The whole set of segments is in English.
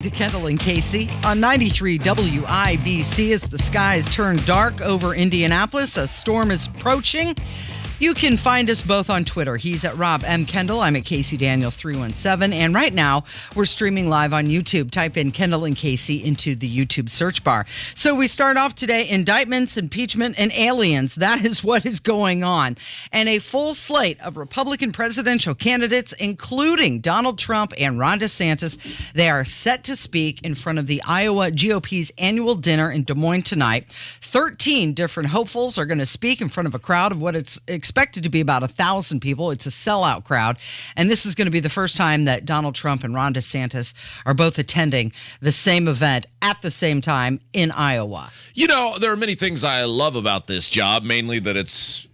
To Kendall and Casey on 93 WIBC as the skies turn dark over Indianapolis. A storm is approaching. You can find us both on Twitter. He's at Rob M. Kendall. I'm at Casey Daniels 317. And right now, we're streaming live on YouTube. Type in Kendall and Casey into the YouTube search bar. So we start off today, indictments, impeachment, and aliens. That is what is going on. And a full slate of Republican presidential candidates, including Donald Trump and Ron DeSantis. They are set to speak in front of the Iowa GOP's annual dinner in Des Moines tonight. 13 different hopefuls are going to speak in front of a crowd of what it's expected to be about 1,000 people. It's a sellout crowd. And this is going to be the first time that Donald Trump and Ron DeSantis are both attending the same event at the same time in Iowa. You know, there are many things I love about this job, mainly that it's,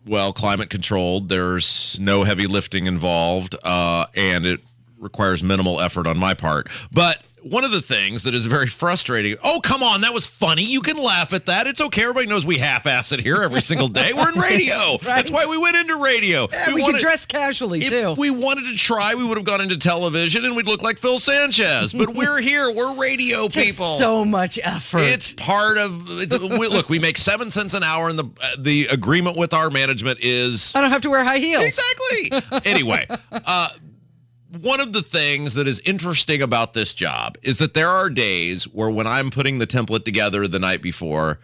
well, climate controlled. There's no heavy lifting involved, and it requires minimal effort on my part. But one of the things that is very frustrating, oh, come on, that was funny. You can laugh at that. It's okay. Everybody knows we half-ass it here every single day. We're in radio. Right. That's why we went into radio. Yeah, we could dress casually, too. If we wanted to try, we would have gone into television, and we'd look like Phil Sanchez. But we're here. We're radio people. It takes so much effort. It's part of, look, we make 7 cents an hour, and the agreement with our management is, I don't have to wear high heels. Exactly. Anyway, one of the things that is interesting about this job is that there are days where when I'm putting the template together the night before,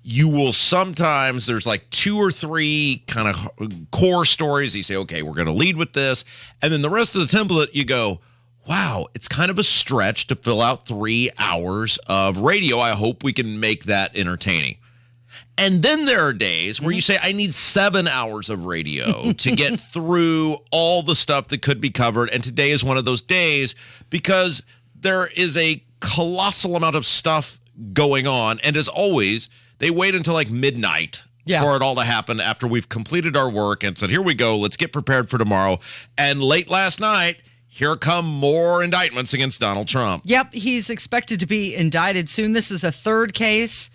you will sometimes, there's like 2 or 3 kind of core stories. You say, okay, we're going to lead with this. And then the rest of the template, you go, wow, it's kind of a stretch to fill out 3 hours of radio. I hope we can make that entertaining. And then there are days where you say, I need 7 hours of radio to get through all the stuff that could be covered. And today is one of those days because there is a colossal amount of stuff going on. And as always, they wait until like midnight for it all to happen after we've completed our work and said, here we go, let's get prepared for tomorrow. And late last night, here come more indictments against Donald Trump. Yep, he's expected to be indicted soon. This is a third case.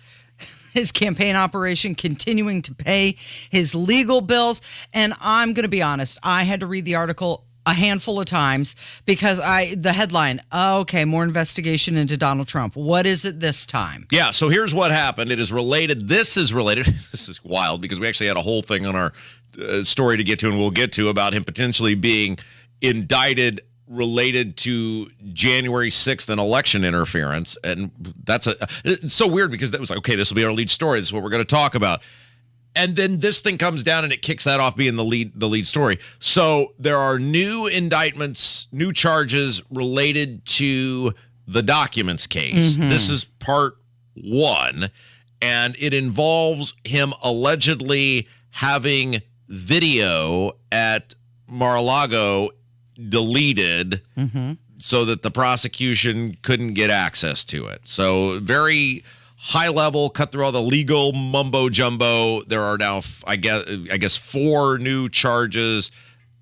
His campaign operation continuing to pay his legal bills. And I'm going to be honest, I had to read the article a handful of times because the headline, okay, more investigation into Donald Trump. What is it this time? Yeah, so here's what happened. It is related. This is related. This is wild because we actually had a whole thing on our story to get to, and we'll get to, about him potentially being indicted related to January 6th and election interference. And it's so weird because that was like, okay, this will be our lead story. This is what we're going to talk about. And then this thing comes down and it kicks that off being the lead story. So there are new indictments, new charges related to the documents case. Mm-hmm. This is part 1, and it involves him allegedly having video at Mar-a-Lago deleted so that the prosecution couldn't get access to it. So very high level, cut through all the legal mumbo jumbo. There are now, I guess 4 new charges,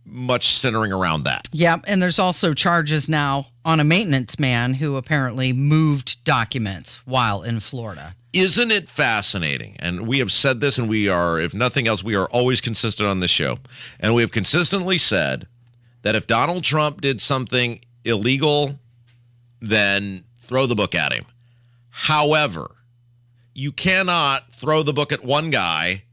much centering around that. Yep, and there's also charges now on a maintenance man who apparently moved documents while in Florida. Isn't it fascinating? And we have said this, and we are, if nothing else, we are always consistent on this show. And we have consistently said that if Donald Trump did something illegal, then throw the book at him. However, you cannot throw the book at one guy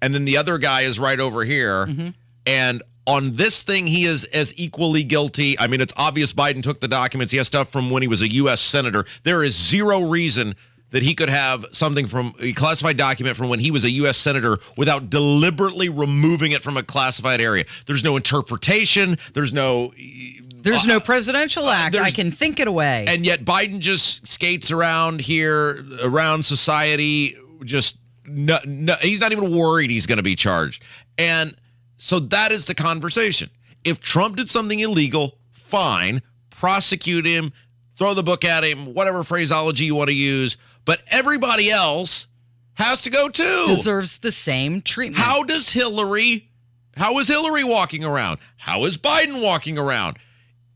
and then the other guy is right over here. Mm-hmm. And on this thing, he is as equally guilty. I mean, it's obvious Biden took the documents. He has stuff from when he was a U.S. senator. There is zero reason that he could have something from a classified document from when he was a U.S. senator without deliberately removing it from a classified area. There's no interpretation. There's no presidential act. I can think it away. And yet Biden just skates around here, around society, just he's not even worried he's going to be charged. And so that is the conversation. If Trump did something illegal, fine, prosecute him, throw the book at him, whatever phraseology you want to use. But everybody else has to go too. Deserves the same treatment. How is Hillary walking around? How is Biden walking around?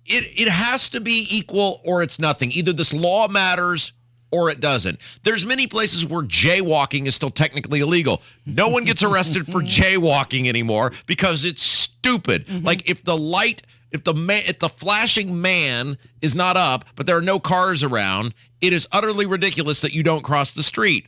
It has to be equal or it's nothing. Either this law matters or it doesn't. There's many places where jaywalking is still technically illegal. No one gets arrested for jaywalking anymore because it's stupid. Mm-hmm. Like if the light if the flashing man is not up, but there are no cars around, it is utterly ridiculous that you don't cross the street.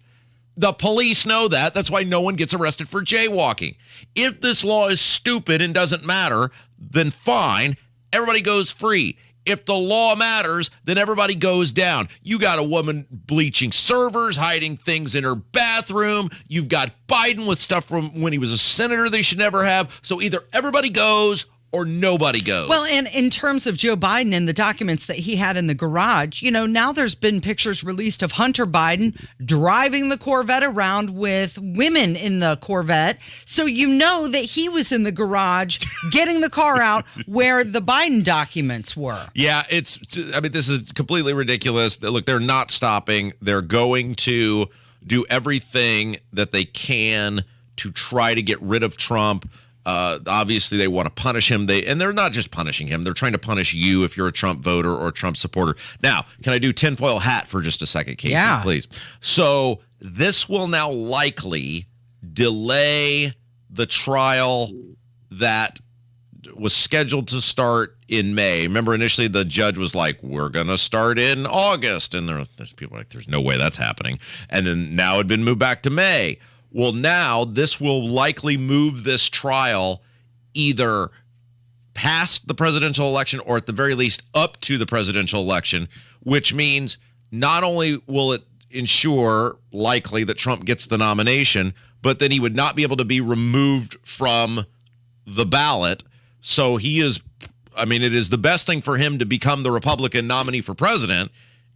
The police know that. That's why no one gets arrested for jaywalking. If this law is stupid and doesn't matter, then fine, everybody goes free. If the law matters, then everybody goes down. You got a woman bleaching servers, hiding things in her bathroom. You've got Biden with stuff from when he was a senator they should never have. So either everybody goes or nobody goes. Well, and in terms of Joe Biden and the documents that he had in the garage, now there's been pictures released of Hunter Biden driving the Corvette around with women in the Corvette. So you know that he was in the garage getting the car out where the Biden documents were. Yeah, this is completely ridiculous. Look, they're not stopping. They're going to do everything that they can to try to get rid of Trump. Obviously, they want to punish him. And they're not just punishing him. They're trying to punish you if you're a Trump voter or a Trump supporter. Now, can I do tinfoil hat for just a second, Casey, please? So this will now likely delay the trial that was scheduled to start in May. Remember, initially the judge was like, we're going to start in August. And there's people like, there's no way that's happening. And then now it'd been moved back to May. Well, now this will likely move this trial either past the presidential election or at the very least up to the presidential election, which means not only will it ensure likely that Trump gets the nomination, but then he would not be able to be removed from the ballot. So it is the best thing for him to become the Republican nominee for president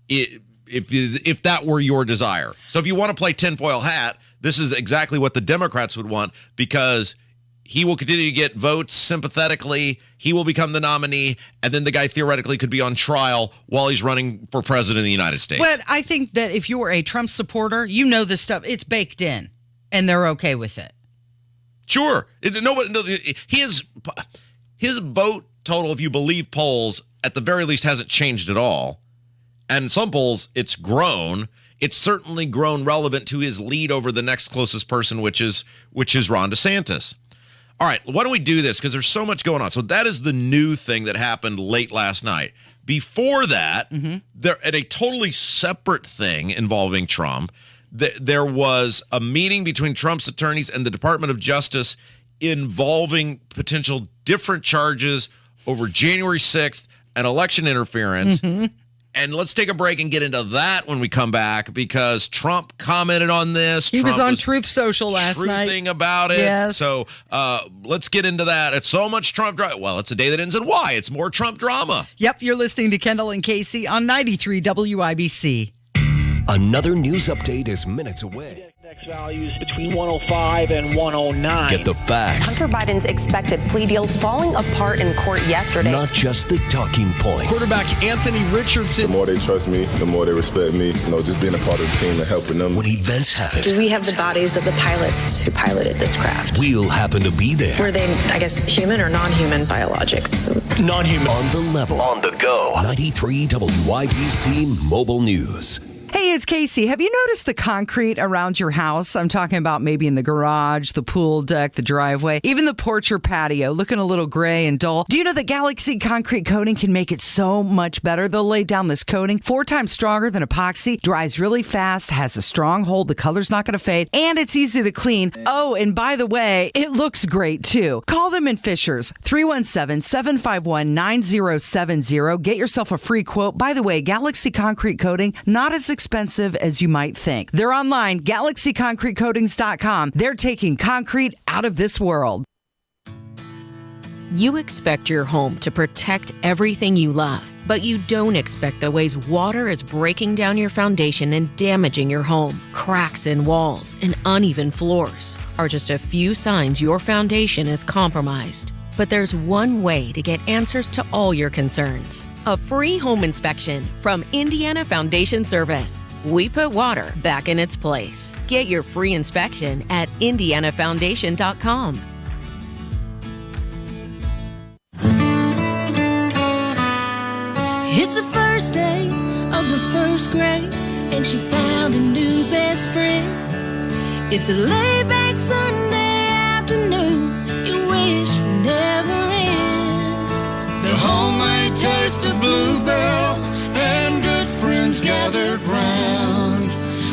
if that were your desire. So if you want to play tinfoil hat, this is exactly what the Democrats would want, because he will continue to get votes sympathetically. He will become the nominee, and then the guy theoretically could be on trial while he's running for president of the United States. But I think that if you're a Trump supporter, this stuff, it's baked in, and they're okay with it. Sure. His vote total, if you believe polls, at the very least hasn't changed at all. And in some polls, it's grown. It's certainly grown relevant to his lead over the next closest person, which is Ron DeSantis. All right, why don't we do this? Because there's so much going on. So that is the new thing that happened late last night. Before that, at a totally separate thing involving Trump, there was a meeting between Trump's attorneys and the Department of Justice involving potential different charges over January 6th and election interference. And let's take a break and get into that when we come back, because Trump commented on this. He was on Truth Social last night. Truthing about it. Yes. So let's get into that. It's so much Trump drama. Well, it's a day that ends in Y. It's more Trump drama. Yep, you're listening to Kendall and Casey on 93 WIBC. Another news update is minutes away. Index values between 105 and 109. Get the facts. Hunter Biden's expected plea deal falling apart in court yesterday. Not just the talking points. Quarterback Anthony Richardson. The more they trust me, the more they respect me. Just being a part of the team and helping them. When events happen. Do we have the bodies of the pilots who piloted this craft? We'll happen to be there. Were they, human or non-human biologics? Non-human. On the level. On the go. 93 WIBC Mobile News. Hey, it's Casey. Have you noticed the concrete around your house? I'm talking about maybe in the garage, the pool deck, the driveway, even the porch or patio, looking a little gray and dull. Do you know that Galaxy Concrete Coating can make it so much better? They'll lay down this coating 4 times stronger than epoxy, dries really fast, has a strong hold, the color's not going to fade, and it's easy to clean. Oh, and by the way, it looks great too. Call them in Fishers, 317-751-9070. Get yourself a free quote. By the way, Galaxy Concrete Coating, not as expensive as you might think. They're online, galaxyconcretecoatings.com. They're taking concrete out of this world. You expect your home to protect everything you love, but you don't expect the ways water is breaking down your foundation and damaging your home. Cracks in walls and uneven floors are just a few signs your foundation is compromised. But there's one way to get answers to all your concerns. A free home inspection from Indiana Foundation Service. We put water back in its place. Get your free inspection at indianafoundation.com. It's the first day of the first grade, and she found a new best friend. It's a laid-back Sunday afternoon you wish would never end. The homemade taste of Bluebell, and good friends gathered round.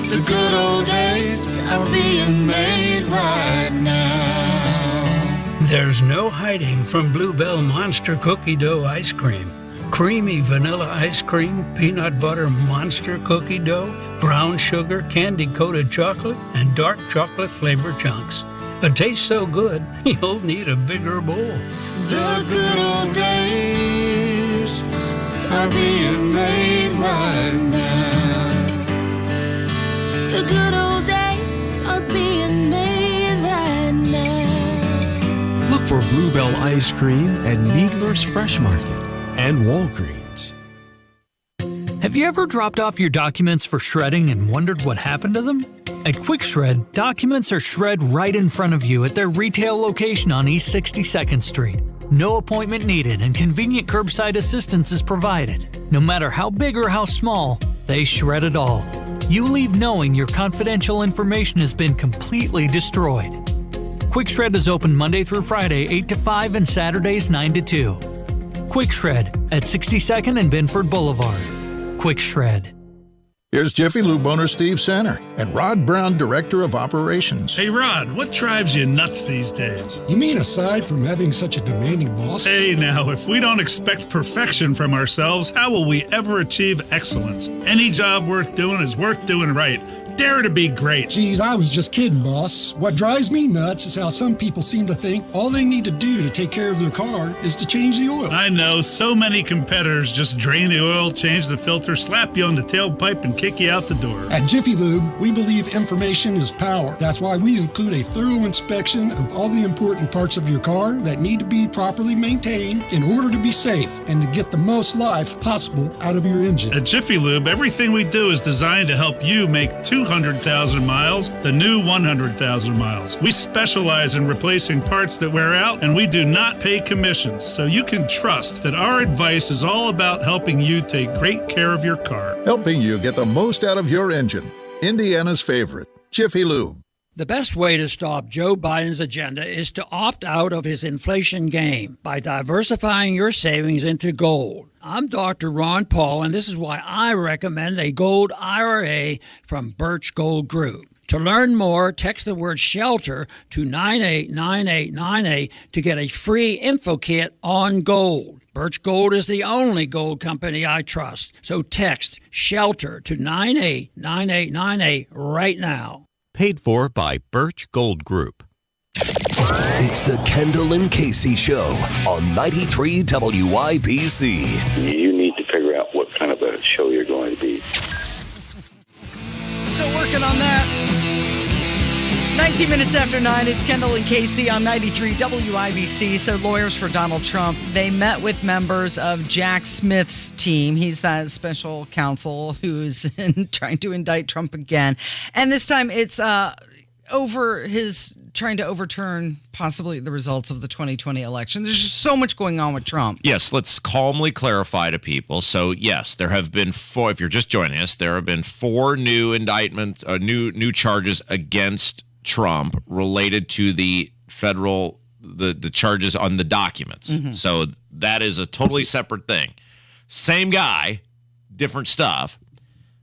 The good old days are being made right now. There's no hiding from Bluebell Monster Cookie Dough Ice Cream. Creamy vanilla ice cream, peanut butter monster cookie dough, brown sugar, candy-coated chocolate, and dark chocolate flavor chunks. It tastes so good, you'll need a bigger bowl. The good old days are being made right now. The good old days are being made right now. Look for Bluebell Ice Cream at Needler's Fresh Market and Walgreens. Have you ever dropped off your documents for shredding and wondered what happened to them? At Quick Shred, documents are shred right in front of you at their retail location on East 62nd Street. No appointment needed and convenient curbside assistance is provided. No matter how big or how small, they shred it all. You leave knowing your confidential information has been completely destroyed. Quick Shred is open Monday through Friday, 8 to 5 and Saturdays, 9 to 2. Quick Shred at 62nd and Binford Boulevard. Quick Shred. Here's Jiffy Lube owner Steve Sanner and Rod Brown, Director of Operations. Hey, Rod, what drives you nuts these days? You mean aside from having such a demanding boss? Hey, now, if we don't expect perfection from ourselves, how will we ever achieve excellence? Any job worth doing is worth doing right. Dare to be great. Geez, I was just kidding, boss. What drives me nuts is how some people seem to think all they need to do to take care of their car is to change the oil. I know, so many competitors just drain the oil, change the filter, slap you on the tailpipe, and kick you out the door. At Jiffy Lube, we believe information is power. That's why we include a thorough inspection of all the important parts of your car that need to be properly maintained in order to be safe and to get the most life possible out of your engine. At Jiffy Lube, everything we do is designed to help you make 200,000 miles, the new 100,000 miles. We specialize in replacing parts that wear out, and we do not pay commissions, so you can trust that our advice is all about helping you take great care of your car. Helping you get the most out of your engine. Indiana's favorite, Jiffy Lube. The best way to stop Joe Biden's agenda is to opt out of his inflation game by diversifying your savings into gold. I'm Dr. Ron Paul, and this is why I recommend a gold IRA from Birch Gold Group. To learn more, text the word SHELTER to 989898 to get a free info kit on gold. Birch Gold is the only gold company I trust, so text SHELTER to 989898 right now. Paid for by Birch Gold Group. It's the Kendall and Casey Show on 93 WIBC. You need to figure out what kind of a show you're going to be. Still working on that. 19 minutes after 9, it's Kendall and Casey on 93 WIBC. So lawyers for Donald Trump, they met with members of Jack Smith's team. He's that special counsel who's trying to indict Trump again. And this time it's over his trying to overturn possibly the results of the 2020 election. There's just so much going on with Trump. Yes, let's calmly clarify to people. So, yes, there have been four, if you're just joining us, there have been four new indictments, new charges against Trump related to the federal, the charges on the documents. Mm-hmm. So that is a totally separate thing. Same guy, different stuff.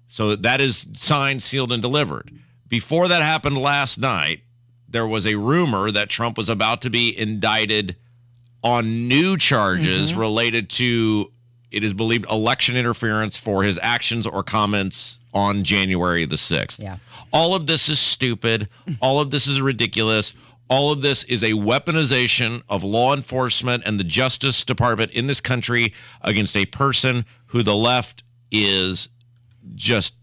So that is signed, sealed, and delivered. Before that happened last night, there was a rumor that Trump was about to be indicted on new charges related to, it is believed, election interference for his actions or comments on January the 6th. Yeah. All of this is stupid. All of this is ridiculous. All of this is a weaponization of law enforcement and the Justice Department in this country against a person who the left has just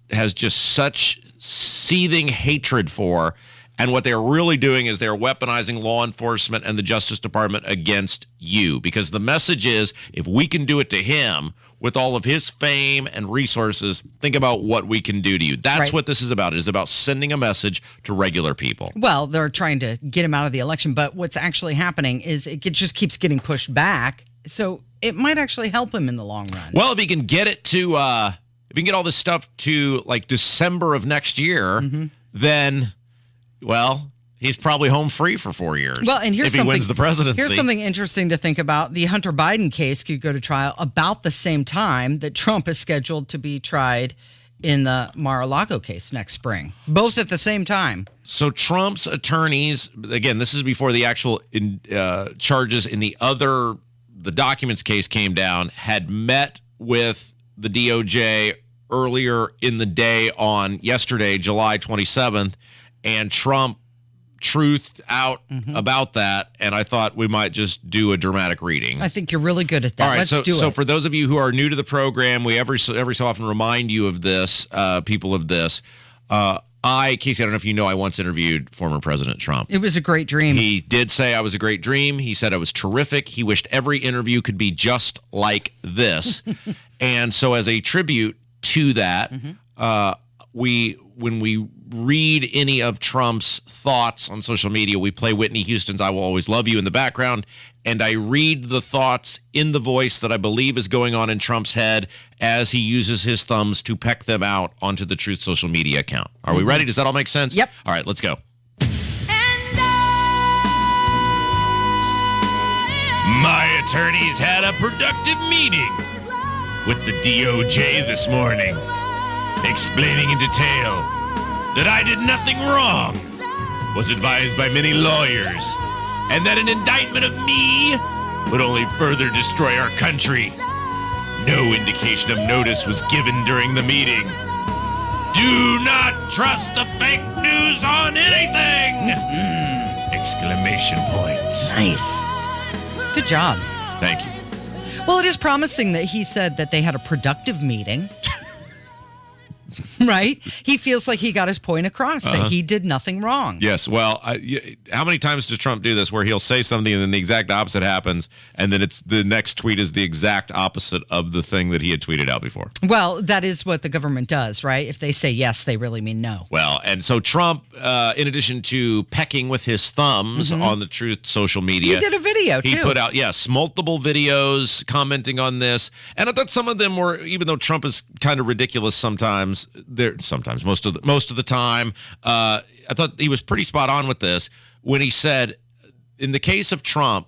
such seething hatred for. And what they're really doing is they're weaponizing law enforcement and the Justice Department against you. Because the message is, if we can do it to him with all of his fame and resources, think about what we can do to you. That's what this is about. It is about sending a message to regular people. Well, they're trying to get him out of the election, but what's actually happening is it just keeps getting pushed back. So it might actually help him in the long run. Well, if he can get it to, if he can get all this stuff to like December of next year, then... Well, He's probably home free for 4 years. Well, and here's if he wins the presidency. Here's something interesting to think about. The Hunter Biden case could go to trial about the same time that Trump is scheduled to be tried in the Mar-a-Lago case next spring. Both at the same time. So Trump's attorneys, again, this is before the actual charges in the documents case came down, had met with the DOJ earlier in the day on yesterday, July 27th, and Trump truthed out about that, and I thought we might just do a dramatic reading. I think you're really good at that. All right, Let's do it. So for those of you who are new to the program, we every so often remind you of this, people of this. Casey, I don't know if you know, I once interviewed former President Trump. It was a great dream. He did say I was a great dream. He said I was terrific. He wished every interview could be just like this. And so as a tribute to that, when we read any of Trump's thoughts on social media, we play Whitney Houston's I Will Always Love You in the background, and I read the thoughts in the voice that I believe is going on in Trump's head as he uses his thumbs to peck them out onto the Truth social media account. Are we ready? Does that all make sense? Yep. All right, let's go. My attorneys had a productive meeting with the DOJ this morning, explaining in detail that I did nothing wrong, was advised by many lawyers, and that an indictment of me would only further destroy our country. No indication of notice was given during the meeting. Do not trust the fake news on anything! Exclamation point. Nice. Good job. Thank you. Well, it is promising that he said that they had a productive meeting. Right? He feels like he got his point across, that he did nothing wrong. Yes. Well, how many times does Trump do this where he'll say something and then the exact opposite happens, and then the next tweet is the exact opposite of the thing that he had tweeted out before? Well, that is what the government does, right? If they say yes, they really mean no. Well, and so Trump, in addition to pecking with his thumbs on the Truth social media, he did a video, too. He put out, multiple videos commenting on this. And I thought some of them were, even though Trump is kind of ridiculous sometimes, most of the time, I thought he was pretty spot on with this when he said, in the case of Trump,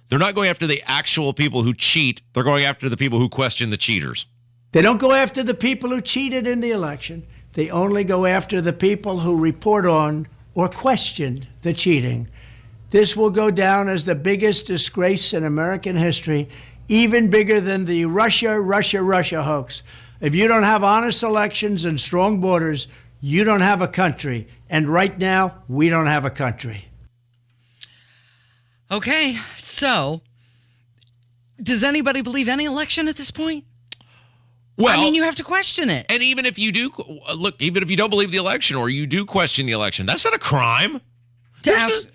they're not going after the actual people who cheat. They're going after the people who question the cheaters. They don't go after the people who cheated in the election. They only go after the people who report on or question the cheating. This will go down as the biggest disgrace in American history, even bigger than the Russia hoax. If you don't have honest elections and strong borders, you don't have a country. And right now, we don't have a country. Okay, so does anybody believe any election at this point? Well, I mean, you have to question it. And even if you do, even if you don't believe the election or you do question the election, that's not a crime.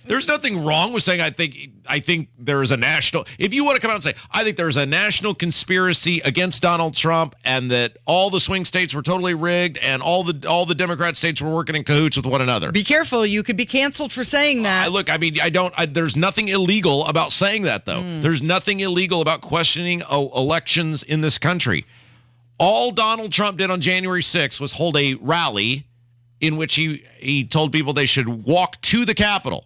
There's nothing wrong with saying I think there is a national. If you want to come out and say I think there's a national conspiracy against Donald Trump and that all the swing states were totally rigged and all the Democrat states were working in cahoots with one another. Be careful, you could be canceled for saying that. There's nothing illegal about saying that though. There's nothing illegal about questioning elections in this country. All Donald Trump did on January 6th was hold a rally in which he told people they should walk to the Capitol.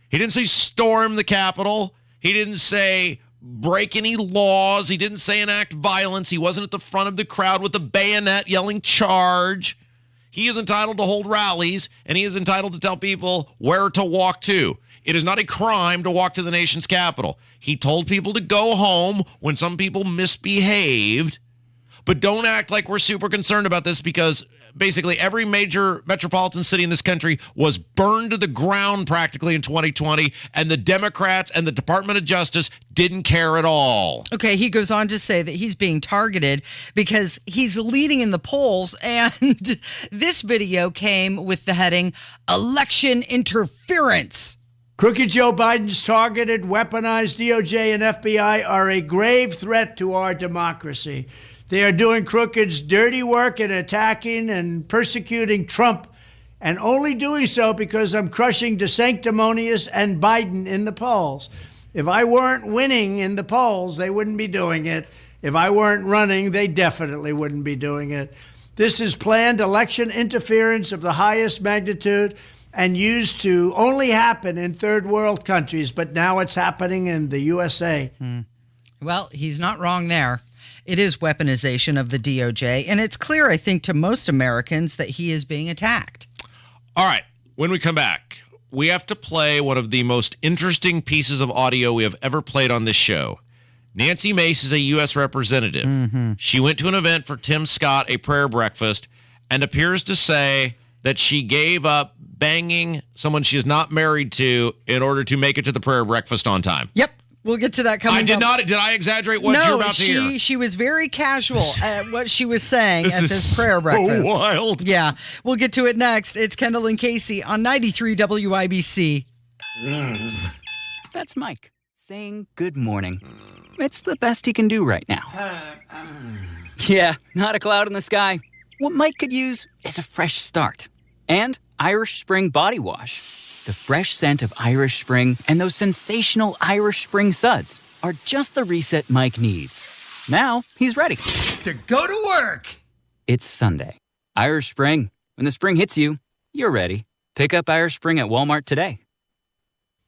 He didn't say storm the Capitol. He didn't say break any laws. He didn't say enact violence. He wasn't at the front of the crowd with a bayonet yelling charge. He is entitled to hold rallies, and he is entitled to tell people where to walk to. It is not a crime to walk to the nation's capital. He told people to go home when some people misbehaved, but don't act like we're super concerned about this because basically every major metropolitan city in this country was burned to the ground practically in 2020, and the Democrats and the Department of Justice didn't care at all. Okay, he goes on to say that he's being targeted because he's leading in the polls, and this video came with the heading, Election Interference. Crooked Joe Biden's targeted, weaponized DOJ and FBI are a grave threat to our democracy. They are doing Crooked's dirty work and attacking and persecuting Trump, and only doing so because I'm crushing DeSanctimonious and Biden in the polls. If I weren't winning in the polls, they wouldn't be doing it. If I weren't running, they definitely wouldn't be doing it. This is planned election interference of the highest magnitude, and used to only happen in third world countries, but now it's happening in the USA. Well, he's not wrong there. It is weaponization of the DOJ, and it's clear, I think, to most Americans that he is being attacked. All right, when we come back, we have to play one of the most interesting pieces of audio we have ever played on this show. Nancy Mace is a U.S. representative. She went to an event for Tim Scott, a prayer breakfast, and appears to say that she gave up banging someone she is not married to in order to make it to the prayer breakfast on time. Yep. We'll get to that coming up. Did I exaggerate what you're about to hear? She was very casual at what she was saying at this prayer breakfast. So wild. Yeah. We'll get to it next. It's Kendall and Casey on 93 WIBC. That's Mike saying good morning. It's the best he can do right now. Yeah, not a cloud in the sky. What Mike could use is a fresh start. And Irish Spring Body Wash. The fresh scent of Irish Spring and those sensational Irish Spring suds are just the reset Mike needs. Now he's ready to go to work. It's Sunday. Irish Spring. When the spring hits you, you're ready. Pick up Irish Spring at Walmart today.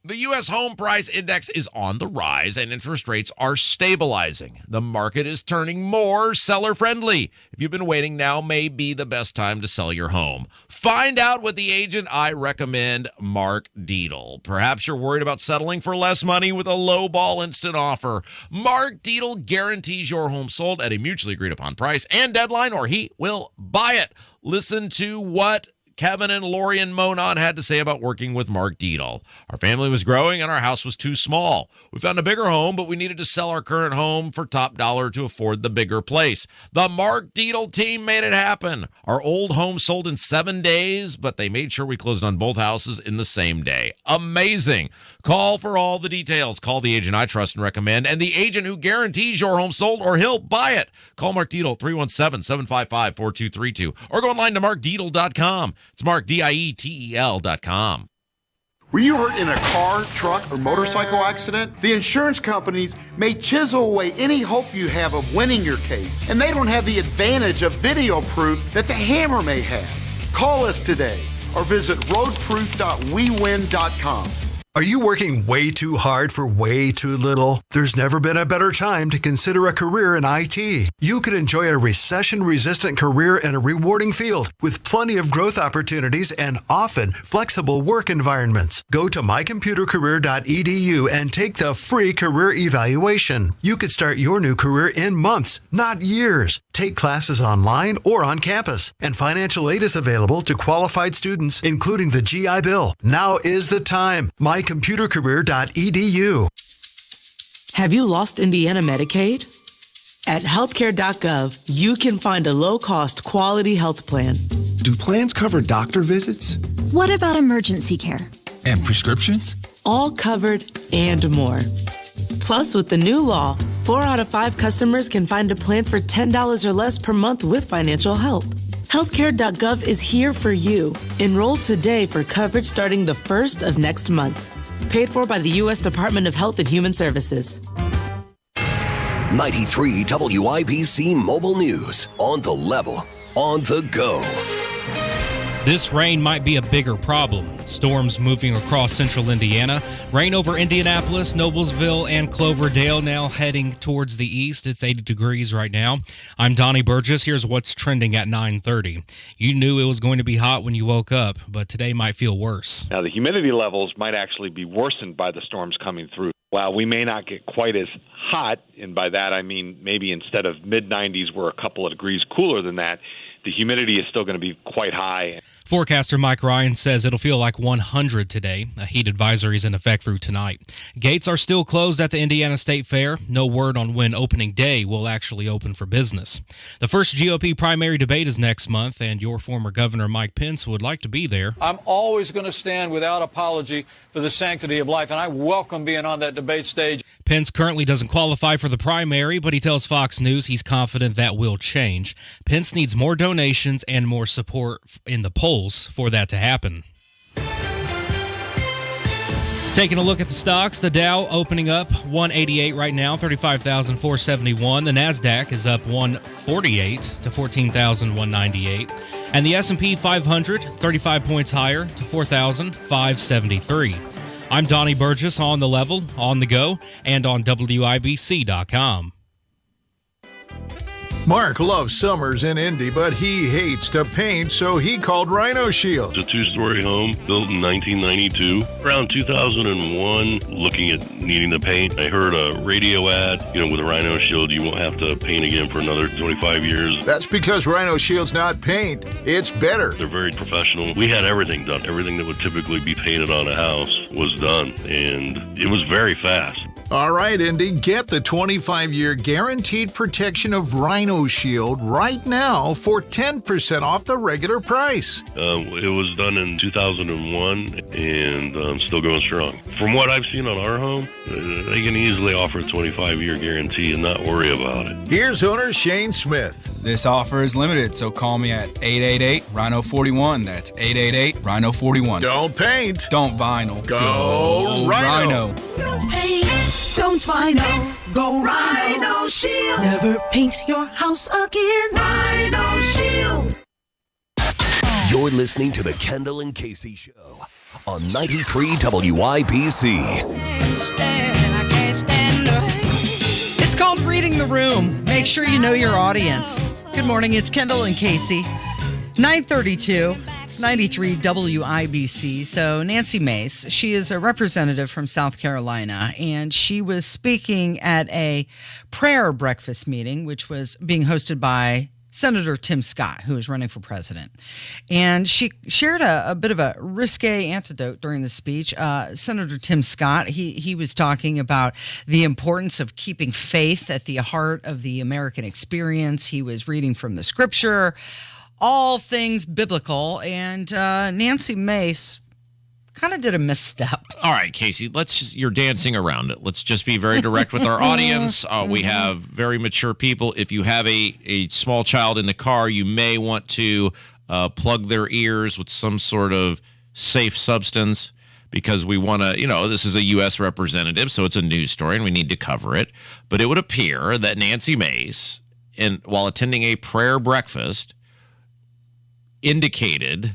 The U.S. home price index is on the rise and interest rates are stabilizing. The market is turning more seller-friendly. If you've been waiting, now may be the best time to sell your home. Find out with the agent I recommend, Mark Dietl. Perhaps you're worried about settling for less money with a low-ball instant offer. Mark Dietl guarantees your home sold at a mutually agreed-upon price and deadline, or he will buy it. Listen to what Kevin and Lori and Monon had to say about working with Mark Dietl. Our family was growing and our house was too small. We found a bigger home, but we needed to sell our current home for top dollar to afford the bigger place. The Mark Dietl team made it happen. Our old home sold in 7 days, but they made sure we closed on both houses in the same day. Amazing. Call for all the details. Call the agent I trust and recommend, and the agent who guarantees your home sold or he'll buy it. Call Mark Dietl, 317-755-4232, or go online to markdietl.com. It's markdietl.com. Were you hurt in a car, truck, or motorcycle accident? The insurance companies may chisel away any hope you have of winning your case, and they don't have the advantage of video proof that the hammer may have. Call us today or visit roadproof.wewin.com. Are you working way too hard for way too little? There's never been a better time to consider a career in IT. You could enjoy a recession-resistant career in a rewarding field with plenty of growth opportunities and often flexible work environments. Go to mycomputercareer.edu and take the free career evaluation. You could start your new career in months, not years. Take classes online or on campus, and financial aid is available to qualified students, including the GI Bill. Now is the time. mycomputercareer.edu. Have you lost Indiana Medicaid? At healthcare.gov, you can find a low-cost, quality health plan. Do plans cover doctor visits? What about emergency care? And prescriptions? All covered and more. Plus, with the new law, 4 out of 5 customers can find a plan for $10 or less per month with financial help. Healthcare.gov is here for you. Enroll today for coverage starting the 1st of next month. Paid for by the U.S. Department of Health and Human Services. 93 WIBC Mobile News. On the level, on the go. This rain might be a bigger problem. Storms moving across central Indiana. Rain over Indianapolis, Noblesville, and Cloverdale now heading towards the east. It's 80 degrees right now. I'm Donnie Burgess. Here's what's trending at 9:30. You knew it was going to be hot when you woke up, but today might feel worse. Now, the humidity levels might actually be worsened by the storms coming through. While we may not get quite as hot, and by that I mean maybe instead of mid-90s, we're a couple of degrees cooler than that, the humidity is still going to be quite high. Forecaster Mike Ryan says it'll feel like 100 today. A heat advisory is in effect through tonight. Gates are still closed at the Indiana State Fair. No word on when opening day will actually open for business. The first GOP primary debate is next month, and your former governor Mike Pence would like to be there. I'm always going to stand without apology for the sanctity of life, and I welcome being on that debate stage. Pence currently doesn't qualify for the primary, but he tells Fox News he's confident that will change. Pence needs more donations and more support in the polls for that to happen. Taking a look at the stocks, the Dow opening up 188 right now, 35,471. The Nasdaq is up 148 to 14,198. And the S&P 500, 35 points higher to 4,573. I'm Donnie Burgess on The Level, on the go, and on WIBC.com. Mark loves summers in Indy, but he hates to paint, so he called Rhino Shield. It's a two-story home built in 1992. Around 2001, looking at needing to paint, I heard a radio ad, with a Rhino Shield, you won't have to paint again for another 25 years. That's because Rhino Shield's not paint, it's better. They're very professional. We had everything done. Everything that would typically be painted on a house was done, and it was very fast. All right, Indy, get the 25-year guaranteed protection of Rhino Shield right now for 10% off the regular price. It was done in 2001 and still going strong. From what I've seen on our home, they can easily offer a 25-year guarantee and not worry about it. Here's owner Shane Smith. This offer is limited, so call me at 888-RHINO-41. That's 888-RHINO-41. Don't paint. Don't vinyl. Go Rhino. Don't paint, don't vinyl, go Rhino Shield. Never paint your house again. Rhino Shield. You're listening to the Kendall and Casey Show on 93 WIBC. It's called Reading the Room. Make sure you know your audience. Good morning, it's Kendall and Casey. 9:32. It's 93 WIBC. So Nancy Mace, she is a representative from South Carolina, and she was speaking at a prayer breakfast meeting, which was being hosted by Senator Tim Scott, who is running for president. And she shared a bit of a risque anecdote during the speech. Senator Tim Scott, he was talking about the importance of keeping faith at the heart of the American experience. He was reading from the scripture, all things biblical, and Nancy Mace kind of did a misstep. All right, Casey, you're dancing around it. Let's just be very direct with our audience. We have very mature people. If you have a small child in the car, you may want to plug their ears with some sort of safe substance, because we want to, this is a U.S. representative, so it's a news story and we need to cover it. But it would appear that Nancy Mace, while attending a prayer breakfast, indicated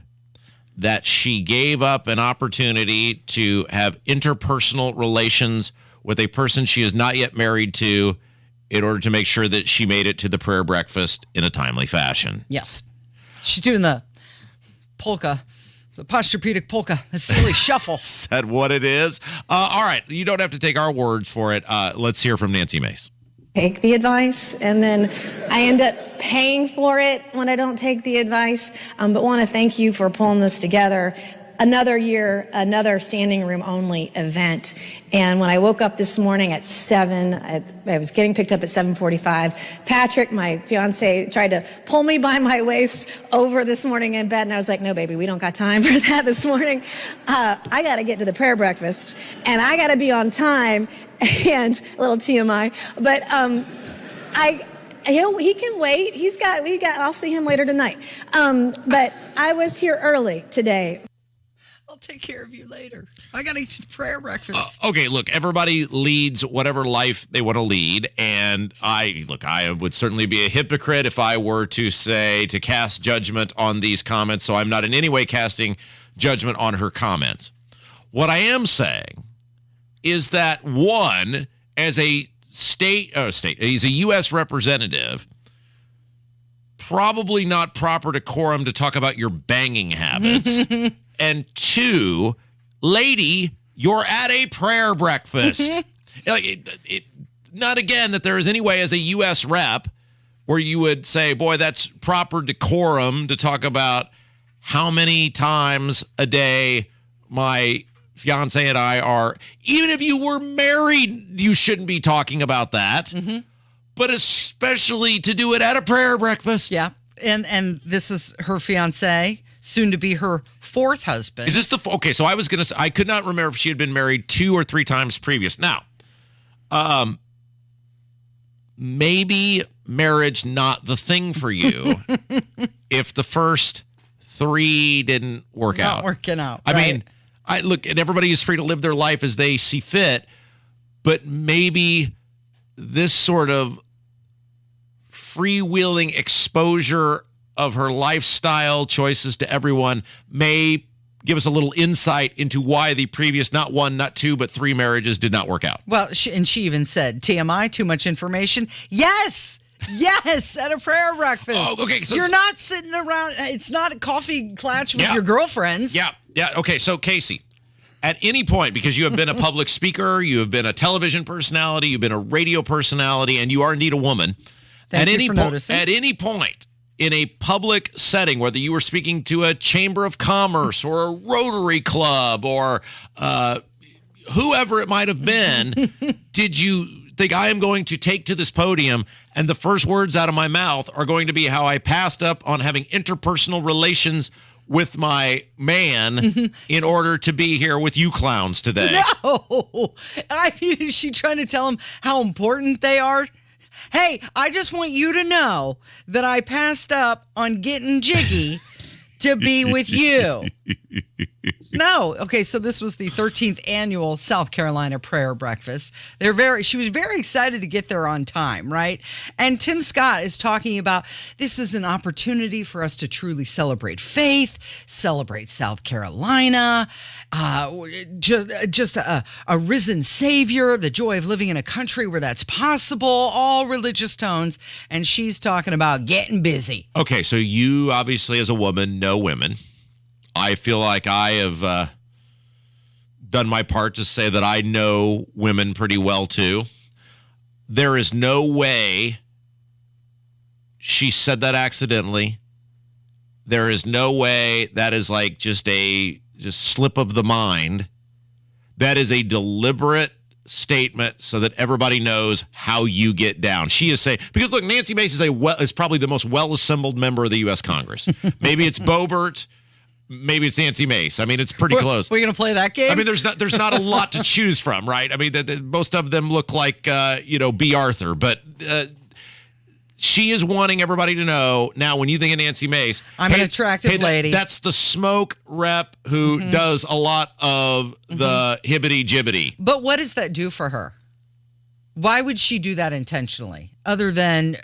that she gave up an opportunity to have interpersonal relations with a person she is not yet married to in order to make sure that she made it to the prayer breakfast in a timely fashion. Yes. She's doing the polka, the posturpedic polka, the silly shuffle. Said what it is. All right. You don't have to take our words for it. Let's hear from Nancy Mace. Take the advice, and then I end up paying for it when I don't take the advice. But want to thank you for pulling this together. Another year, another standing room only event. And when I woke up this morning at 7, I was getting picked up at 7:45. Patrick, my fiance, tried to pull me by my waist over this morning in bed. And I was like, no, baby, we don't got time for that this morning. I got to get to the prayer breakfast, and I got to be on time. And a little TMI, but he can wait. I'll see him later tonight. But I was here early today. I'll take care of you later. I got to eat the prayer breakfast. Okay, look, everybody leads whatever life they want to lead. And I would certainly be a hypocrite if I were to cast judgment on these comments. So I'm not in any way casting judgment on her comments. What I am saying is that, one, as a he's a U.S. representative, probably not proper decorum to talk about your banging habits. And two, lady, you're at a prayer breakfast. Not again that there is any way as a U.S. rep where you would say, boy, that's proper decorum to talk about how many times a day my fiance and I are. Even if you were married, you shouldn't be talking about that. Mm-hmm. But especially to do it at a prayer breakfast. Yeah. And this is her fiance, soon to be her fourth husband. Is this okay? So I was going to say, I could not remember if she had been married 2 or 3 times previous. Now, maybe marriage not the thing for you if the first 3 didn't work out. Not working out. I mean, Look, and everybody is free to live their life as they see fit, but maybe this sort of freewheeling exposure of her lifestyle choices to everyone may give us a little insight into why the previous, not one, not two, but 3 marriages did not work out. Well, she even said, TMI, too much information. Yes, at a prayer breakfast. Oh, okay. So you're not sitting around. It's not a coffee clatch with your girlfriends. Yeah. Okay, so Casey, at any point, because you have been a public speaker, you have been a television personality, you've been a radio personality, and you are indeed a woman. Thank you for noticing. At any point in a public setting, whether you were speaking to a chamber of commerce or a Rotary Club or whoever it might have been, did you think I am going to take to this podium and the first words out of my mouth are going to be how I passed up on having interpersonal relations with my man in order to be here with you clowns today? No. Is she trying to tell him how important they are? Hey, I just want you to know that I passed up on getting jiggy to be with you. No. Okay, so this was the 13th annual South Carolina prayer breakfast. She was very excited to get there on time, right? And Tim Scott is talking about this is an opportunity for us to truly celebrate faith, celebrate South Carolina, just a risen Savior, the joy of living in a country where that's possible, all religious tones. And she's talking about getting busy. Okay, so you obviously as a woman know women. I feel like I have done my part to say that I know women pretty well, too. There is no way she said that accidentally. There is no way that is like just slip of the mind. That is a deliberate statement so that everybody knows how you get down. She is saying, because look, Nancy Mace is probably the most well-assembled member of the U.S. Congress. Maybe it's Boebert. Maybe it's Nancy Mace. I mean, it's pretty close. We're going to play that game? I mean, there's not a lot to choose from, right? I mean, most of them look like, B. Arthur. But she is wanting everybody to know, now, when you think of Nancy Mace. I'm an attractive lady. That's the smoke rep who does a lot of the hibbity-jibbity. But what does that do for her? Why would she do that intentionally? Other than,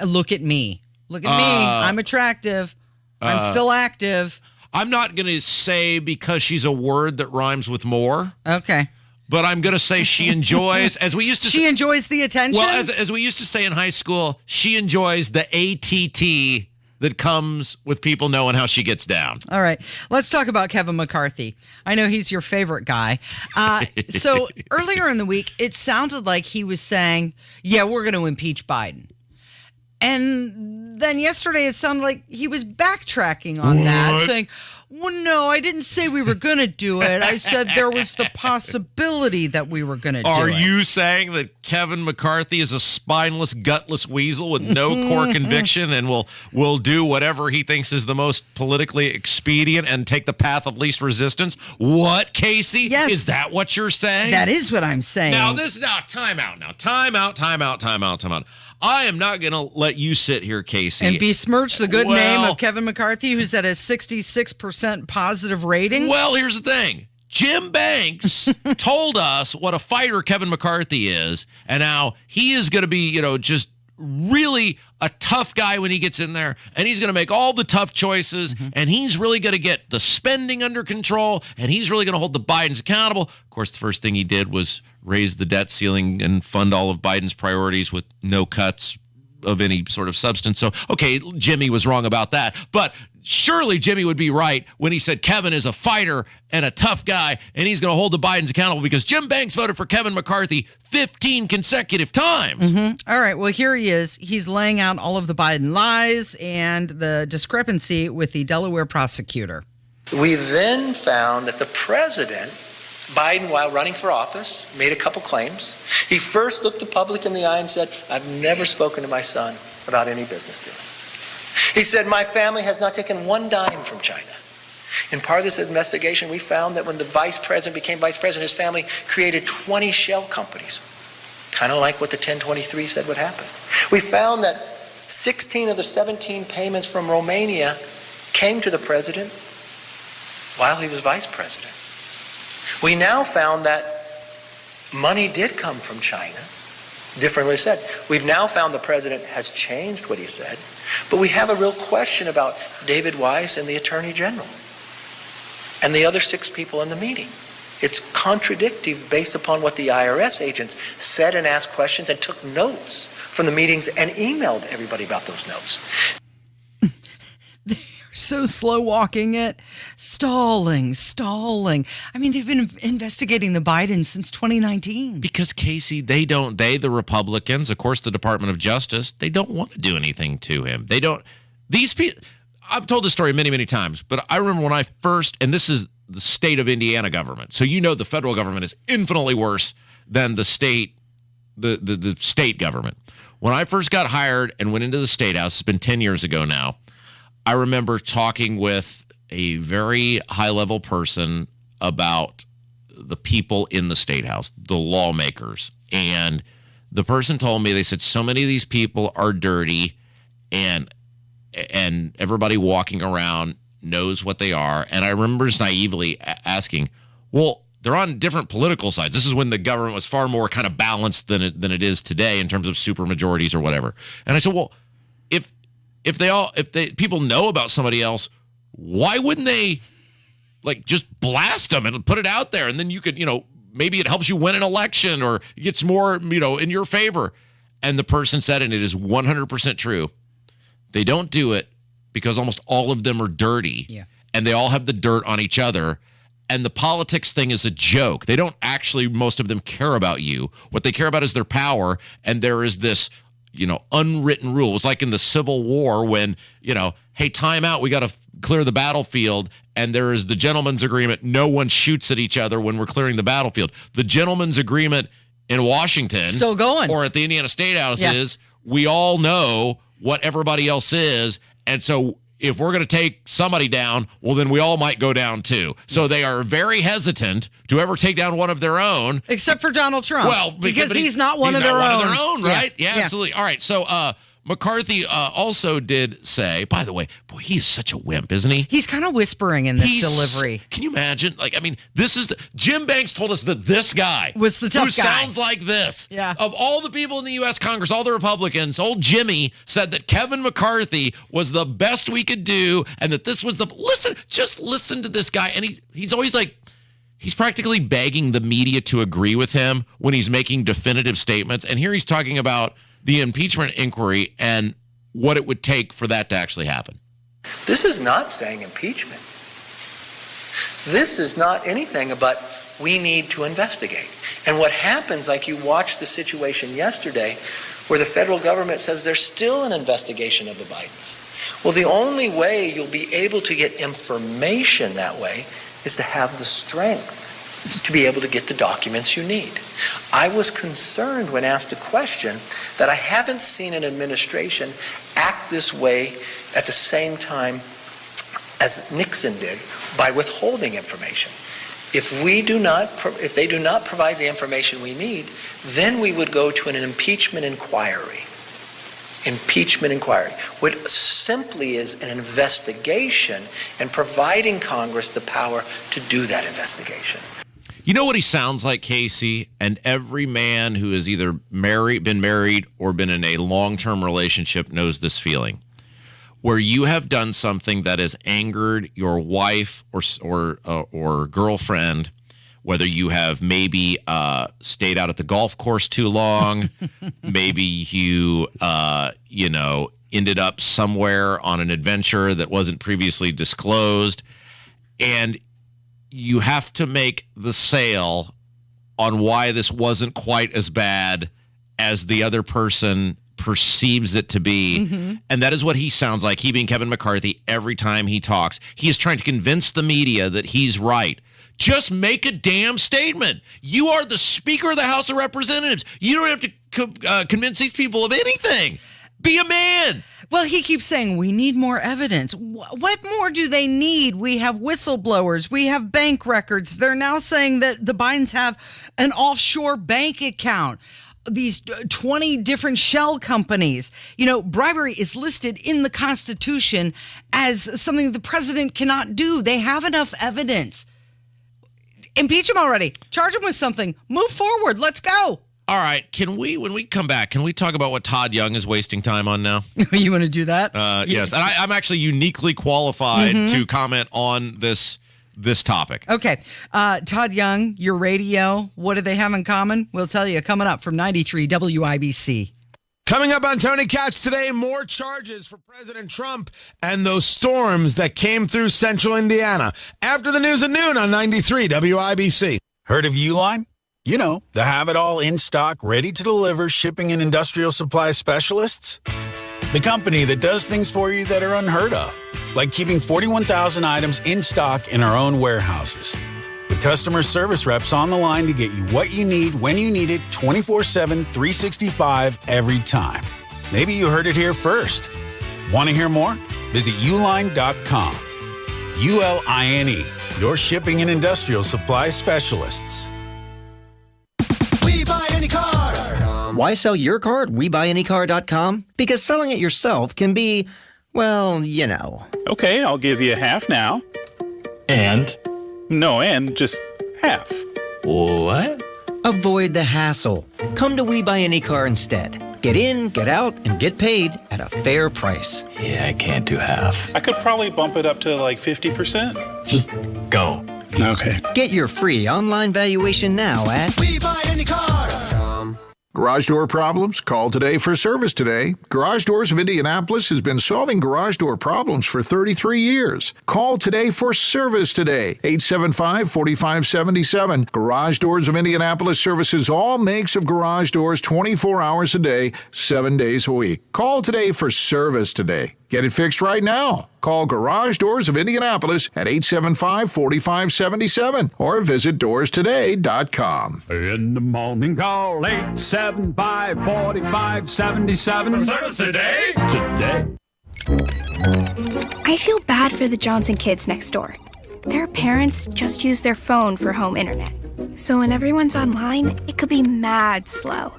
look at me. Look at me. I'm attractive. I'm still active. I'm not going to say because she's a word that rhymes with more. Okay. But I'm going to say she enjoys, as we used to say. She enjoys the attention? Well, as we used to say in high school, she enjoys the ATT that comes with people knowing how she gets down. All right. Let's talk about Kevin McCarthy. I know he's your favorite guy. So earlier in the week, it sounded like he was saying, yeah, we're going to impeach Biden. And then yesterday, it sounded like he was backtracking on that, saying, well, no, I didn't say we were going to do it. I said there was the possibility that we were going to do it. Are you saying that Kevin McCarthy is a spineless, gutless weasel with no core conviction and will do whatever he thinks is the most politically expedient and take the path of least resistance? What, Casey? Yes. Is that what you're saying? That is what I'm saying. Time out. I am not going to let you sit here, Casey. And besmirch the good name of Kevin McCarthy, who's at a 66% positive rating. Well, here's the thing. Jim Banks told us what a fighter Kevin McCarthy is, and now he is going to be, just really a tough guy when he gets in there, and he's going to make all the tough choices, and he's really going to get the spending under control, and he's really going to hold the Bidens accountable. Of course, the first thing he did was raise the debt ceiling and fund all of Biden's priorities with no cuts of any sort of substance. So, okay, Jimmy was wrong about that, but surely Jimmy would be right when he said Kevin is a fighter and a tough guy, and he's going to hold the Bidens accountable because Jim Banks voted for Kevin McCarthy 15 consecutive times. All right, well, here he is. He's laying out all of the Biden lies and the discrepancy with the Delaware prosecutor. We then found that the president, Biden, while running for office, made a couple claims. He first looked the public in the eye and said, I've never spoken to my son about any business dealings. He said, my family has not taken one dime from China. In part of this investigation, we found that when the vice president became vice president, his family created 20 shell companies, kind of like what the 1023 said would happen. We found that 16 of the 17 payments from Romania came to the president while he was vice president. We now found that money did come from China. Differently said, we've now found the president has changed what he said, but we have a real question about David Weiss and the Attorney General and the other 6 people in the meeting. It's contradictive based upon what the IRS agents said and asked questions and took notes from the meetings and emailed everybody about those notes. So slow walking it, stalling. I mean, they've been investigating the Bidens since 2019. Because, Casey, the Republicans, of course, the Department of Justice, they don't want to do anything to him. They don't. These people, I've told this story many, many times, but I remember when I first, and this is the state of Indiana government. So the federal government is infinitely worse than the state government. When I first got hired and went into the State House, it's been 10 years ago now, I remember talking with a very high-level person about the people in the State House, the lawmakers. And the person told me, they said, so many of these people are dirty and everybody walking around knows what they are. And I remember just naively asking, well, they're on different political sides. This is when the government was far more kind of balanced than it is today in terms of supermajorities or whatever. And I said, well, if people know about somebody else, why wouldn't they just blast them and put it out there? And then you could, maybe it helps you win an election or it gets more, in your favor. And the person said, and it is 100% true, they don't do it because almost all of them are dirty. Yeah. And they all have the dirt on each other. And the politics thing is a joke. They don't actually, most of them, care about you. What they care about is their power. And there is this unwritten rule. It's like in the Civil War when, hey, time out, we got to clear the battlefield. And there is the gentleman's agreement. No one shoots at each other when we're clearing the battlefield. The gentleman's agreement in Washington, still going, or at the Indiana State House is, we all know what everybody else is. And so if we're going to take somebody down, well, then we all might go down too. So they are very hesitant to ever take down one of their own. Except for Donald Trump. Well, because he's not one of their own. Right? Yeah, absolutely. All right. So McCarthy also did say, by the way, boy, he is such a wimp, isn't he? He's kind of whispering in this delivery. Can you imagine? This is Jim Banks told us that this guy was the tough who guy. Sounds like this. Yeah. Of all the people in the U.S. Congress, all the Republicans, old Jimmy said that Kevin McCarthy was the best we could do, and that this was just listen to this guy. And he's always he's practically begging the media to agree with him when he's making definitive statements. And here he's talking about the impeachment inquiry and what it would take for that to actually happen. This is not saying impeachment. This is not anything but we need to investigate. And what happens, like you watched the situation yesterday, where the federal government says there's still an investigation of the Bidens. Well, the only way you'll be able to get information that way is to have the strength to be able to get the documents you need. I was concerned when asked a question that I haven't seen an administration act this way at the same time as Nixon did by withholding information. If they do not provide the information we need, then we would go to an impeachment inquiry. Impeachment inquiry, which simply is an investigation and providing Congress the power to do that investigation. You know what he sounds like, Casey? And every man who has either been married or been in a long-term relationship knows this feeling, where you have done something that has angered your wife or girlfriend, whether you have maybe stayed out at the golf course too long, maybe you ended up somewhere on an adventure that wasn't previously disclosed, and you have to make the sale on why this wasn't quite as bad as the other person perceives it to be. Mm-hmm. And that is what he sounds like, he being Kevin McCarthy, every time he talks. He is trying to convince the media that he's right. Just make a damn statement. You are the Speaker of the House of Representatives. You don't have to convince these people of anything. Be a man. Well, he keeps saying we need more evidence. What more do they need? We have whistleblowers. We have bank records. They're now saying that the Bidens have an offshore bank account. These 20 different shell companies. Bribery is listed in the Constitution as something the president cannot do. They have enough evidence. Impeach him already. Charge him with something. Move forward. Let's go. All right. When we come back, can we talk about what Todd Young is wasting time on now? You want to do that? Yes. And I'm actually uniquely qualified to comment on this topic. Okay. Todd Young, your radio, what do they have in common? We'll tell you coming up from 93 WIBC. Coming up on Tony Katz today, more charges for President Trump and those storms that came through central Indiana. After the news at noon on 93 WIBC. Heard of Uline? You know, the have-it-all in-stock, ready-to-deliver shipping and industrial supply specialists. The company that does things for you that are unheard of, like keeping 41,000 items in stock in our own warehouses. With customer service reps on the line to get you what you need when you need it 24/7, 365 every time. Maybe you heard it here first. Want to hear more? Visit uline.com. ULINE, your shipping and industrial supply specialists. We buy any car. Why sell your car at WeBuyAnyCar.com? Because selling it yourself can be, well, you know. Okay, I'll give you half now. And? No, and just half. What? Avoid the hassle. Come to We Buy Any Car instead. Get in, get out, and get paid at a fair price. Yeah, I can't do half. I could probably bump it up to like 50%. Just go. Okay. Get your free online valuation now at WeBuyAnyCar.com. Garage door problems? Call today for service today. Garage Doors of Indianapolis has been solving garage door problems for 33 years. Call today for service today. 875-4577. Garage Doors of Indianapolis services all makes of garage doors 24 hours a day, 7 days a week. Call today for service today. Get it fixed right now. Call Garage Doors of Indianapolis at 875-4577 or visit doorstoday.com. In the morning, call 875-4577. Service today. I feel bad for the Johnson kids next door. Their parents just use their phone for home internet. So when everyone's online, it could be mad slow.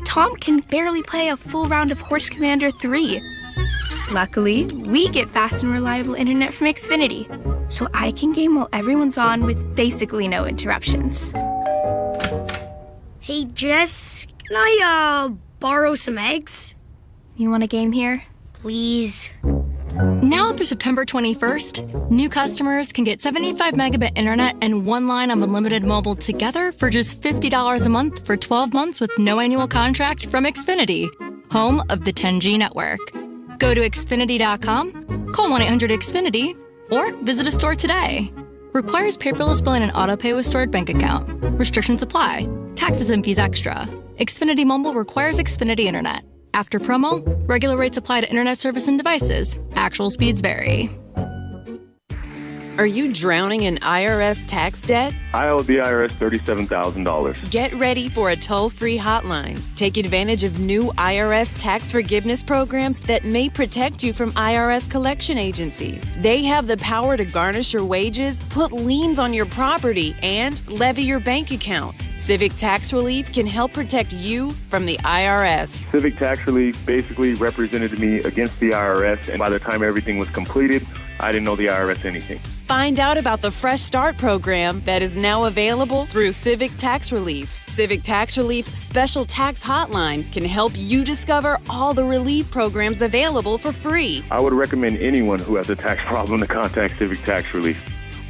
Tom can barely play a full round of Horse Commander 3. Luckily, we get fast and reliable internet from Xfinity, so I can game while everyone's on with basically no interruptions. Hey, Jess, can I, borrow some eggs? You want a game here? Please. Now through September 21st, new customers can get 75 megabit internet and one line of unlimited mobile together for just $50 a month for 12 months with no annual contract from Xfinity, home of the 10G network. Go to Xfinity.com, call 1-800-XFINITY, or visit a store today. Requires paperless billing and autopay with stored bank account. Restrictions apply. Taxes and fees extra. Xfinity Mobile requires Xfinity Internet. After promo, regular rates apply to internet service and devices. Actual speeds vary. Are you drowning in IRS tax debt? I owe the IRS $37,000. Get ready for a toll-free hotline. Take advantage of new IRS tax forgiveness programs that may protect you from IRS collection agencies. They have the power to garnish your wages, put liens on your property, and levy your bank account. Civic Tax Relief can help protect you from the IRS. Civic Tax Relief basically represented me against the IRS, and by the time everything was completed, I didn't know the IRS anything. Find out about the Fresh Start program that is now available through Civic Tax Relief. Civic Tax Relief's special tax hotline can help you discover all the relief programs available for free. I would recommend anyone who has a tax problem to contact Civic Tax Relief.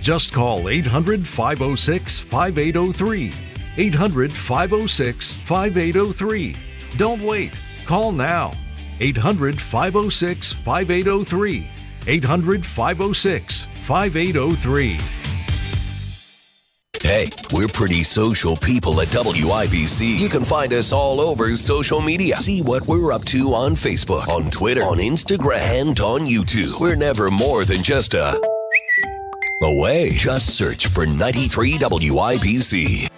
Just call 800-506-5803. 800-506-5803. Don't wait. Call now. 800-506-5803. 800-506-5803. Hey, we're pretty social people at WIBC. You can find us all over social media. See what we're up to on Facebook, on Twitter, on Instagram, and on YouTube. We're never more than just away. Just search for 93 WIBC.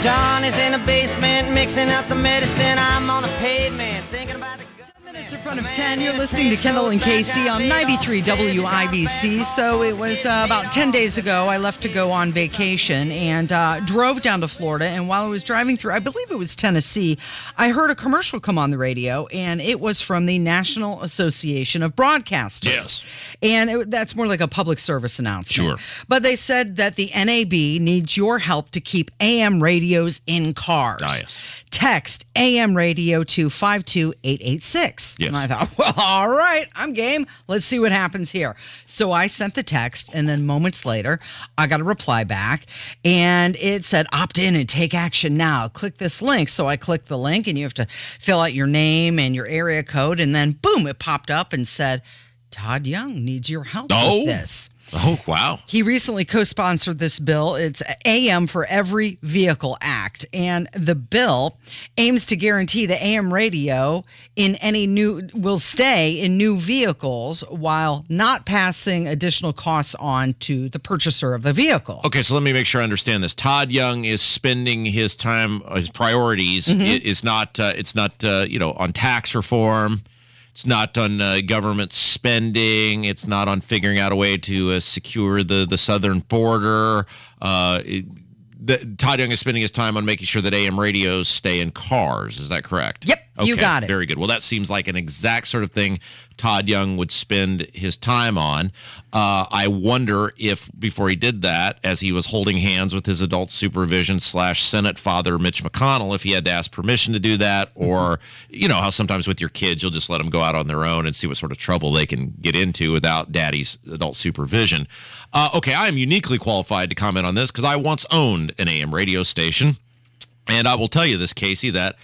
John is in the basement mixing up the medicine. I'm on the pavement thinking about the... 10 minutes of Front of 10, you're listening to Kendall and Casey on 93 WIBC. So it was about 10 days ago, I left to go on vacation and drove down to Florida. And while I was driving through, I believe it was Tennessee, I heard a commercial come on the radio, and it was from the National Association of Broadcasters. Yes. And that's more like a public service announcement. Sure. But they said that the NAB needs your help to keep AM radios in cars. Yes. Text AM radio to 52886. Yes. And I thought, well, all right, I'm game. Let's see what happens here. So I sent the text, and then moments later, I got a reply back, and it said, opt in and take action now. Click this link. So I clicked the link, and you have to fill out your name and your area code, and then boom, it popped up and said, Todd Young needs your help with this. Oh, wow. He recently co-sponsored this bill. It's AM for Every Vehicle Act. And the bill aims to guarantee the AM radio will stay in new vehicles while not passing additional costs on to the purchaser of the vehicle. Okay, so let me make sure I understand this. Todd Young is spending his time, his priorities. It's not on tax reform. It's not on government spending. It's not on figuring out a way to secure the southern border. Todd Young is spending his time on making sure that AM radios stay in cars. Is that correct? Yep, okay, you got it. Very good. Well, that seems like an exact sort of thing Todd Young would spend his time on. I wonder if before he did that, as he was holding hands with his adult supervision / Senate father, Mitch McConnell, if he had to ask permission to do that, or, you know, how sometimes with your kids, you'll just let them go out on their own and see what sort of trouble they can get into without daddy's adult supervision. Okay, I am uniquely qualified to comment on this because I once owned an AM radio station. And I will tell you this, Casey, that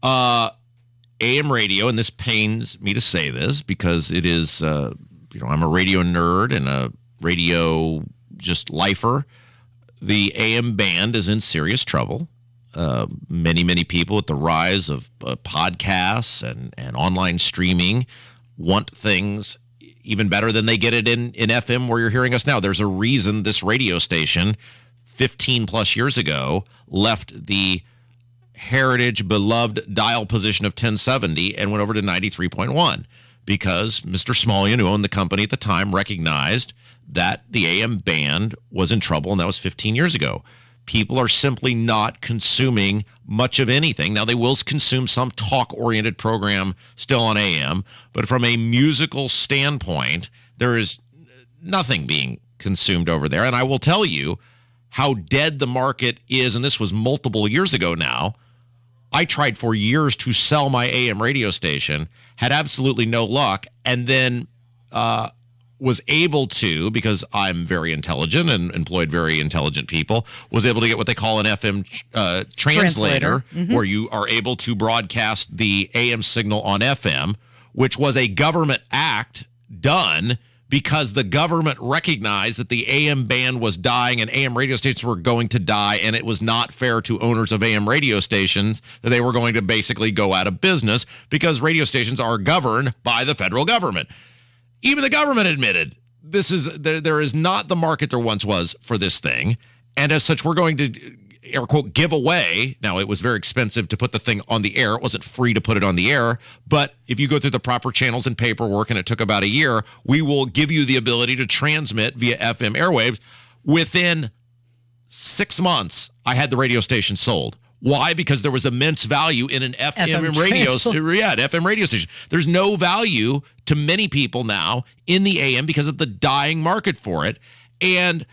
AM radio, and this pains me to say this because it is, I'm a radio nerd and a radio just lifer. The AM band is in serious trouble. Many people with the rise of podcasts and online streaming want things even better than they get it in FM where you're hearing us now. There's a reason this radio station 15 plus years ago left the heritage beloved dial position of 1070 and went over to 93.1 because Mr. Smolian, who owned the company at the time, recognized that the AM band was in trouble, and that was 15 years ago. People are simply not consuming much of anything. Now, they will consume some talk-oriented program still on AM, but from a musical standpoint, there is nothing being consumed over there. And I will tell you how dead the market is, and this was multiple years ago now. I tried for years to sell my AM radio station, had absolutely no luck, and then was able to, because I'm very intelligent and employed very intelligent people, was able to get what they call an FM translator. Where you are able to broadcast the AM signal on FM, which was a government act done because the government recognized that the AM band was dying and AM radio stations were going to die, and it was not fair to owners of AM radio stations that they were going to basically go out of business because radio stations are governed by the federal government. Even the government admitted there is not the market there once was for this thing, and as such, we're going to, air quote, give away. Now, it was very expensive to put the thing on the air. It wasn't free to put it on the air. But if you go through the proper channels and paperwork, and it took about a year, we will give you the ability to transmit via FM airwaves. Within 6 months, I had the radio station sold. Why? Because there was immense value in an FM radio station. There's no value to many people now in the AM because of the dying market for it. And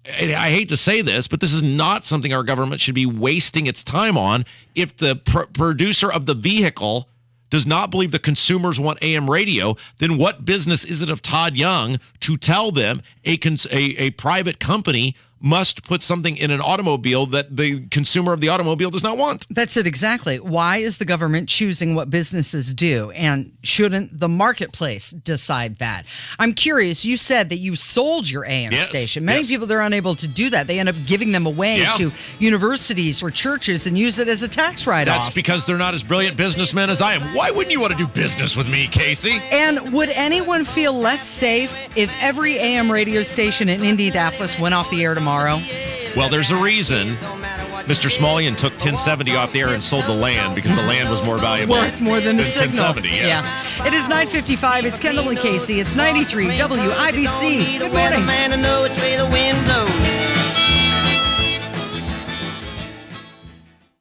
I hate to say this, but this is not something our government should be wasting its time on. If the producer of the vehicle does not believe the consumers want AM radio, then what business is it of Todd Young to tell them a private company must put something in an automobile that the consumer of the automobile does not want? That's it exactly. Why is the government choosing what businesses do? And shouldn't the marketplace decide that? I'm curious. You said that you sold your AM station. Many people, they're unable to do that. They end up giving them away to universities or churches and use it as a tax write-off. That's because they're not as brilliant businessmen as I am. Why wouldn't you want to do business with me, Casey? And would anyone feel less safe if every AM radio station in Indianapolis went off the air tomorrow? Well, there's a reason Mr. Smolian took 1070 off the air and sold the land because the land was more valuable. Worth more than the signal. 1070, yes. Yeah. It is 9:55. It's Kendall and Casey. It's 93 WIBC. Good morning.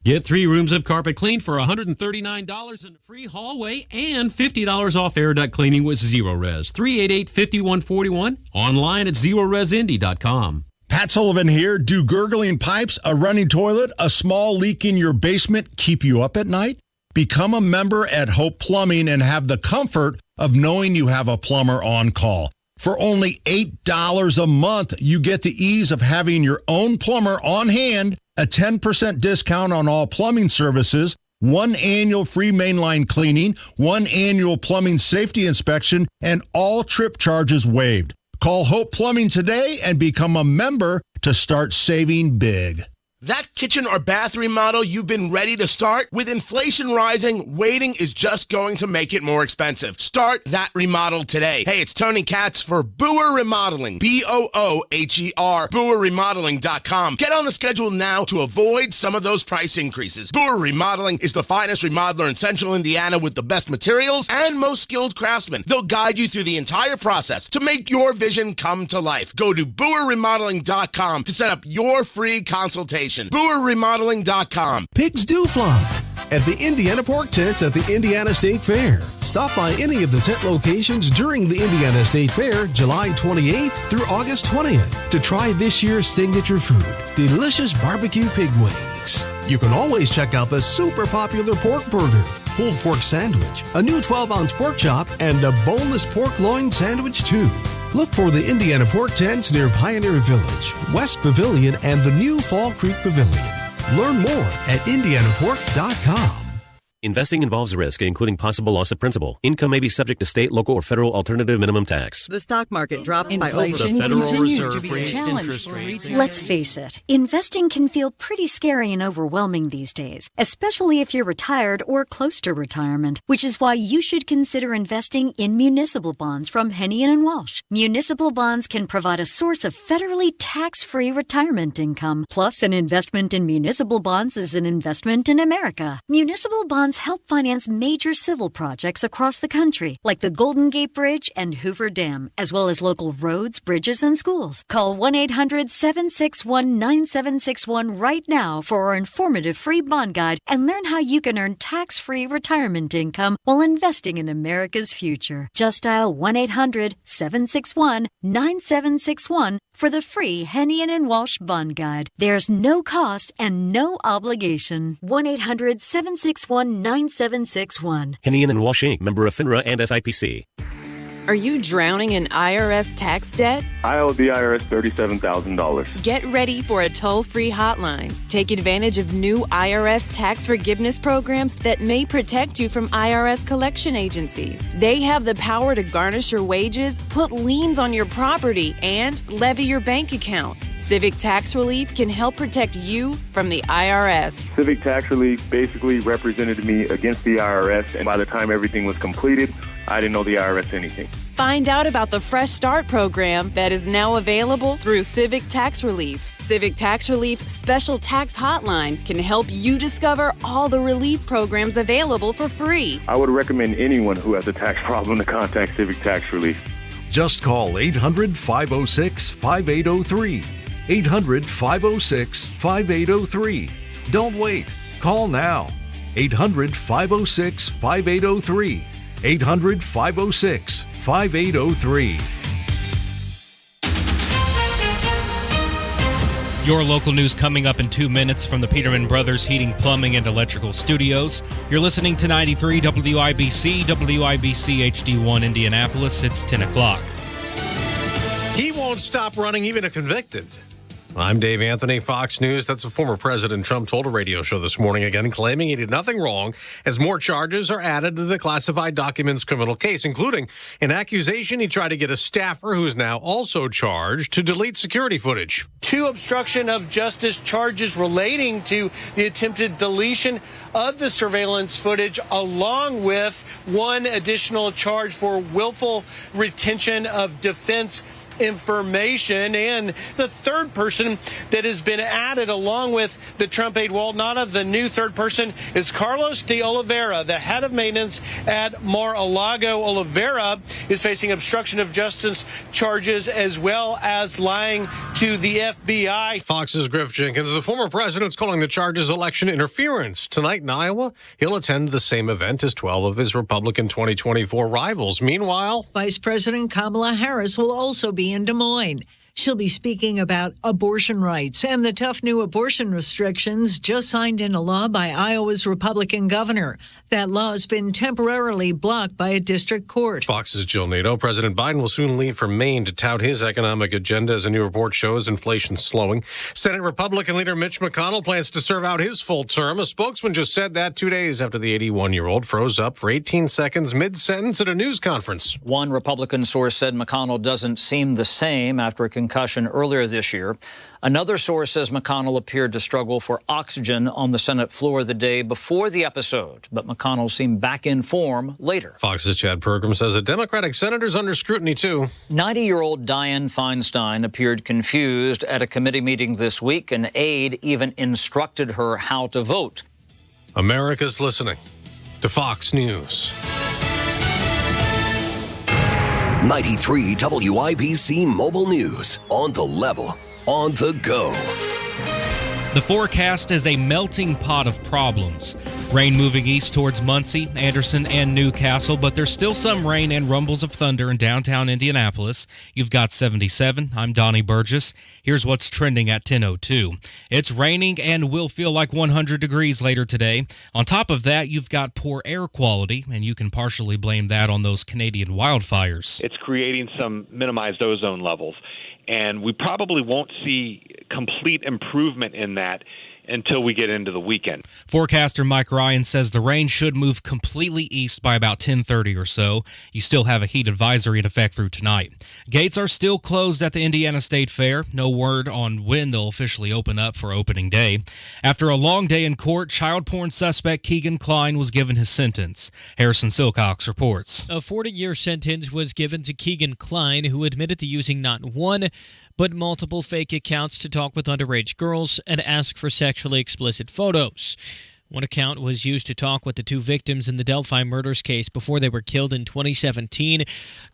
Get 3 rooms of carpet cleaned for $139 in a free hallway and $50 off air duct cleaning with Zero Res. 388-5141. Online at ZeroResIndy.com. Pat Sullivan here. Do gurgling pipes, a running toilet, a small leak in your basement keep you up at night? Become a member at Hope Plumbing and have the comfort of knowing you have a plumber on call. For only $8 a month, you get the ease of having your own plumber on hand, a 10% discount on all plumbing services, 1 annual free mainline cleaning, 1 annual plumbing safety inspection, and all trip charges waived. Call Hope Plumbing today and become a member to start saving big. That kitchen or bath remodel you've been ready to start? With inflation rising, waiting is just going to make it more expensive. Start that remodel today. Hey, it's Tony Katz for Booher Remodeling. BOOHER. BooherRemodeling.com. Get on the schedule now to avoid some of those price increases. Booher Remodeling is the finest remodeler in Central Indiana with the best materials and most skilled craftsmen. They'll guide you through the entire process to make your vision come to life. Go to BooherRemodeling.com to set up your free consultation. BooherRemodeling.com. Pigs do fly at the Indiana Pork Tents at the Indiana State Fair. Stop by any of the tent locations during the Indiana State Fair, July 28th through August 20th, to try this year's signature food, delicious barbecue pig wings. You can always check out the super popular pork burger, pulled pork sandwich, a new 12-ounce pork chop, and a boneless pork loin sandwich too. Look for the Indiana Pork Tents near Pioneer Village, West Pavilion, and the new Fall Creek Pavilion. Learn more at indianapork.com. Investing involves risk, including possible loss of principal. Income may be subject to state, local, or federal alternative minimum tax. The stock market dropped by over. The Federal Reserve raised interest rates. Let's face it, investing can feel pretty scary and overwhelming these days, especially if you're retired or close to retirement, which is why you should consider investing in municipal bonds from Hennian & Walsh. Municipal bonds can provide a source of federally tax-free retirement income. Plus, an investment in municipal bonds is an investment in America. Municipal bonds help finance major civil projects across the country, like the Golden Gate Bridge and Hoover Dam, as well as local roads, bridges, and schools. Call 1-800-761-9761 right now for our informative free bond guide and learn how you can earn tax-free retirement income while investing in America's future. Just dial 1-800-761-9761 for the free Hennian & Walsh bond guide. There's no cost and no obligation. 1-800-761-9761. Hennian & Walsh Inc., member of FINRA and SIPC. Are you drowning in IRS tax debt? I owe the IRS $37,000. Get ready for a toll-free hotline. Take advantage of new IRS tax forgiveness programs that may protect you from IRS collection agencies. They have the power to garnish your wages, put liens on your property, and levy your bank account. Civic Tax Relief can help protect you from the IRS. Civic Tax Relief basically represented me against the IRS, and by the time everything was completed, I didn't owe the IRS anything. Find out about the Fresh Start program that is now available through Civic Tax Relief. Civic Tax Relief's special tax hotline can help you discover all the relief programs available for free. I would recommend anyone who has a tax problem to contact Civic Tax Relief. Just call 800-506-5803. 800-506-5803. Don't wait. Call now. 800-506-5803. 800-506-5803. Your local news coming up in 2 minutes from the Peterman Brothers Heating, Plumbing, and Electrical Studios. You're listening to 93 WIBC, WIBC HD1 Indianapolis. It's 10 o'clock. He won't stop running even if convicted. I'm Dave Anthony, Fox News. That's what former President Trump told a radio show this morning, again claiming he did nothing wrong as more charges are added to the classified documents criminal case, including an accusation he tried to get a staffer who is now also charged to delete security footage. 2 obstruction of justice charges relating to the attempted deletion of the surveillance footage, along with 1 additional charge for willful retention of defense information. And the third person that has been added along with the Trump aide Waldnada, the new third person, is Carlos de Oliveira, the head of maintenance at Mar-a-Lago. Oliveira is facing obstruction of justice charges as well as lying to the FBI. Fox's Griff Jenkins, the former president's calling the charges election interference. Tonight in Iowa, he'll attend the same event as 12 of his Republican 2024 rivals. Meanwhile, Vice President Kamala Harris will also be in Des Moines. She'll be speaking about abortion rights and the tough new abortion restrictions just signed into law by Iowa's Republican governor. That law has been temporarily blocked by a district court. Fox's Jill Nato. President Biden will soon leave for Maine to tout his economic agenda as a new report shows inflation slowing. Senate Republican leader Mitch McConnell plans to serve out his full term. A spokesman just said that 2 days after the 81-year-old froze up for 18 seconds mid-sentence at a news conference. One Republican source said McConnell doesn't seem the same after a concussion earlier this year. Another source says McConnell appeared to struggle for oxygen on the Senate floor the day before the episode, but McConnell seemed back in form later. Fox's Chad Pergram says a Democratic senator's under scrutiny, too. 90-year-old Dianne Feinstein appeared confused at a committee meeting this week. An aide even instructed her how to vote. America's listening to Fox News. 93 WIBC Mobile News. On the level, on the go. The forecast is a melting pot of problems. Rain moving east towards Muncie, Anderson, and Newcastle, but there's still some rain and rumbles of thunder in downtown Indianapolis. You've got 77. I'm Donnie Burgess. Here's what's trending at 10:02. It's raining and will feel like 100 degrees later today. On top of that, you've got poor air quality, and you can partially blame that on those Canadian wildfires. It's creating some minimized ozone levels, and we probably won't see complete improvement in that until we get into the weekend. Forecaster Mike Ryan says the rain should move completely east by about 10:30 or so. You still have a heat advisory in effect through tonight. Gates are still closed at the Indiana State Fair. No word on when they'll officially open up for opening day. After a long day in court, child porn suspect Keegan Kline was given his sentence. Harrison Silcox reports. A 40-year sentence was given to Keegan Kline, who admitted to using not one, but multiple fake accounts to talk with underage girls and ask for sexually explicit photos. One account was used to talk with the two victims in the Delphi murders case before they were killed in 2017.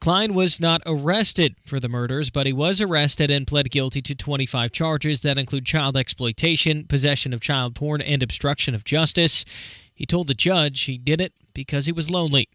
Kline was not arrested for the murders, but he was arrested and pled guilty to 25 charges that include child exploitation, possession of child porn, and obstruction of justice. He told the judge he did it because he was lonely.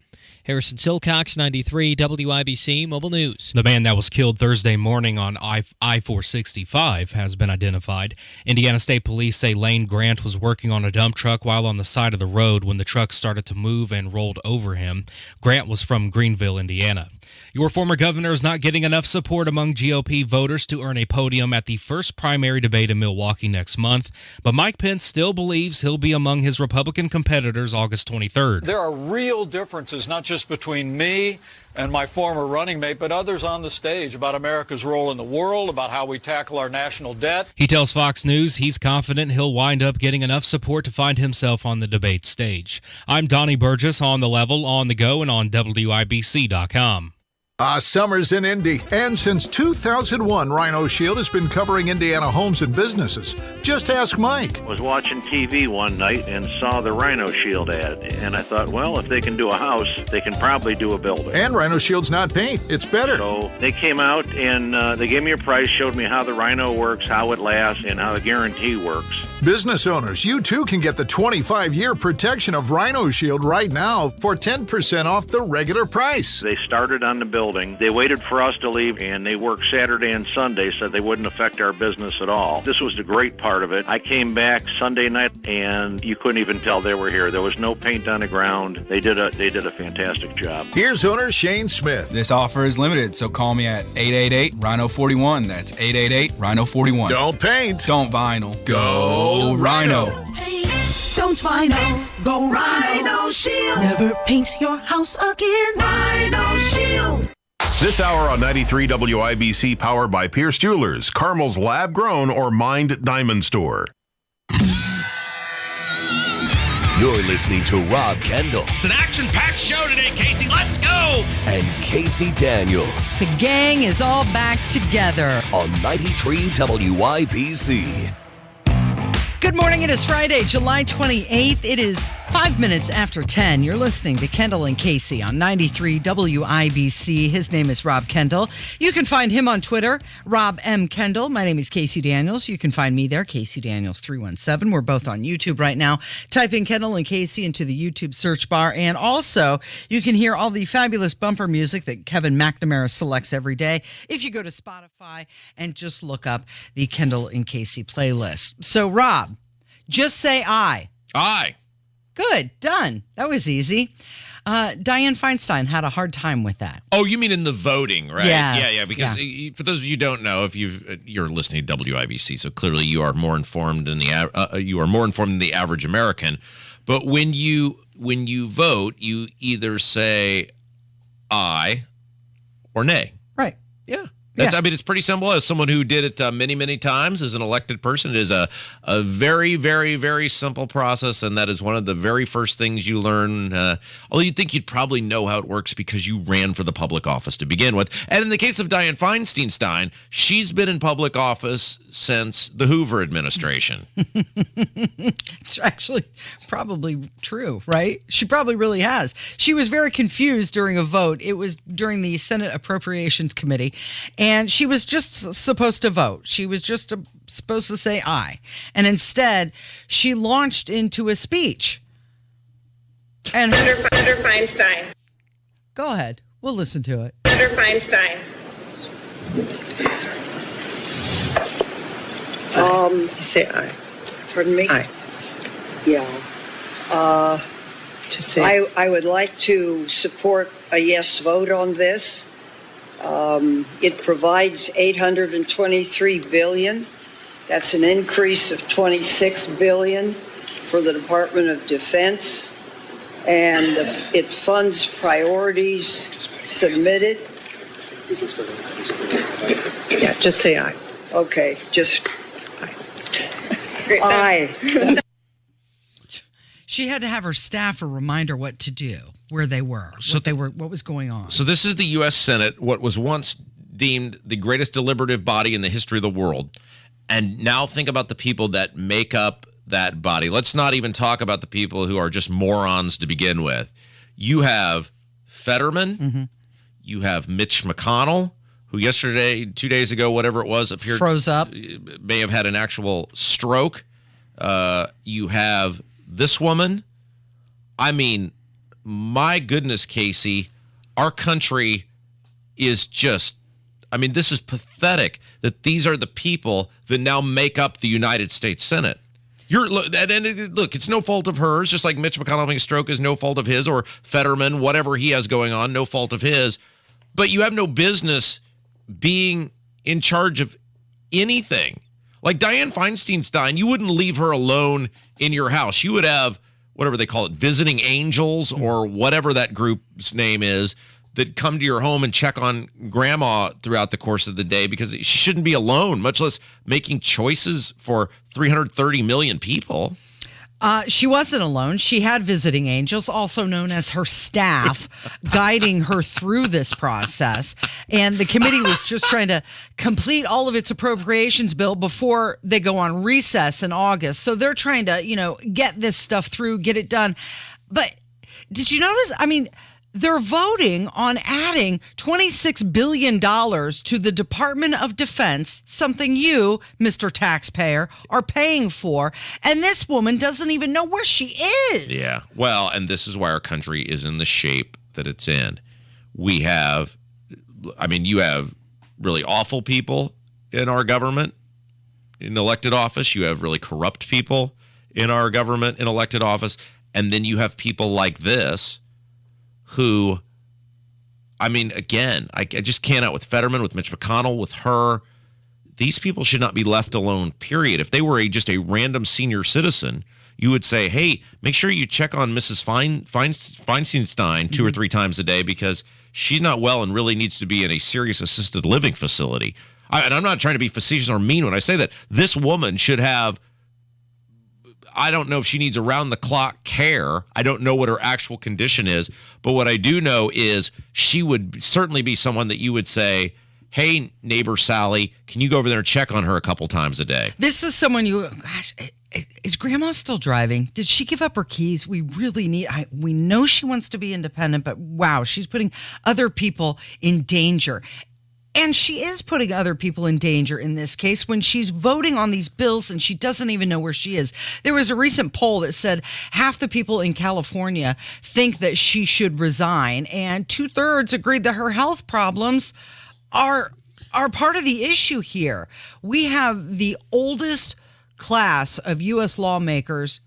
Harrison Silcox, 93 WIBC Mobile News. The man that was killed Thursday morning on I-465 has been identified. Indiana State Police say Lane Grant was working on a dump truck while on the side of the road when the truck started to move and rolled over him. Grant was from Greenville, Indiana. Your former governor is not getting enough support among GOP voters to earn a podium at the first primary debate in Milwaukee next month, but Mike Pence still believes he'll be among his Republican competitors August 23rd. There are real differences, not just between me and my former running mate, but others on the stage about America's role in the world, about how we tackle our national debt. He tells Fox News he's confident he'll wind up getting enough support to find himself on the debate stage. I'm Donnie Burgess, on the level, on the go, and on WIBC.com. Summer's in Indy, and since 2001, Rhino Shield has been covering Indiana homes and businesses. Just ask Mike. I was watching TV one night and saw the Rhino Shield ad, and I thought, well, if they can do a house, they can probably do a building. And Rhino Shield's not paint, it's better. So they came out and they gave me a price, showed me how the Rhino works, how it lasts, and how the guarantee works. Business owners, you too can get the 25-year protection of Rhino Shield right now for 10% off the regular price. They started on the building. They waited for us to leave, and they worked Saturday and Sunday so they wouldn't affect our business at all. This was the great part of it. I came back Sunday night, and you couldn't even tell they were here. There was no paint on the ground. They did a fantastic job. Here's owner Shane Smith. This offer is limited, so call me at 888-RHINO-41. That's 888-RHINO-41. Don't paint. Don't vinyl. Go Rhino. Hey, don't vinyl. Go Rhino Shield. Never paint your house again. Rhino Shield. This hour on 93 WIBC, powered by Pierce Jewelers, Carmel's Lab Grown or Mined Diamond Store. You're listening to Rob Kendall. It's an action-packed show today, Casey. Let's go! And Casey Daniels. The gang is all back together. On 93 WIBC. Good morning. It is Friday, July 28th. It is 5 minutes after 10. You're listening to Kendall and Casey on 93 WIBC. His name is Rob Kendall. You can find him on Twitter, Rob M. Kendall. My name is Casey Daniels. You can find me there, Casey Daniels 317. We're both on YouTube right now. Type in Kendall and Casey into the YouTube search bar. And also, you can hear all the fabulous bumper music that Kevin McNamara selects every day if you go to Spotify and just look up the Kendall and Casey playlist. So, Rob, just say I. Aye. Good. Done. That was easy. Dianne Feinstein had a hard time with that. Oh, you mean in the voting, right? Yes. Yeah. Because for those of you who don't know, if you're listening to WIBC, so clearly you are more informed than the average American. But when you vote, you either say aye or nay. Right. Yeah. I mean, it's pretty simple. As someone who did it many, many times as an elected person, it is a very, very, very simple process, and that is one of the very first things you learn. Although you'd think you'd probably know how it works because you ran for the public office to begin with. And in the case of Dianne Feinstein, she's been in public office since the Hoover administration. It's actually probably true, right? She probably really has. She was very confused during a vote. It was during the Senate Appropriations Committee. And she was just supposed to vote. She was just supposed to say aye. And instead, she launched into a speech. And Senator Feinstein. Go ahead. We'll listen to it. Senator Feinstein. You say aye. Pardon me? Aye. Yeah. Just say I would like to support a yes vote on this. It provides $823 billion. That's an increase of $26 billion for the Department of Defense, and it funds priorities submitted. Yeah, just say aye. Okay, just aye. aye. She had to have her staff a reminder what to do, where they were, what was going on. So this is the U.S. Senate, what was once deemed the greatest deliberative body in the history of the world. And now think about the people that make up that body. Let's not even talk about the people who are just morons to begin with. You have Fetterman. Mm-hmm. You have Mitch McConnell, who yesterday, 2 days ago, whatever it was, appeared froze up, may have had an actual stroke. You have this woman. I mean, my goodness, Casey, our country is just, I mean, this is pathetic that these are the people that now make up the United States Senate. Look, it's no fault of hers, just like Mitch McConnell having a stroke is no fault of his, or Fetterman, whatever he has going on, no fault of his. But you have no business being in charge of anything. Like Dianne Feinstein, you wouldn't leave her alone in your house. You would have, whatever they call it, visiting angels or whatever that group's name is, that come to your home and check on grandma throughout the course of the day, because she shouldn't be alone, much less making choices for 330 million people. She wasn't alone. She had visiting angels, also known as her staff, guiding her through this process. And the committee was just trying to complete all of its appropriations bill before they go on recess in August. So they're trying to, get this stuff through, get it done. But did you notice? I mean, they're voting on adding $26 billion to the Department of Defense, something you, Mr. Taxpayer, are paying for. And this woman doesn't even know where she is. Yeah. Well, and this is why our country is in the shape that it's in. You have really awful people in our government in elected office. You have really corrupt people in our government in elected office. And then you have people like this who, I mean, again, I just can't out with Fetterman, with Mitch McConnell, with her. These people should not be left alone, period. If they were just a random senior citizen, you would say, hey, make sure you check on Mrs. Feinstein 2 or 3 times a day, because she's not well and really needs to be in a serious assisted living facility. And I'm not trying to be facetious or mean when I say that. This woman should have, I don't know if she needs around-the-clock care. I don't know what her actual condition is. But what I do know is she would certainly be someone that you would say, hey, neighbor Sally, can you go over there and check on her a couple times a day? This is someone is Grandma still driving? Did she give up her keys? We really we know she wants to be independent, but wow, she's putting other people in danger. And she is putting other people in danger in this case when she's voting on these bills and she doesn't even know where she is. There was a recent poll that said half the people in California think that she should resign, and 2/3 agreed that her health problems are part of the issue here. We have the oldest class of U.S. lawmakers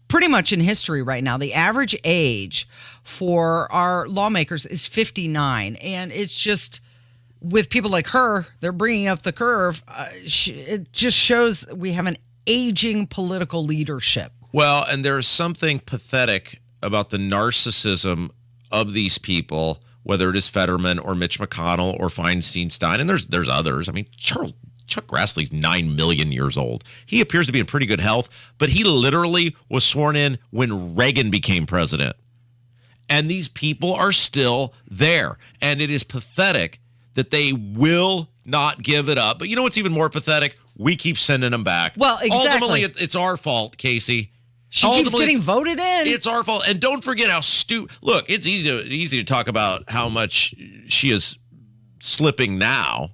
pretty much in history right now. The average age for our lawmakers is 59, and it's just... with people like her, they're bringing up the curve. It just shows we have an aging political leadership. Well, and there's something pathetic about the narcissism of these people, whether it is Fetterman or Mitch McConnell or Feinstein, and there's others. I mean, Chuck Grassley's 9 million years old. He appears to be in pretty good health, but he literally was sworn in when Reagan became president. And these people are still there. And it is pathetic that they will not give it up. But you know what's even more pathetic? We keep sending them back. Well, exactly. Ultimately, it's our fault, Casey. She keeps getting voted in. It's our fault. And don't forget how stupid. Look, it's easy to talk about how much she is slipping now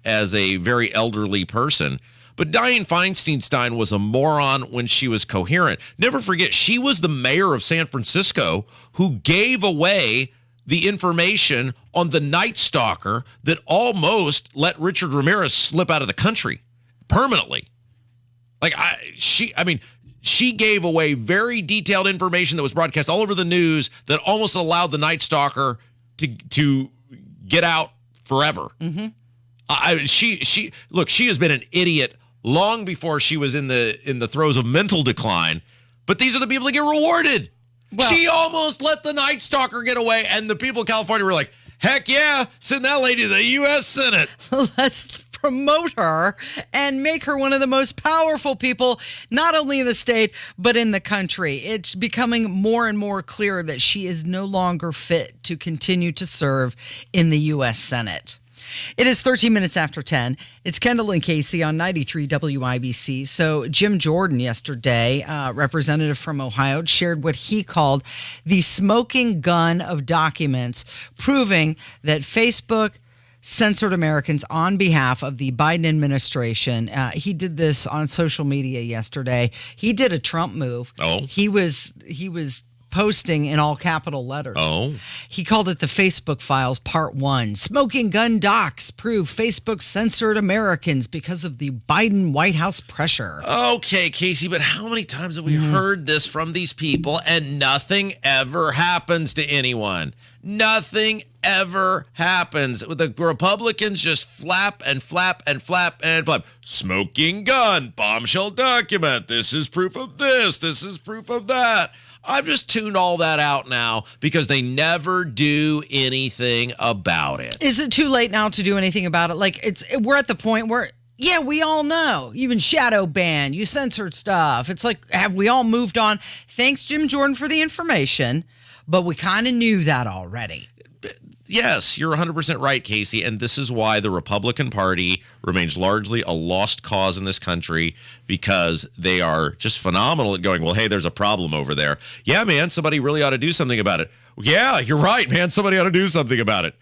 as a very elderly person. But Dianne Feinstein was a moron when she was coherent. Never forget, she was the mayor of San Francisco who gave away the information on the Night Stalker that almost let Richard Ramirez slip out of the country permanently. She gave away very detailed information that was broadcast all over the news that almost allowed the Night Stalker to get out forever. Mm-hmm. She has been an idiot long before she was in the throes of mental decline. But these are the people that get rewarded. Well, she almost let the Night Stalker get away, and the people of California were like, heck yeah, send that lady to the U.S. Senate. Let's promote her and make her one of the most powerful people, not only in the state, but in the country. It's becoming more and more clear that she is no longer fit to continue to serve in the U.S. Senate. It is 13 minutes after 10. It's Kendall and Casey on 93 WIBC. So Jim Jordan yesterday, representative from Ohio, shared what he called the smoking gun of documents proving that Facebook censored Americans on behalf of the Biden administration. He did this on social media yesterday. He did a Trump move. Oh. He was posting in all capital letters. Oh. He called it the Facebook Files Part 1. Smoking gun docs prove Facebook censored Americans because of the Biden White House pressure. Okay, Casey, but how many times have we heard this from these people and nothing ever happens to anyone? Nothing ever happens. The Republicans just flap and flap and flap and flap. Smoking gun, bombshell document. This is proof of this. This is proof of that. I've just tuned all that out now because they never do anything about it. Is it too late now to do anything about it? We're at the point where, yeah, we all know. You've been shadow banned. You censored stuff. It's like, have we all moved on? Thanks, Jim Jordan, for the information, but we kind of knew that already. Yes, you're 100% right, Casey, and this is why the Republican Party remains largely a lost cause in this country, because they are just phenomenal at going, well, hey, there's a problem over there. Yeah, man, somebody really ought to do something about it. Yeah, you're right, man, somebody ought to do something about it.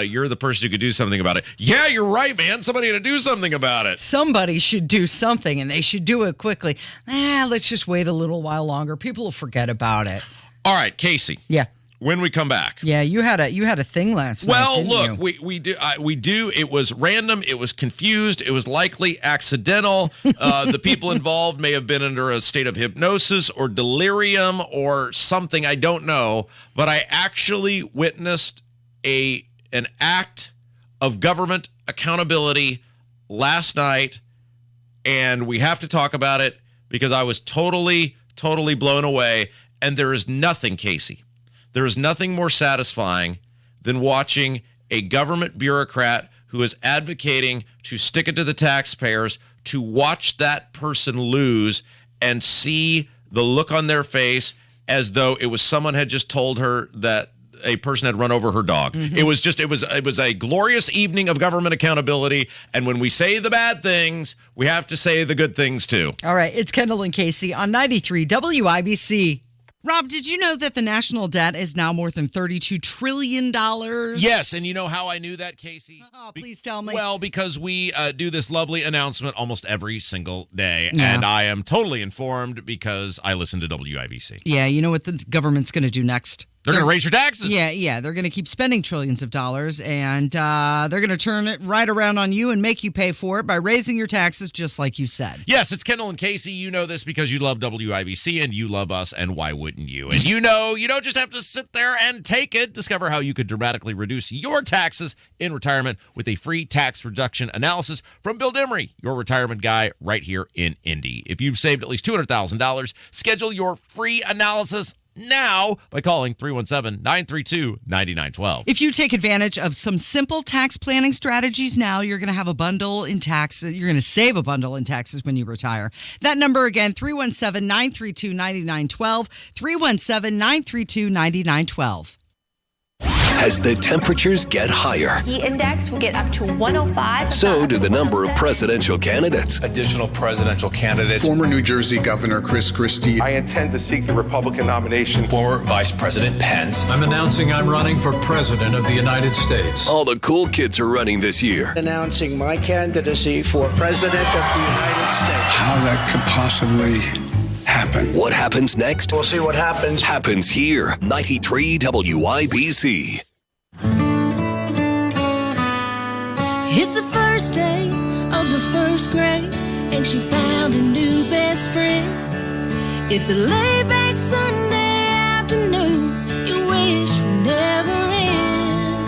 You're the person who could do something about it. Yeah, you're right, man, somebody ought to do something about it. Somebody should do something, and they should do it quickly. Let's just wait a little while longer. People will forget about it. All right, Casey. Yeah. When we come back. Yeah, you had a thing last night. Well, didn't look, you? we do. It was random. It was confused. It was likely accidental. The people involved may have been under a state of hypnosis or delirium or something. I don't know. But I actually witnessed an act of government accountability last night, and we have to talk about it because I was totally blown away. And there is nothing, Casey. There is nothing more satisfying than watching a government bureaucrat who is advocating to stick it to the taxpayers, to watch that person lose and see the look on their face as though it was someone had just told her that a person had run over her dog. Mm-hmm. It was a glorious evening of government accountability. And when we say the bad things, we have to say the good things too. All right. It's Kendall and Casey on 93 WIBC. Rob, did you know that the national debt is now more than $32 trillion? Yes, and you know how I knew that, Casey? Oh, please tell me. Well, because we do this lovely announcement almost every single day, Yeah. and I am totally informed because I listen to WIBC. Yeah, you know what the government's going to do next? They're going to raise your taxes. Yeah. They're going to keep spending trillions of dollars, and they're going to turn it right around on you and make you pay for it by raising your taxes, just like you said. Yes, it's Kendall and Casey. You know this because you love WIBC, and you love us, and why wouldn't you? And you know you don't just have to sit there and take it. Discover how you could dramatically reduce your taxes in retirement with a free tax reduction analysis from Bill Demery, your retirement guy right here in Indy. If you've saved at least $200,000, schedule your free analysis now by calling 317-932-9912. If you take advantage of some simple tax planning strategies now, you're going to have a bundle in taxes. You're going to save a bundle in taxes when you retire. That number again, 317-932-9912, 317-932-9912. As the temperatures get higher, Heat index will get up to 105. so do the number of presidential candidates. Additional presidential candidates. Former New Jersey Governor Chris Christie. I intend to seek the Republican nomination. Former Vice President Pence. I'm announcing I'm running for President of the United States. All the cool kids are running this year. Announcing my candidacy for President of the United States. How that could possibly happen. What happens next? We'll see what happens. Happens here. 93 WIBC. It's the first day of the first grade, and she found a new best friend. It's a laid-back Sunday afternoon you wish would never end.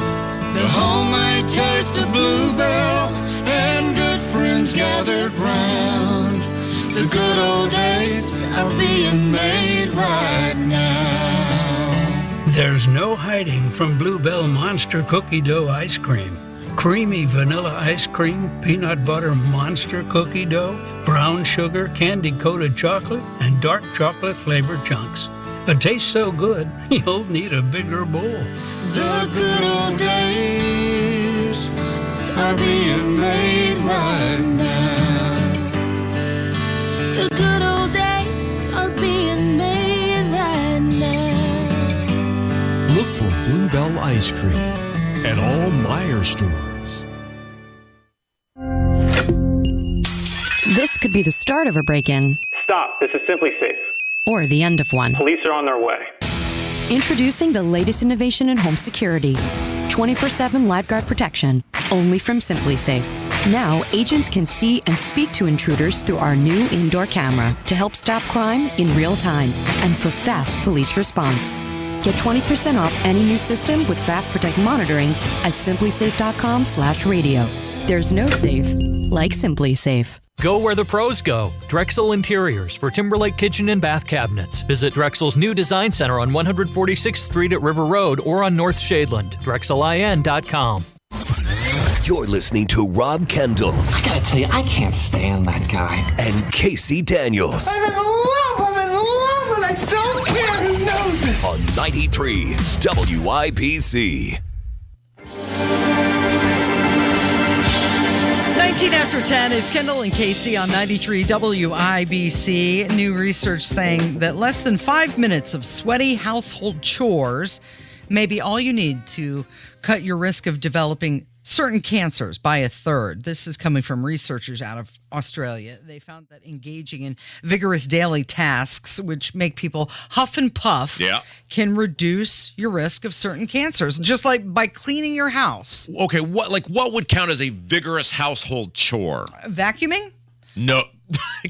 The homemade taste of Bluebell and good friends gathered round. The good old days are being made right now. There's no hiding from Bluebell Monster Cookie Dough Ice Cream. Creamy vanilla ice cream, peanut butter monster cookie dough, brown sugar, candy-coated chocolate, and dark chocolate-flavored chunks. A taste so good, you'll need a bigger bowl. The good old days are being made right now. The good old days are being made right now. Look for Bluebell Ice Cream at all Meijer stores. This could be the start of a break-in. Stop. This is Simply Safe. Or the end of one. Police are on their way. Introducing the latest innovation in home security. 24/7 LifeGuard protection. Only from Simply Safe. Now, agents can see and speak to intruders through our new indoor camera to help stop crime in real time and for fast police response. Get 20% off any new system with Fast Protect monitoring at simplysafe.com/radio. There's no safe like Simply Safe. Go where the pros go. Drexel Interiors for Timberlake Kitchen and Bath Cabinets. Visit Drexel's new design center on 146th Street at River Road or on North Shadeland. DrexelIN.com. You're listening to Rob Kendall. I gotta tell you, I can't stand that guy. And Casey Daniels. I'm in love, and I don't care who knows it. On 93 WIBC. 19 after 10 is Kendall and Casey on 93 WIBC. New research saying that less than 5 minutes of sweaty household chores may be all you need to cut your risk of developing certain cancers by a third. This is coming from researchers out of Australia. They found that engaging in vigorous daily tasks, which make people huff and puff, can reduce your risk of certain cancers, just like by cleaning your house. Okay, what would count as a vigorous household chore? Vacuuming? No.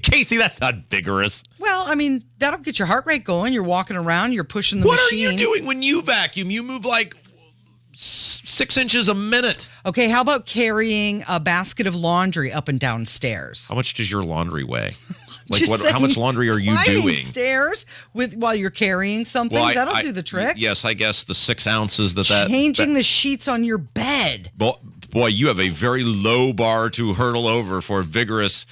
Casey, that's not vigorous. Well, I mean, that'll get your heart rate going. You're walking around, you're pushing the machine. What are you doing when you vacuum? You move like 6 inches a minute. Okay, how about carrying a basket of laundry up and down stairs? How much does your laundry weigh? How much laundry are you doing? Stairs while you're carrying something? Well, that'll do the trick. Yes, I guess the 6 ounces Changing the sheets on your bed. Boy, Boy, you have a very low bar to hurdle over for vigorous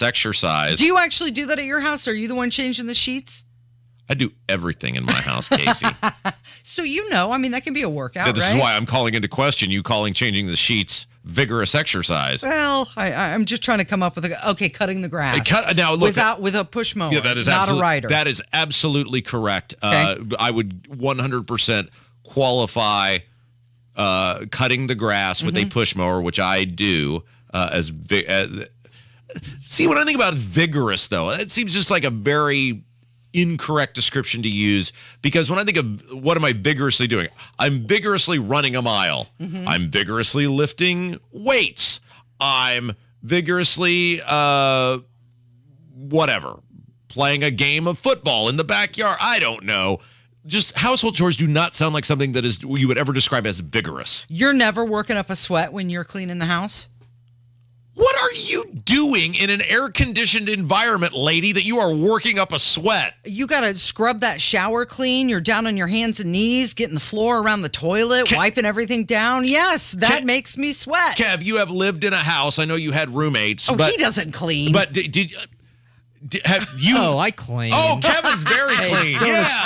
exercise. Do you actually do that at your house? Are you the one changing the sheets? I do everything in my house, Casey. So that can be a workout, This right? is why I'm calling into question you calling changing the sheets vigorous exercise. Well, I'm just trying to come up with cutting the grass. Now look, with a push mower. Yeah, that is not a rider. That is absolutely correct. Okay. I would 100% qualify cutting the grass with a push mower, which I do see, when I think about vigorous, though, it seems just like a very incorrect description to use, because when I think of what am I vigorously doing, I'm vigorously running a mile. I'm vigorously lifting weights. I'm vigorously playing a game of football in the backyard. I don't know. Just household chores do not sound like something that is you would ever describe as vigorous. You're never working up a sweat when you're cleaning the house? What are you doing in an air-conditioned environment, lady, that you are working up a sweat? You got to scrub that shower clean. You're down on your hands and knees, getting the floor around the toilet, wiping everything down. Yes, that makes me sweat. Kev, you have lived in a house. I know you had roommates. He doesn't clean. But have you? Oh, I clean. Oh, Kevin's very clean.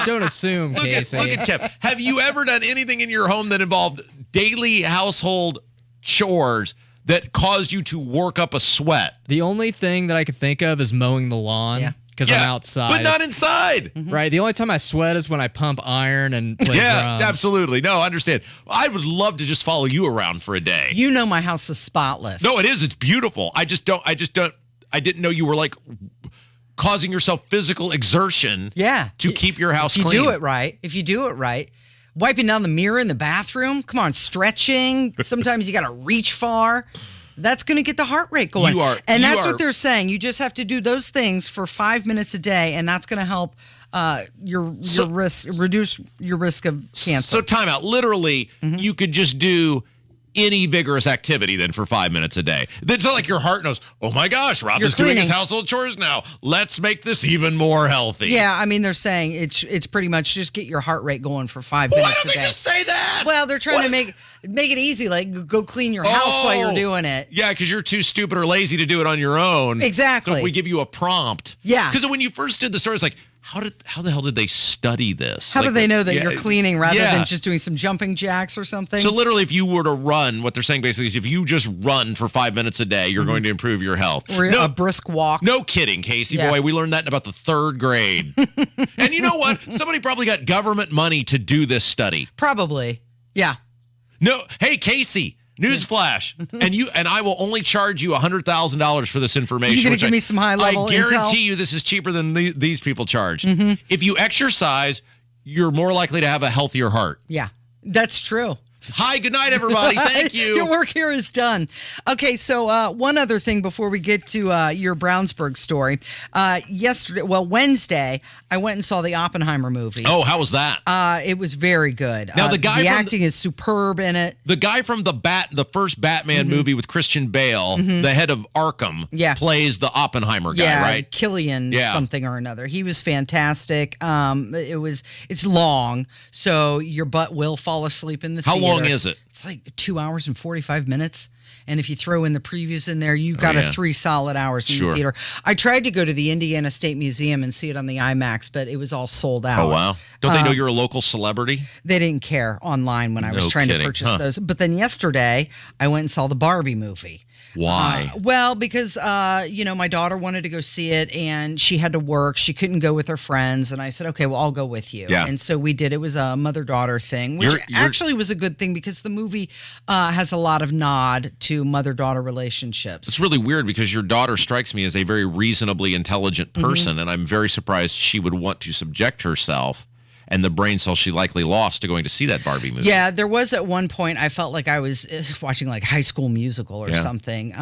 Don't assume, Casey. Look at Kev. Have you ever done anything in your home that involved daily household chores that caused you to work up a sweat? The only thing that I can think of is mowing the lawn because I'm outside. But not inside. Right. The only time I sweat is when I pump iron and play drums. Absolutely. No, I understand. I would love to just follow you around for a day. You know my house is spotless. No, it is. It's beautiful. I didn't know you were like causing yourself physical exertion to keep your house clean. If you do it right. Wiping down the mirror in the bathroom. Come on, stretching. Sometimes you got to reach far. That's going to get the heart rate going. That's what they're saying. You just have to do those things for 5 minutes a day, and that's going to help reduce your risk of cancer. So time out. Literally, you could just do any vigorous activity then for 5 minutes a day. It's not like your heart knows, oh my gosh, Rob is doing his household chores now. Let's make this even more healthy. Yeah, I mean, they're saying it's pretty much just get your heart rate going for 5 minutes a day. Why don't they just say that? Well, they're trying to make it easy, like go clean your house while you're doing it. Yeah, because you're too stupid or lazy to do it on your own. Exactly. So if we give you a prompt. Yeah. Because when you first did the story, it's like, how the hell did they study this? How do they know that you're cleaning rather than just doing some jumping jacks or something? So literally, if you were to run, what they're saying basically is if you just run for 5 minutes a day, you're going to improve your health. Or a brisk walk. No kidding, Casey. Boy, we learned that in about the 3rd grade. And you know what? Somebody probably got government money to do this study. Probably. Yeah. No. Hey, Casey. Newsflash, and I will only charge you $100,000 for this information. You're going to give me some high level I guarantee you this is cheaper than these people charge. If you exercise, you're more likely to have a healthier heart. Yeah, that's true. Hi, good night, everybody. Thank you. Your work here is done. Okay, so one other thing before we get to your Brownsburg story. Wednesday, I went and saw the Oppenheimer movie. Oh, how was that? It was very good. Now the acting is superb in it. The guy from the first Batman movie with Christian Bale, the head of Arkham, plays the Oppenheimer guy, right? Killian something or another. He was fantastic. It's long, so your butt will fall asleep in the theater. How long is it? It's like 2 hours and 45 minutes. And if you throw in the previews in there, you got 3 solid hours in the theater. I tried to go to the Indiana State Museum and see it on the IMAX, but it was all sold out. Oh, wow. Don't they know you're a local celebrity? They didn't care online when I was trying to purchase those. But then yesterday, I went and saw the Barbie movie. Why? Because, my daughter wanted to go see it and she had to work. She couldn't go with her friends. And I said, okay, well, I'll go with you. Yeah. And so we did. It was a mother-daughter thing, which actually was a good thing because the movie has a lot of nod to mother-daughter relationships. It's really weird because your daughter strikes me as a very reasonably intelligent person, and I'm very surprised she would want to subject herself and the brain cells she likely lost to going to see that Barbie movie. Yeah, there was at one point I felt like I was watching like High School Musical or something.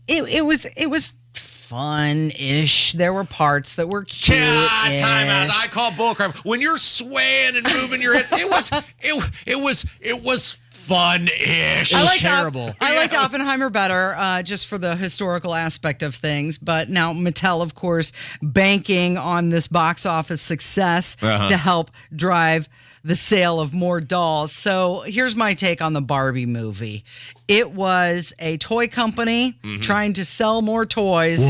It was fun-ish. There were parts that were cute. Time out. I call bullcrap. When you're swaying and moving your head, it was fun-ish. It was terrible. I liked Oppenheimer better, just for the historical aspect of things. But now Mattel, of course, banking on this box office success to help drive the sale of more dolls. So here's my take on the Barbie movie. It was a toy company trying to sell more toys,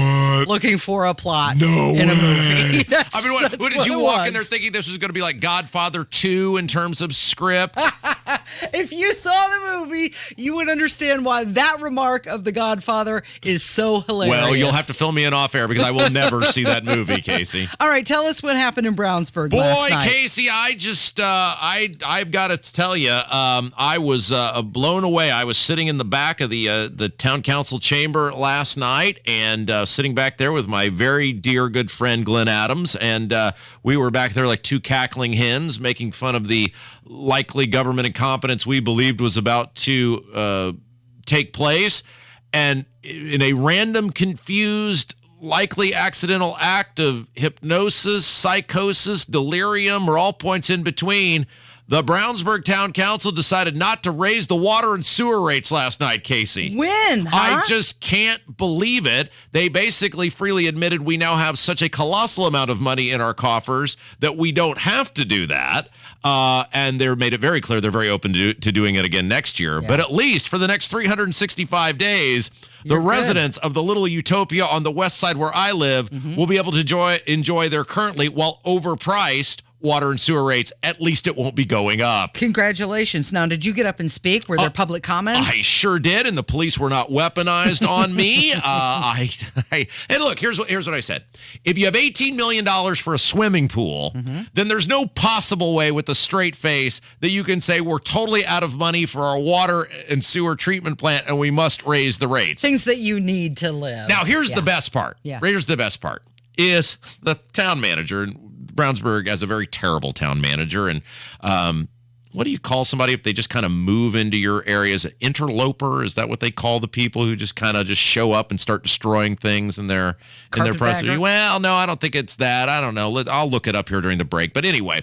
looking for a plot in a movie. What did you walk in there thinking this was going to be like Godfather 2 in terms of script? If you saw the movie, you would understand why that remark of The Godfather is so hilarious. Well, you'll have to fill me in off air because I will never see that movie, Casey. All right, tell us what happened in Brownsburg last night. Boy, Casey, I just, I've got to tell you, I was blown away. I was sitting in the back of the town council chamber last night and sitting back there with my very dear good friend Glenn Adams, and we were back there like two cackling hens making fun of the likely government incompetence we believed was about to take place. And in a random, confused, likely accidental act of hypnosis, psychosis, delirium, or all points in between, the Brownsburg Town Council decided not to raise the water and sewer rates last night, Casey. When? I just can't believe it. They basically freely admitted we now have such a colossal amount of money in our coffers that we don't have to do that. And they made it very clear they're very open to doing it again next year. Yeah. But at least for the next 365 days, the residents of the little utopia on the west side where I live will be able to enjoy their currently, while overpriced, water and sewer rates. At least it won't be going up. Congratulations. Now, did you get up and speak? Were there public comments? I sure did, and the police were not weaponized on me. And look, here's what I said. If you have $18 million for a swimming pool, then there's no possible way with a straight face that you can say we're totally out of money for our water and sewer treatment plant and we must raise the rates. Things that you need to live. Now, here's the best part. Here's the best part is the town manager. Brownsburg has a very terrible town manager. And what do you call somebody if they just kind of move into your area? Is it interloper? Is that what they call the people who just kind of just show up and start destroying things in their presence? Well, no, I don't think it's that. I don't know. I'll look it up here during the break. But anyway,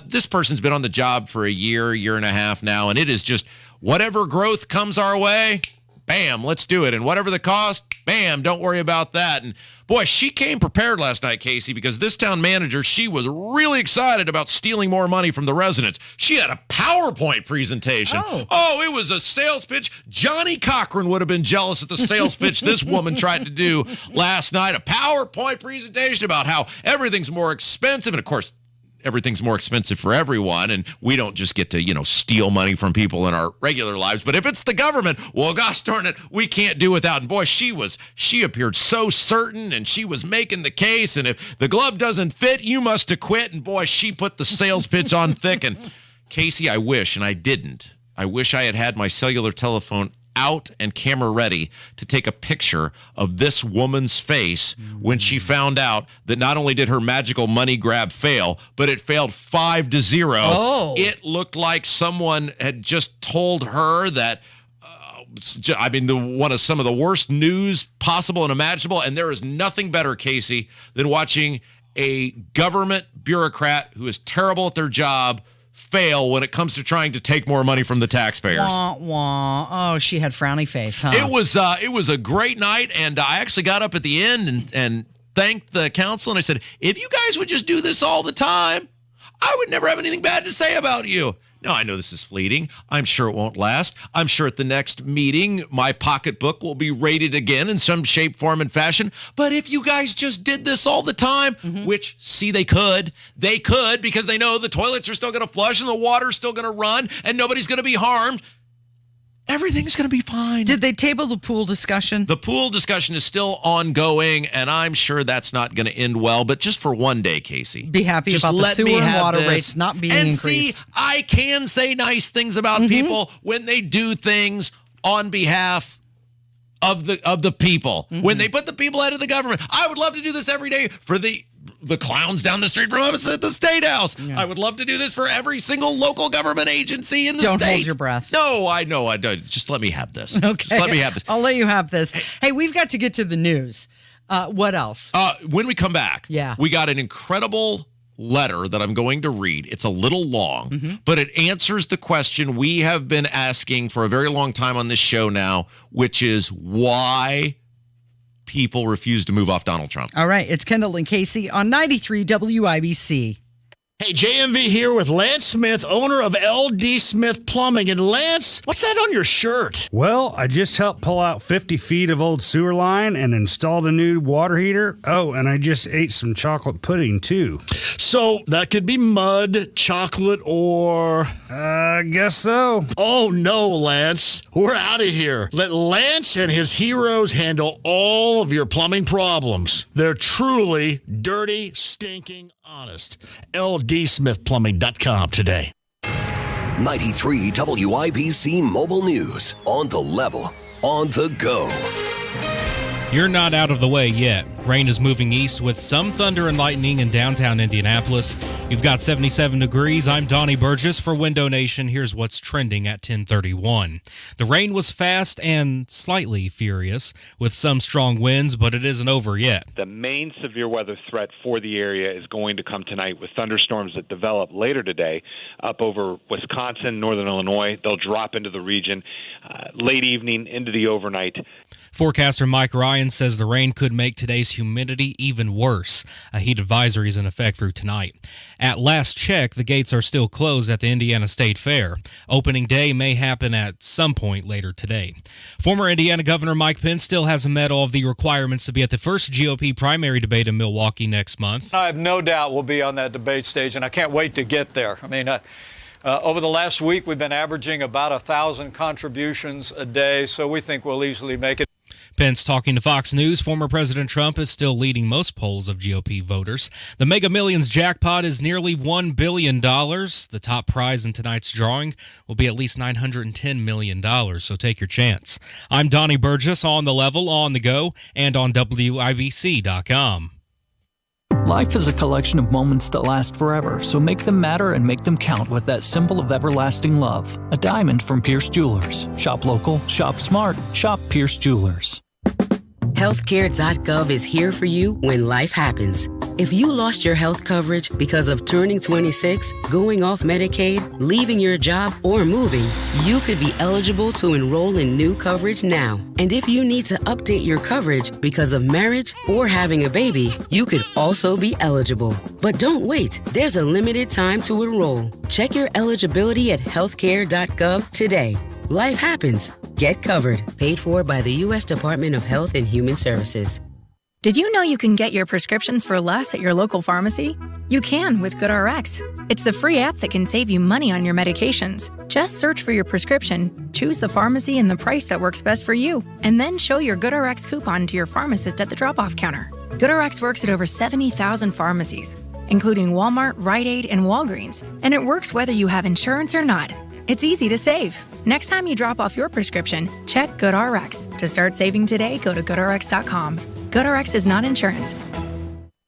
this person's been on the job for a year and a half now, and it is just whatever growth comes our way, bam, let's do it. And whatever the cost, bam, don't worry about that. And boy, she came prepared last night, Casey, because this town manager, she was really excited about stealing more money from the residents. She had a PowerPoint presentation. Oh, it was a sales pitch. Johnny Cochran would have been jealous at the sales pitch this woman tried to do last night. A PowerPoint presentation about how everything's more expensive. And of course, everything's more expensive for everyone, and we don't just get to, steal money from people in our regular lives. But if it's the government, well, gosh darn it, we can't do without. And boy, she appeared so certain, and she was making the case. And if the glove doesn't fit, you must have quit. And boy, she put the sales pitch on thick. And Casey, I wish, and I didn't. I wish I had my cellular telephone out and camera ready to take a picture of this woman's face when she found out that not only did her magical money grab fail, but it failed 5-0. It looked like someone had just told her that one of some of the worst news possible and imaginable. And there is nothing better, Casey, than watching a government bureaucrat who is terrible at their job fail when it comes to trying to take more money from the taxpayers. Wah, wah. Oh, she had frowny face, huh? It was a great night, and I actually got up at the end and thanked the council, and I said, if you guys would just do this all the time, I would never have anything bad to say about you. Now, I know this is fleeting. I'm sure it won't last. I'm sure at the next meeting, my pocketbook will be raided again in some shape, form, and fashion. But if you guys just did this all the time, which, see, they could because they know the toilets are still going to flush and the water's still going to run and nobody's going to be harmed, everything's going to be fine. Did they table the pool discussion? The pool discussion is still ongoing, and I'm sure that's not going to end well, but just for one day, Casey. Be happy just about the sewer and water this. rates not being and increased. See, I can say nice things about people when they do things on behalf of the people. When they put the people out of the government. I would love to do this every day for the clowns down the street from us at the State House. I would love to do this for every single local government agency in the state. Don't hold your breath. No, I know. I don't. Just let me have this. Okay. Just let me have this. I'll let you have this. Hey, we've got to get to the news. What else? When we come back, Yeah. we got an incredible letter that I'm going to read. It's a little long, but it answers the question we have been asking for a very long time on this show now, which is why people refuse to move off Donald Trump. All right. It's Kendall and Casey on 93 WIBC. Hey, JMV here with Lance Smith, owner of LD Smith Plumbing. And Lance, what's that on your shirt? Well, I just helped pull out 50 feet of old sewer line and installed a new water heater. Oh, and I just ate some chocolate pudding, too. So that could be mud, chocolate, or... I guess so. Oh, no, Lance. We're out of here. Let Lance and his heroes handle all of your plumbing problems. They're truly dirty, stinking honest. LDSmithPlumbing.com today. 93 WIBC Mobile News. On the level, on the go. You're not out of the way yet. Rain is moving east with some thunder and lightning in downtown Indianapolis. You've got 77 degrees. I'm Donnie Burgess for Window Nation. Here's what's trending at 10:31. The rain was fast and slightly furious with some strong winds, but it isn't over yet. The main severe weather threat for the area is going to come tonight with thunderstorms that develop later today up over Wisconsin, northern Illinois. They'll drop into the region late evening into the overnight. Forecaster Mike Ryan says the rain could make today's humidity even worse. A heat advisory is in effect through tonight. At last check, the gates are still closed at the Indiana State Fair. Opening day may happen at some point later today. Former Indiana Governor Mike Pence still hasn't met all of the requirements to be at the first GOP primary debate in Milwaukee next month. I have no doubt we'll be on that debate stage, and I can't wait to get there. I mean, over the last week, we've been averaging about 1,000 contributions a day, so we think we'll easily make it. Pence talking to Fox News. Former President Trump is still leading most polls of GOP voters. The Mega Millions jackpot is nearly $1 billion. The top prize in tonight's drawing will be at least $910 million, so take your chance. I'm Donnie Burgess, on the level, on the go, and on WIBC.com. Life is a collection of moments that last forever, so make them matter and make them count with that symbol of everlasting love. A diamond from Pierce Jewelers. Shop local, shop smart, shop Pierce Jewelers. Healthcare.gov is here for you when life happens. If you lost your health coverage because of turning 26, going off Medicaid, leaving your job, or moving, you could be eligible to enroll in new coverage now. And if you need to update your coverage because of marriage or having a baby, you could also be eligible. But don't wait. There's a limited time to enroll. Check your eligibility at healthcare.gov today. Life happens. Get covered. Paid for by the U.S. Department of Health and Human Services. Did you know you can get your prescriptions for less at your local pharmacy? You can with GoodRx. It's the free app that can save you money on your medications. Just search for your prescription, choose the pharmacy and the price that works best for you, and then show your GoodRx coupon to your pharmacist at the drop-off counter. GoodRx works at over 70,000 pharmacies, including Walmart, Rite Aid, and Walgreens, and it works whether you have insurance or not. It's easy to save. Next time you drop off your prescription, check GoodRx. To start saving today, go to GoodRx.com. GoodRx is not insurance.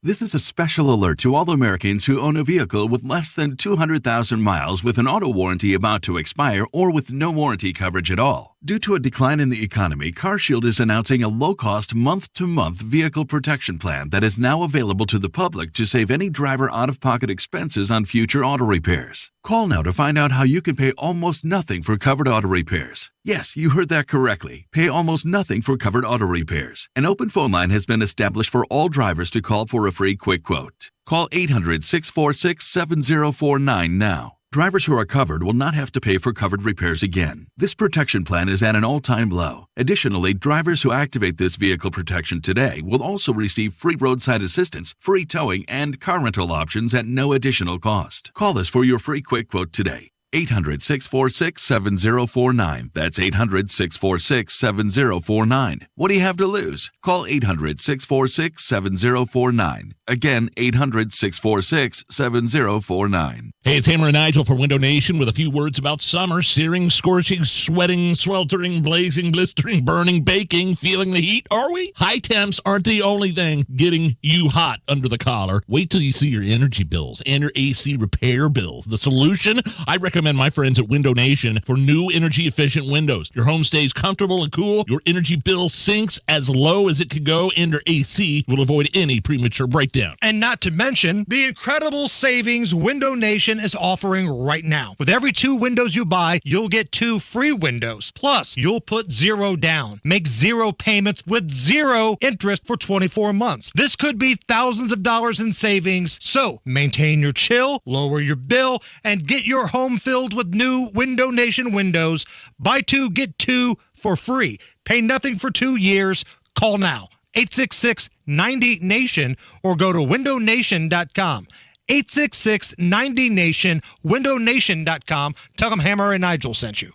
This is a special alert to all Americans who own a vehicle with less than 200,000 miles with an auto warranty about to expire or with no warranty coverage at all. Due to a decline in the economy, CarShield is announcing a low-cost month-to-month vehicle protection plan that is now available to the public to save any driver out-of-pocket expenses on future auto repairs. Call now to find out how you can pay almost nothing for covered auto repairs. Yes, you heard that correctly. Pay almost nothing for covered auto repairs. An open phone line has been established for all drivers to call for a free quick quote. Call 800-646-7049 now. Drivers who are covered will not have to pay for covered repairs again. This protection plan is at an all-time low. Additionally, drivers who activate this vehicle protection today will also receive free roadside assistance, free towing, and car rental options at no additional cost. Call us for your free quick quote today. 800-646-7049. That's 800-646-7049. What do you have to lose? Call 800-646-7049. Again, 800-646-7049. Hey, it's Hammer and Nigel for Window Nation with a few words about summer. Searing, scorching, sweating, sweltering, blazing, blistering, burning, baking, feeling the heat, are we? High temps aren't the only thing getting you hot under the collar. Wait till you see your energy bills and your AC repair bills. The solution? I recommend recommend my friends at Window Nation for new energy-efficient windows. Your home stays comfortable and cool. Your energy bill sinks as low as it could go, and your AC will avoid any premature breakdown. And not to mention the incredible savings Window Nation is offering right now. With every 2 windows you buy, you'll get 2 free windows. Plus, you'll put 0 down. Make 0 payments with 0 interest for 24 months. This could be thousands of dollars in savings. So, maintain your chill, lower your bill, and get your home filled with new Window Nation windows. Buy 2, get 2 for free. Pay nothing for 2 years. Call now. 866-90-NATION or go to windownation.com. 866-90-NATION, windownation.com. Tell them Hammer and Nigel sent you.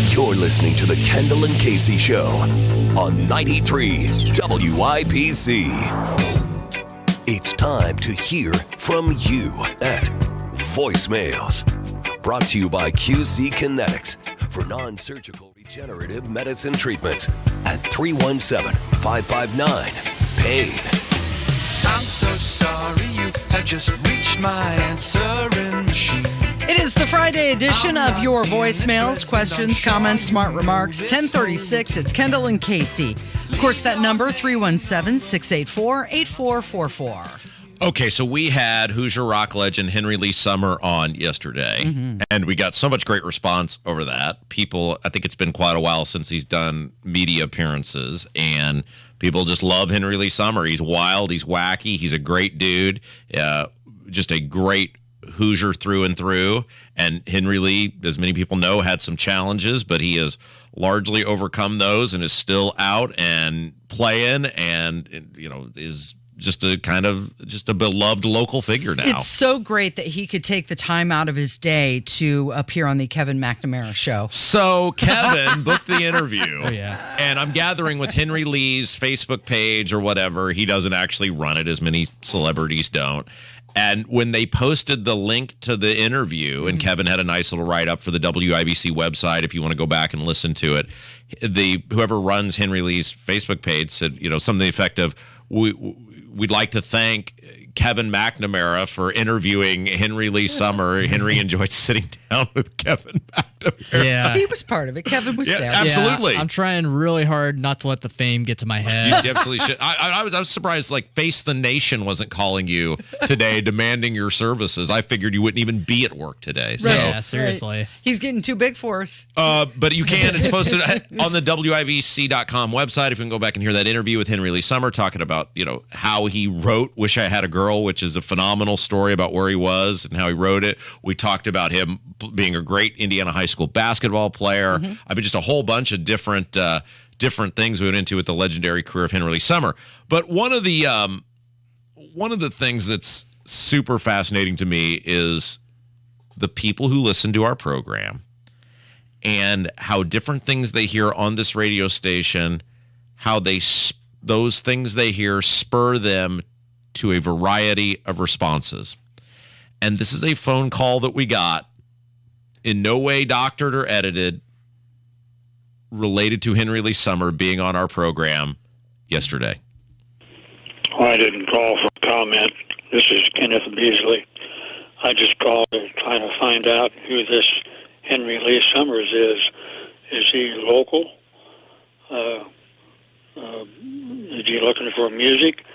You're listening to the Kendall and Casey Show on 93 WIBC. It's time to hear from you at voicemails. Brought to you by QC Kinetics for non-surgical regenerative medicine treatments at 317-559-PAIN. I'm so sorry you have just reached my answering machine. It is the Friday edition of your voicemails, questions, comments, smart remarks. 1036, it's Kendall and Casey. Of course, that number, 317-684-8444. Okay, so we had Hoosier rock legend Henry Lee Summer on yesterday, and we got so much great response over that. People, I think it's been quite a while since he's done media appearances, and people just love Henry Lee Summer. He's wild, he's wacky, he's a great dude, just a great Hoosier through and through. And Henry Lee, as many people know, had some challenges, but he has largely overcome those and is still out and playing, and is just a beloved local figure now. It's so great that he could take the time out of his day to appear on the Kevin McNamara show. So Kevin booked the interview. Oh, yeah. And I'm gathering with Henry Lee's Facebook page or whatever. He doesn't actually run it, as many celebrities don't. And when they posted the link to the interview, and Kevin had a nice little write-up for the WIBC website if you want to go back and listen to it, whoever runs Henry Lee's Facebook page said, something to the effect of, we'd like to thank Kevin McNamara for interviewing Henry Lee Summer. Henry enjoyed sitting down with Kevin McNamara. Yeah. He was part of it. Kevin was there. Absolutely. Yeah, I'm trying really hard not to let the fame get to my head. You absolutely should. I was surprised, Face the Nation wasn't calling you today demanding your services. I figured you wouldn't even be at work today. So. Yeah, seriously. Right. He's getting too big for us. But you can. It's posted on the WIBC.com website. If you can go back and hear that interview with Henry Lee Summer talking about, how he wrote Wish I Had a Girl, which is a phenomenal story about where he was and how he wrote it. We talked about him being a great Indiana high school basketball player. I mean, just a whole bunch of different things we went into with the legendary career of Henry Lee Summer. But one of the things that's super fascinating to me is the people who listen to our program and how different things they hear on this radio station, how those things they hear spur them to a variety of responses. And this is a phone call that we got, in no way doctored or edited, related to Henry Lee Summer being on our program yesterday. I didn't call for comment. This is Kenneth Beasley. I just called to try to find out who this Henry Lee Summers is. Is he local? Is he looking for music?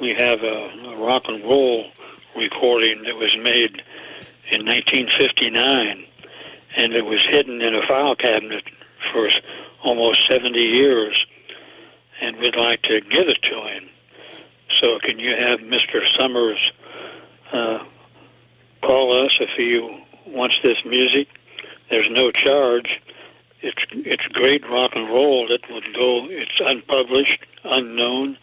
We have a rock and roll recording that was made in 1959, and it was hidden in a file cabinet for almost 70 years, and we'd like to give it to him. So can you have Mr. Summers call us if he wants this music? There's no charge. It's great rock and roll that would go, it's unpublished, unknown.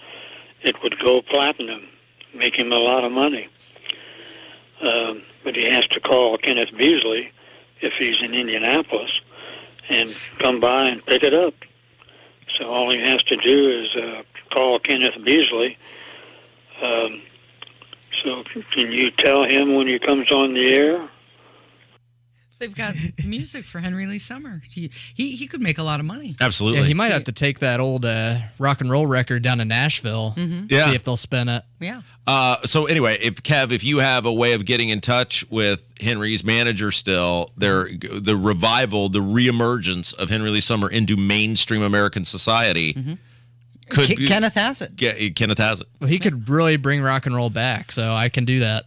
It would go platinum, make him a lot of money. But he has to call Kenneth Beasley if he's in Indianapolis and come by and pick it up. So all he has to do is call Kenneth Beasley. So can you tell him when he comes on the air? They've got music for Henry Lee Summer. He could make a lot of money. Absolutely. Yeah, he might have to take that old rock and roll record down to Nashville. Mm-hmm. Yeah. See if they'll spin it. Yeah. So anyway, if you have a way of getting in touch with Henry's manager still, the revival, the reemergence of Henry Lee Summer into mainstream American society. Mm-hmm. Kenneth has it. Kenneth has it. Well, he could really bring rock and roll back, so I can do that.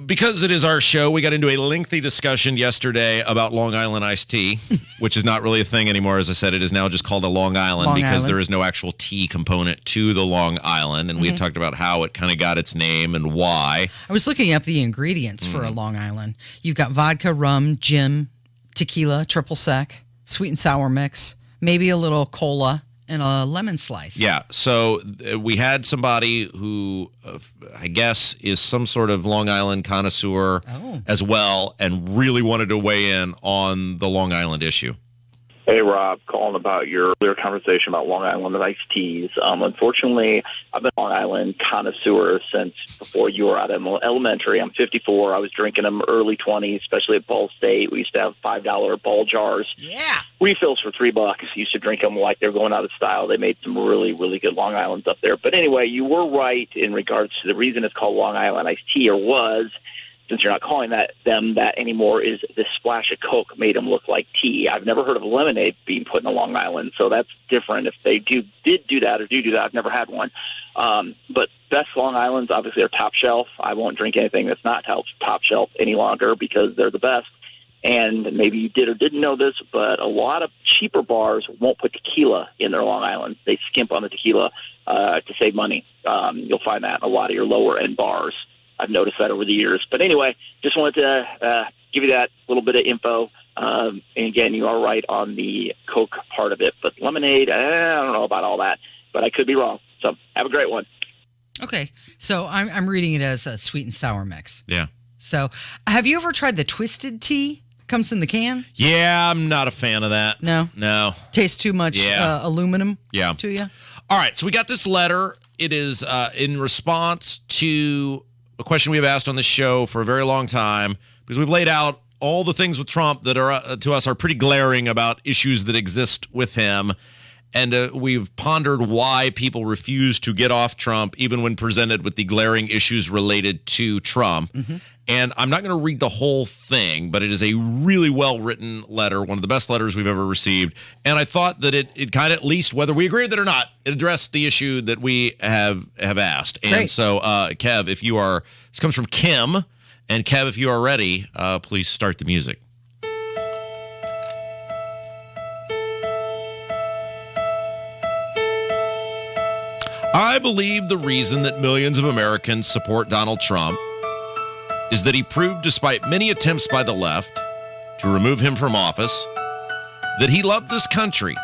Because it is our show, we got into a lengthy discussion yesterday about Long Island iced tea, which is not really a thing anymore. As I said, it is now just called a Long Island because there is no actual tea component to the Long Island. And we had talked about how it kind of got its name and why. I was looking up the ingredients for a Long Island. You've got vodka, rum, gin, tequila, triple sec, sweet and sour mix, maybe a little cola, and a lemon slice. Yeah, so we had somebody who I guess is some sort of Long Island connoisseur as well and really wanted to weigh in on the Long Island issue. Hey, Rob, calling about your earlier conversation about Long Island iced teas. Unfortunately, I've been a Long Island connoisseur since before you were out of elementary. I'm 54. I was drinking them early 20s, especially at Ball State. We used to have $5 ball jars. Yeah. Refills for $3. Used to drink them like they're going out of style. They made some really, really good Long Islands up there. But anyway, you were right in regards to the reason it's called Long Island iced tea, or was, since you're not calling them that anymore, is this splash of Coke made them look like tea. I've never heard of lemonade being put in a Long Island, so that's different. If they did do that, I've never had one. But best Long Islands, obviously, are top shelf. I won't drink anything that's not top shelf any longer because they're the best. And maybe you did or didn't know this, but a lot of cheaper bars won't put tequila in their Long Island. They skimp on the tequila to save money. You'll find that in a lot of your lower-end bars. I've noticed that over the years. But anyway, just wanted to give you that little bit of info. And again, you are right on the Coke part of it. But lemonade, I don't know about all that. But I could be wrong. So have a great one. Okay. So I'm reading it as a sweet and sour mix. Yeah. So have you ever tried the twisted tea? Comes in the can? Yeah, I'm not a fan of that. No? No. Tastes too much aluminum to you? All right, so we got this letter. It is in response to a question we have asked on the show for a very long time, because we've laid out all the things with Trump that are to us are pretty glaring about issues that exist with him. And we've pondered why people refuse to get off Trump, even when presented with the glaring issues related to Trump. Mm-hmm. And I'm not going to read the whole thing, but it is a really well-written letter, one of the best letters we've ever received. And I thought that it kind of, at least whether we agree with it or not, it addressed the issue that we have asked. And Great. so, Kev, if you are, this comes from Kim. And Kev, if you are ready, please start the music. I believe the reason that millions of Americans support Donald Trump is that he proved, despite many attempts by the left to remove him from office, that he loved this country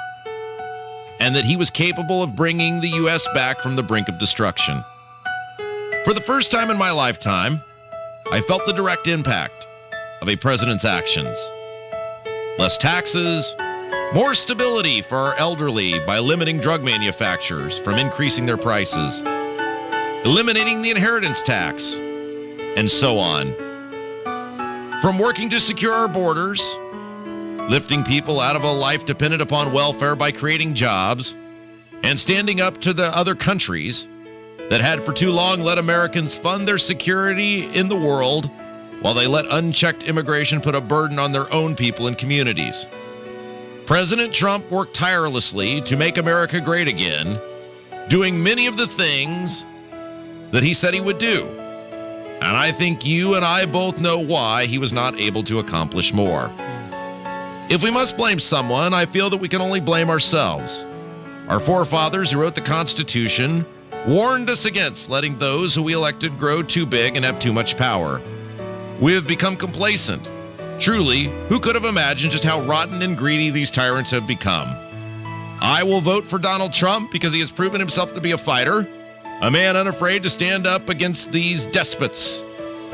and that he was capable of bringing the U.S. back from the brink of destruction. For the first time in my lifetime, I felt the direct impact of a president's actions. Less taxes, more stability for our elderly by limiting drug manufacturers from increasing their prices, eliminating the inheritance tax, and so on. From working to secure our borders, lifting people out of a life dependent upon welfare by creating jobs, and standing up to the other countries that had for too long let Americans fund their security in the world while they let unchecked immigration put a burden on their own people and communities. President Trump worked tirelessly to make America great again, doing many of the things that he said he would do. And I think you and I both know why he was not able to accomplish more. If we must blame someone, I feel that we can only blame ourselves. Our forefathers who wrote the Constitution warned us against letting those who we elected grow too big and have too much power. We have become complacent. Truly, who could have imagined just how rotten and greedy these tyrants have become? I will vote for Donald Trump because he has proven himself to be a fighter, a man unafraid to stand up against these despots.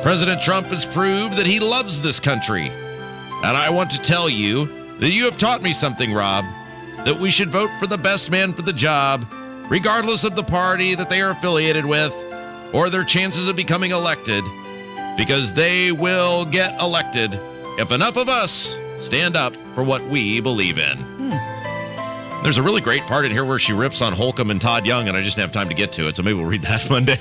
President Trump has proved that he loves this country. And I want to tell you that you have taught me something, Rob, that we should vote for the best man for the job, regardless of the party that they are affiliated with or their chances of becoming elected, because they will get elected if enough of us stand up for what we believe in. There's a really great part in here where she rips on Holcomb and Todd Young, and I just didn't have time to get to it, so maybe we'll read that Monday.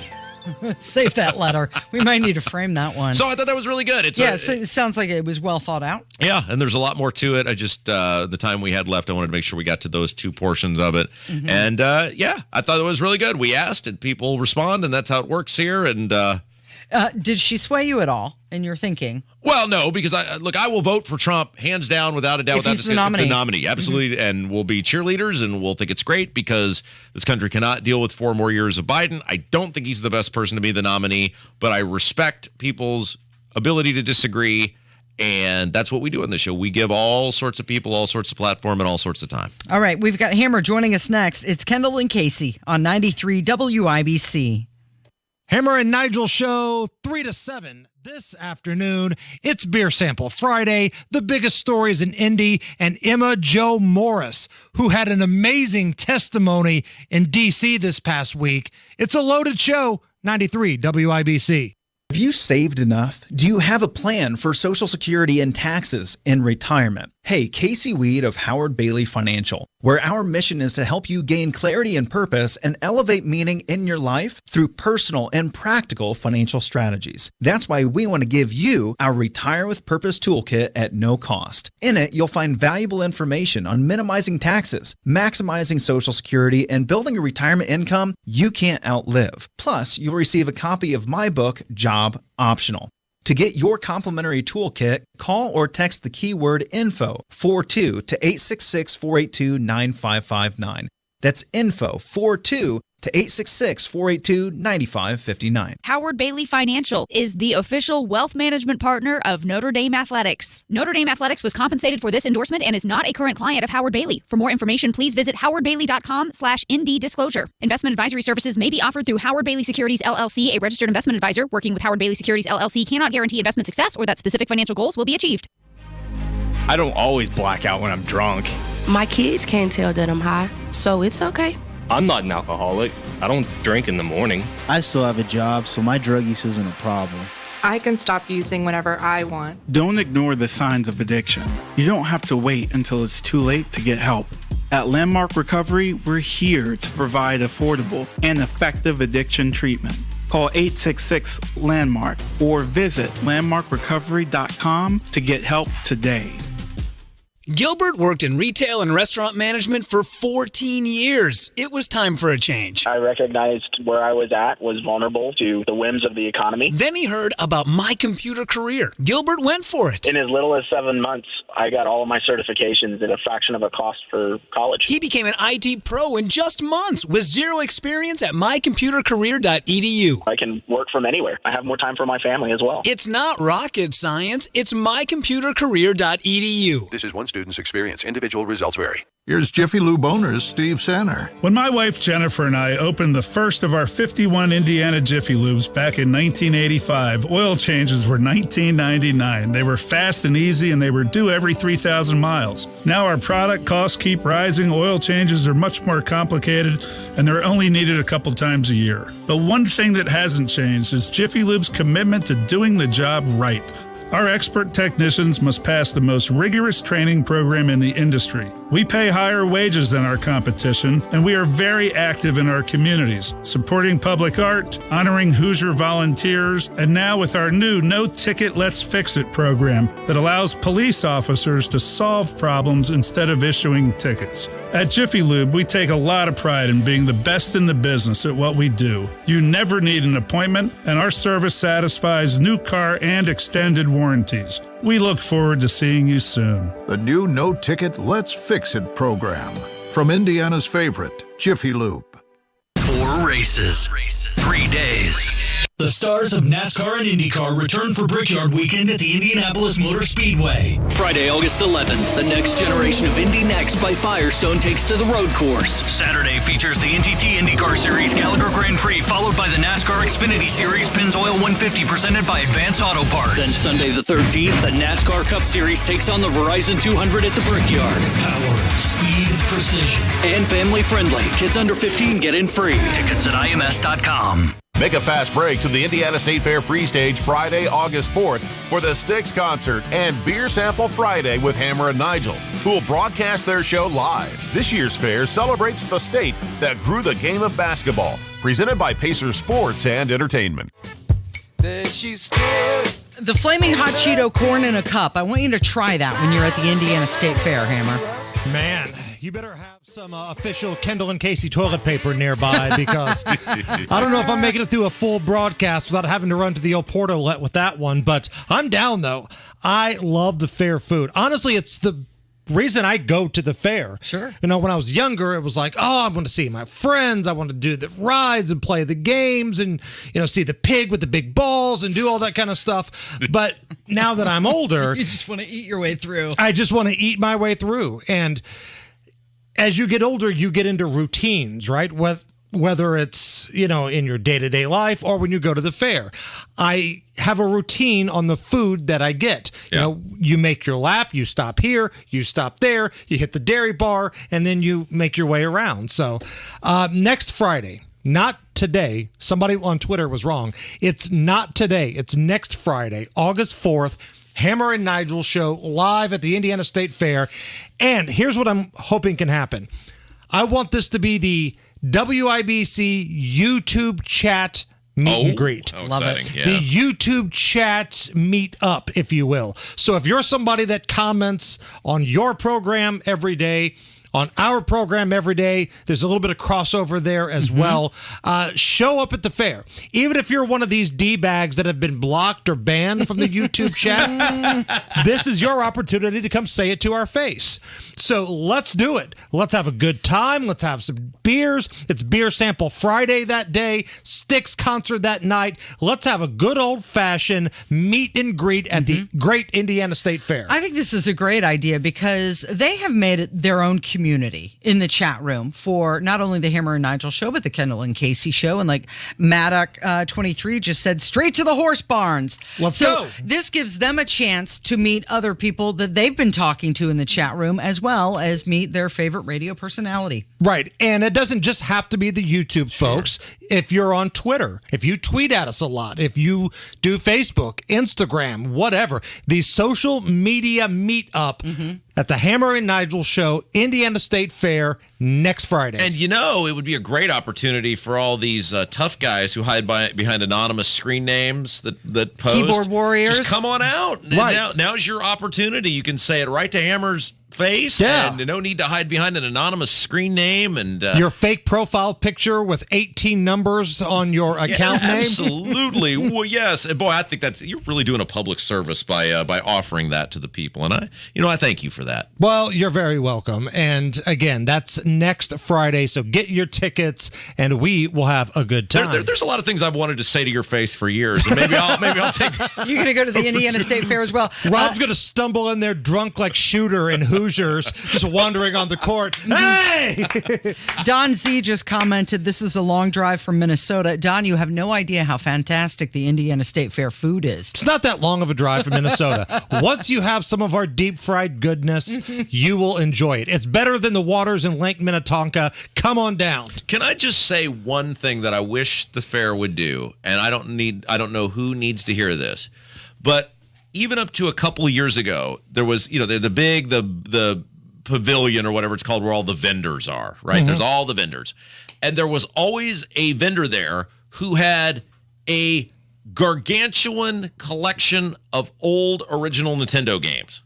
Save that letter. We might need to frame that one. So I thought that was really good. It sounds like it was well thought out. Yeah, and there's a lot more to it. I just, the time we had left, I wanted to make sure we got to those two portions of it. Mm-hmm. And I thought it was really good. We asked, and people respond, and that's how it works here. And did she sway you at all in your thinking? Well, no, because I will vote for Trump hands down, without a doubt. If he's the nominee. Absolutely. Mm-hmm. And we'll be cheerleaders, and we'll think it's great because this country cannot deal with 4 more years of Biden. I don't think he's the best person to be the nominee, but I respect people's ability to disagree. And that's what we do on this show. We give all sorts of people all sorts of platform and all sorts of time. All right. We've got Hammer joining us next. It's Kendall and Casey on 93 WIBC. Hammer and Nigel show 3 to 7 this afternoon. It's Beer Sample Friday. The biggest stories in Indy, and Emma Jo Morris, who had an amazing testimony in D.C. this past week. It's a loaded show. 93 WIBC. Have you saved enough? Do you have a plan for Social Security and taxes in retirement? Hey, Casey Weed of Howard Bailey Financial, where our mission is to help you gain clarity and purpose and elevate meaning in your life through personal and practical financial strategies. That's why we want to give you our Retire with Purpose toolkit at no cost. In it, you'll find valuable information on minimizing taxes, maximizing Social Security, and building a retirement income you can't outlive. Plus, you'll receive a copy of my book, Job Optional. To get your complimentary toolkit, call or text the keyword info 42 to 866-482-9559. That's info 42 to 866-482-9559. Howard Bailey Financial is the official wealth management partner of Notre Dame Athletics. Notre Dame Athletics was compensated for this endorsement and is not a current client of Howard Bailey. For more information, please visit howardbailey.com/ND disclosure. Investment advisory services may be offered through Howard Bailey Securities LLC, a registered investment advisor. Working with Howard Bailey Securities LLC cannot guarantee investment success or that specific financial goals will be achieved. I don't always black out when I'm drunk. My kids can't tell that I'm high, so it's okay. I'm not an alcoholic. I don't drink in the morning. I still have a job, so my drug use isn't a problem. I can stop using whenever I want. Don't ignore the signs of addiction. You don't have to wait until it's too late to get help. At Landmark Recovery, we're here to provide affordable and effective addiction treatment. Call 866-LANDMARK or visit landmarkrecovery.com to get help today. Gilbert worked in retail and restaurant management for 14 years. It was time for a change. I recognized where I was at was vulnerable to the whims of the economy. Then he heard about My Computer Career. Gilbert went for it. In as little as 7 months, I got all of my certifications at a fraction of a cost for college. He became an IT pro in just months with zero experience at mycomputercareer.edu. I can work from anywhere. I have more time for my family as well. It's not rocket science. It's mycomputercareer.edu. This is one student's experience. Individual results vary. Here's Jiffy Lube owner Steve Sanner. When my wife Jennifer and I opened the first of our 51 Indiana Jiffy Lubes back in 1985, oil changes were $19.99. They were fast and easy, and they were due every 3,000 miles. Now our product costs keep rising, oil changes are much more complicated, and they're only needed a couple times a year. But one thing that hasn't changed is Jiffy Lube's commitment to doing the job right. Our expert technicians must pass the most rigorous training program in the industry. We pay higher wages than our competition, and we are very active in our communities, supporting public art, honoring Hoosier volunteers, and now with our new No Ticket Let's Fix It program that allows police officers to solve problems instead of issuing tickets. At Jiffy Lube, we take a lot of pride in being the best in the business at what we do. You never need an appointment, and our service satisfies new car and extended warranties. We look forward to seeing you soon. The new No Ticket Let's Fix It program from Indiana's favorite, Jiffy Lube. 4 races, 3 days. The stars of NASCAR and IndyCar return for Brickyard Weekend at the Indianapolis Motor Speedway. Friday, August 11th, the next generation of Indy Next by Firestone takes to the road course. Saturday features the NTT IndyCar Series Gallagher Grand Prix, followed by the NASCAR Xfinity Series Pennzoil 150 presented by Advance Auto Parts. Then Sunday the 13th, the NASCAR Cup Series takes on the Verizon 200 at the Brickyard. Power, speed, precision, and family friendly. Kids under 15 get in free. Tickets at IMS.com. Make a fast break to the Indiana State Fair Free Stage Friday, August 4th for the Styx Concert and Beer Sample Friday with Hammer and Nigel, who will broadcast their show live. This year's fair celebrates the state that grew the game of basketball. Presented by Pacer Sports and Entertainment. The Flaming Hot Cheeto corn in a cup. I want you to try that when you're at the Indiana State Fair, Hammer. Man, you better have some official Kendall and Casey toilet paper nearby because I don't know if I'm making it through a full broadcast without having to run to the old portolet with that one, but I'm down, though. I love the fair food. Honestly, it's the reason I go to the fair. Sure. You know, when I was younger, it was like, oh, I want to see my friends. I want to do the rides and play the games and, you know, see the pig with the big balls and do all that kind of stuff. But now that I'm older, You just want to eat your way through. I just want to eat my way through. And as you get older, you get into routines, right? Whether it's, you know, in your day-to-day life or when you go to the fair. I have a routine on the food that I get. You know, you make your lap, you stop here, you stop there, you hit the dairy bar, and then you make your way around. So next Friday, not today, somebody on Twitter was wrong. It's not today. It's next Friday, August 4th, Hammer and Nigel show live at the Indiana State Fair. And here's what I'm hoping can happen. I want this to be the WIBC YouTube chat meet and greet. Love it. Yeah. The YouTube chat meet up, if you will. So if you're somebody that comments on your program every day, on our program every day, there's a little bit of crossover there as well. Show up at the fair. Even if you're one of these D-bags that have been blocked or banned from the YouTube chat, this is your opportunity to come say it to our face. So let's do it. Let's have a good time. Let's have some beers. It's Beer Sample Friday that day, Styx concert that night. Let's have a good old-fashioned meet and greet at the great Indiana State Fair. I think this is a great idea because they have made it their own community in the chat room for not only the Hammer and Nigel show, but the Kendall and Casey show. And like Maddock 23 just said, straight to the horse barns. Let's go. This gives them a chance to meet other people that they've been talking to in the chat room, as well as meet their favorite radio personality. Right. And it doesn't just have to be the YouTube folks. If you're on Twitter, if you tweet at us a lot, if you do Facebook, Instagram, whatever, the social media meetup at the Hammer and Nigel show, Indiana State Fair, next Friday. And you know, it would be a great opportunity for all these tough guys who hide behind anonymous screen names that post. Keyboard warriors. Just come on out. Right. Now's your opportunity. You can say it right to Hammer's face. Yeah. And no need to hide behind an anonymous screen name. And your fake profile picture with 18 numbers on your account name. Absolutely. Well, yes. And boy, I think you're really doing a public service by offering that to the people. And I thank you for that. Well, you're very welcome. And again, that's next Friday. So get your tickets and we will have a good time. There's a lot of things I've wanted to say to your face for years. And maybe I'll take You're going to go to the Indiana State Fair as well. Rob's going to stumble in there drunk like Shooter and Hoosiers, just wandering on the court. Hey! Don Z just commented, this is a long drive from Minnesota. Don, you have no idea how fantastic the Indiana State Fair food is. It's not that long of a drive from Minnesota. Once you have some of our deep fried goodness, you will enjoy it. It's better than the waters in Lake Minnetonka. Come on down. Can I just say one thing that I wish the fair would do? And I don't know who needs to hear this, but even up to a couple of years ago, there was, the pavilion or whatever it's called where all the vendors are, right? There's all the vendors. And there was always a vendor there who had a gargantuan collection of old original Nintendo games.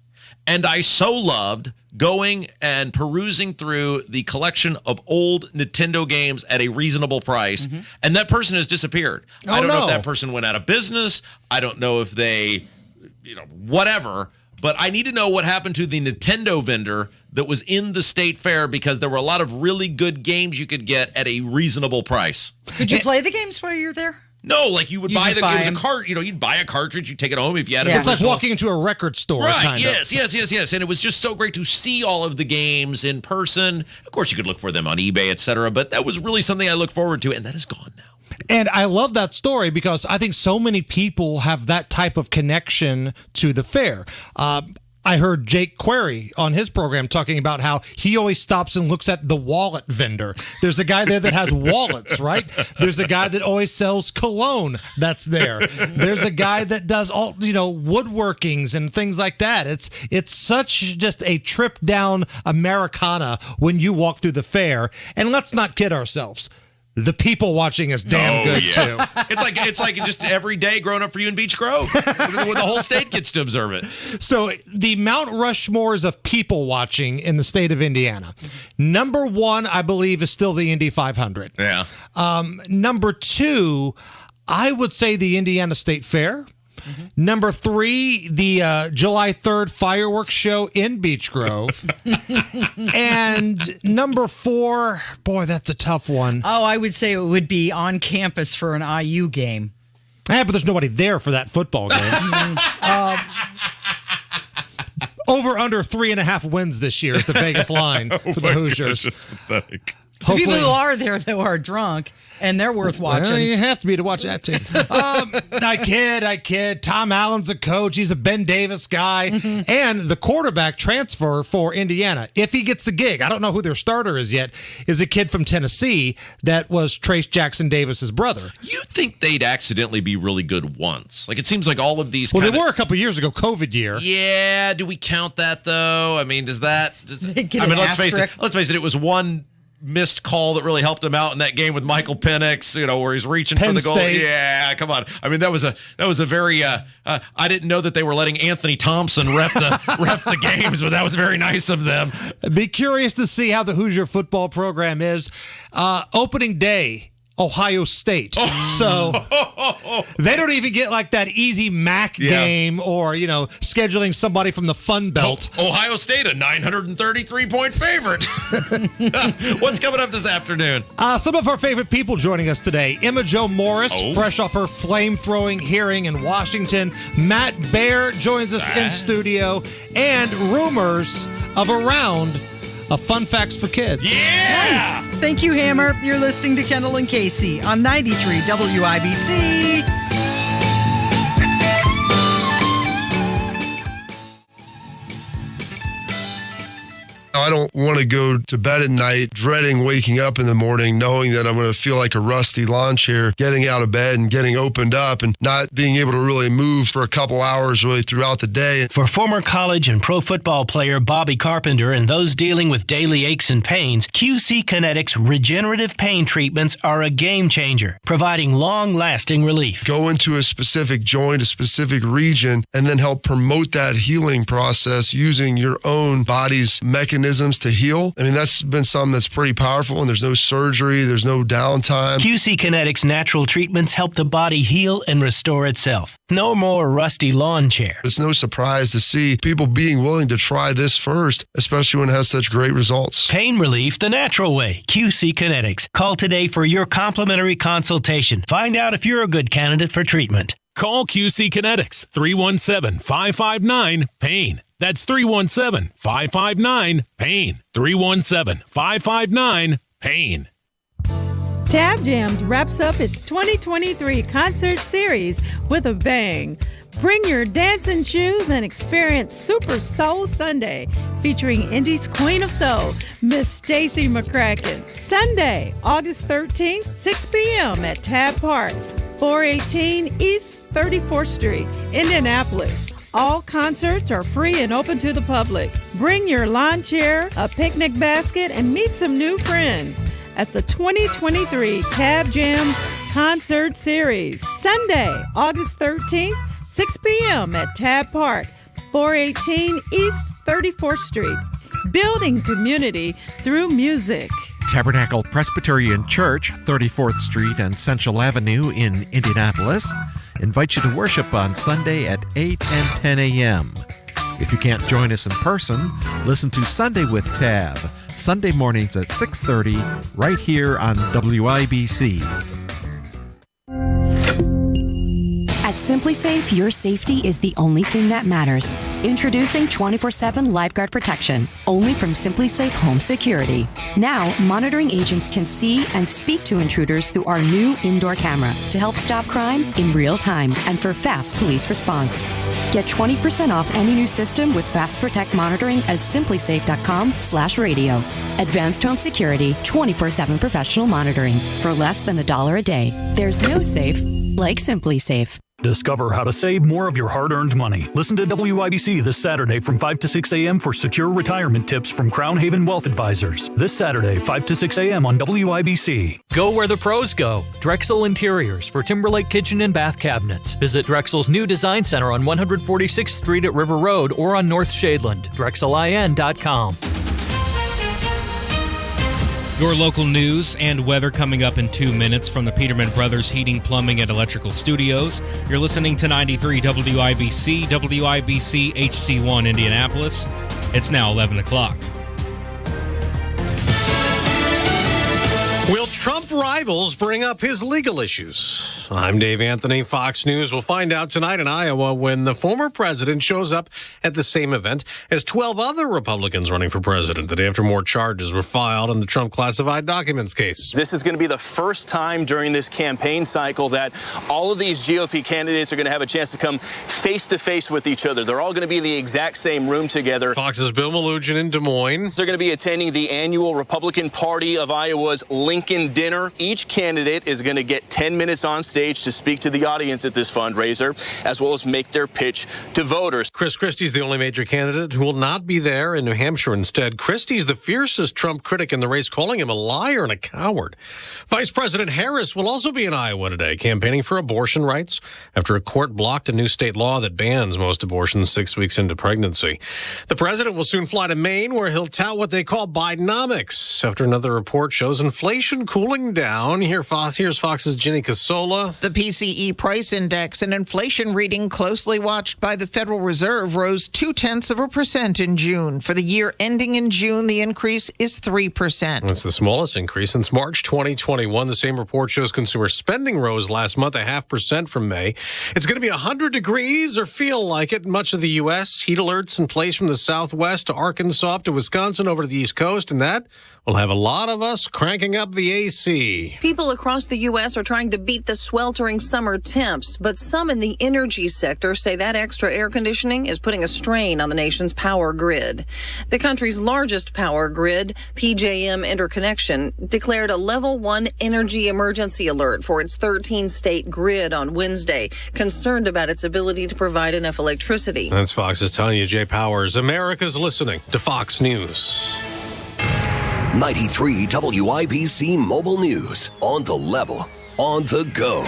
And I so loved going and perusing through the collection of old Nintendo games at a reasonable price. And that person has disappeared. I don't know if that person went out of business. I don't know if they, whatever. But I need to know what happened to the Nintendo vendor that was in the state fair, because there were a lot of really good games you could get at a reasonable price. Could you play the games while you're there? No, like you would buy it was a cart. You'd buy a cartridge, you take it home if you had it. It's like walking into a record store. Right, kind of. Yes. And it was just so great to see all of the games in person. Of course, you could look for them on eBay, etc. But that was really something I look forward to, and that is gone now. And I love that story because I think so many people have that type of connection to the fair. I heard Jake Query on his program talking about how he always stops and looks at the wallet vendor. There's a guy there that has wallets, right? There's a guy that always sells cologne that's there. There's a guy that does all, woodworkings and things like that. It's such just a trip down Americana when you walk through the fair. And let's not kid ourselves. The people watching is damn good too. It's like just every day growing up for you in Beech Grove, where the whole state gets to observe it. So the Mount Rushmores of people watching in the state of Indiana. Number one, I believe, is still the Indy 500. Yeah. Number two, I would say the Indiana State Fair. Number three, the July 3rd fireworks show in Beech Grove. And number four, boy, that's a tough one. Oh, I would say it would be on campus for an IU game. Yeah, but there's nobody there for that football game. Over under 3.5 wins this year is the Vegas line for the Hoosiers. Gosh, that's pathetic. The people who are there, though, are drunk, and they're worth watching. Well, you have to be to watch that team. I kid. Tom Allen's a coach. He's a Ben Davis guy. And the quarterback transfer for Indiana, if he gets the gig, I don't know who their starter is yet, is a kid from Tennessee that was Trace Jackson Davis's brother. You think they'd accidentally be really good once? Like, it seems like all of these they were a couple years ago, COVID year. Yeah, do we count that, though? I mean, let's face it, it was one missed call that really helped him out in that game with Michael Penix, where he's reaching for the goal. State. Yeah, come on. I mean, that was a very I didn't know that they were letting Anthony Thompson rep the games, but that was very nice of them. Be curious to see how the Hoosier football program is. Opening day, Ohio State. So they don't even get like that easy MAC game or, scheduling somebody from the Fun Belt. Ohio State, a 933-point favorite. What's coming up this afternoon? Some of our favorite people joining us today. Emma Jo Morris, fresh off her flame-throwing hearing in Washington. Matt Baer joins us in studio. And rumors of a round of fun facts for kids. Yeah! Nice. Thank you, Hammer. You're listening to Kendall and Casey on 93 WIBC. I don't want to go to bed at night dreading waking up in the morning knowing that I'm going to feel like a rusty lawn chair getting out of bed and getting opened up and not being able to really move for a couple hours really throughout the day. For former college and pro football player Bobby Carpenter and those dealing with daily aches and pains, QC Kinetics regenerative pain treatments are a game changer, providing long-lasting relief. Go into a specific joint, a specific region, and then help promote that healing process using your own body's mechanisms to heal. I mean, that's been something that's pretty powerful, and there's no surgery, there's no downtime. QC Kinetics natural treatments help the body heal and restore itself. No more rusty lawn chair. It's no surprise to see people being willing to try this first, especially when it has such great results. Pain relief the natural way. QC Kinetics. Call today for your complimentary consultation. Find out if you're a good candidate for treatment. Call QC Kinetics, 317-559-PAIN. That's 317-559-PAIN. 317-559-PAIN. Tab Jams wraps up its 2023 concert series with a bang. Bring your dancing shoes and experience Super Soul Sunday, featuring Indy's Queen of Soul, Miss Stacey McCracken. Sunday, August 13th, 6 p.m. at Tab Park, 418 East 34th Street, Indianapolis. All concerts are free and open to the public. Bring your lawn chair, a picnic basket, and meet some new friends at the 2023 Tab Jams Concert Series. Sunday, August 13th, 6 p.m. at Tab Park, 418 East 34th Street. Building community through music. Tabernacle Presbyterian Church, 34th Street and Central Avenue in Indianapolis, invite you to worship on Sunday at 8 and 10 a.m. If you can't join us in person, listen to Sunday with Tab, Sunday mornings at 6:30, right here on WIBC. At Simply Safe, your safety is the only thing that matters. Introducing 24/7 Lifeguard Protection, only from Simply Safe Home Security. Now, monitoring agents can see and speak to intruders through our new indoor camera to help stop crime in real time and for fast police response. Get 20% off any new system with Fast Protect monitoring at simplysafe.com/radio. Advanced home security, 24/7 professional monitoring for less than $1 a day. There's no safe like Simply Safe. Discover how to save more of your hard-earned money. Listen to WIBC this Saturday from 5 to 6 a.m. for secure retirement tips from Crown Haven Wealth Advisors. This Saturday, 5 to 6 a.m. on WIBC. Go where the pros go. Drexel Interiors for Timberlake Kitchen and Bath Cabinets. Visit Drexel's new design center on 146th Street at River Road or on North Shadeland. DrexelIN.com. Your local news and weather coming up in 2 minutes from the Peterman Brothers Heating, Plumbing, and Electrical Studios. You're listening to 93 WIBC, WIBC HD1 Indianapolis. It's now 11 o'clock. Will Trump rivals bring up his legal issues? I'm Dave Anthony, Fox News. We'll find out tonight in Iowa when the former president shows up at the same event as 12 other Republicans running for president the day after more charges were filed in the Trump classified documents case. This is going to be the first time during this campaign cycle that all of these GOP candidates are going to have a chance to come face to face with each other. They're all going to be in the exact same room together. Fox's Bill Malugin in Des Moines. They're going to be attending the annual Republican Party of Iowa's Lincoln Dinner. Each candidate is going to get 10 minutes on stage to speak to the audience at this fundraiser, as well as make their pitch to voters. Chris Christie's the only major candidate who will not be there in New Hampshire instead. Christie's the fiercest Trump critic in the race, calling him a liar and a coward. Vice President Harris will also be in Iowa today, campaigning for abortion rights after a court blocked a new state law that bans most abortions 6 weeks into pregnancy. The president will soon fly to Maine, where he'll tout what they call Bidenomics, after another report shows inflation cooling down. Here's Fox's Ginny Casola. The PCE price index, an inflation reading closely watched by the Federal Reserve, rose 0.2% in June. For the year ending in June, the increase is 3%. That's the smallest increase since March 2021. The same report shows consumer spending rose last month 0.5% from May. It's going to be 100 degrees or feel like it in much of the U.S. Heat alerts in place from the Southwest to Arkansas to Wisconsin over to the East Coast, and that will have a lot of us cranking up the AC. People across the U.S. are trying to beat the sweltering summer temps, but some in the energy sector say that extra air conditioning is putting a strain on the nation's power grid. The country's largest power grid, PJM Interconnection, declared a level 1 energy emergency alert for its 13-state grid on Wednesday, concerned about its ability to provide enough electricity. That's Fox's Tanya J. Powers. America's listening to Fox News. 93 WIBC Mobile News. On the level, on the go.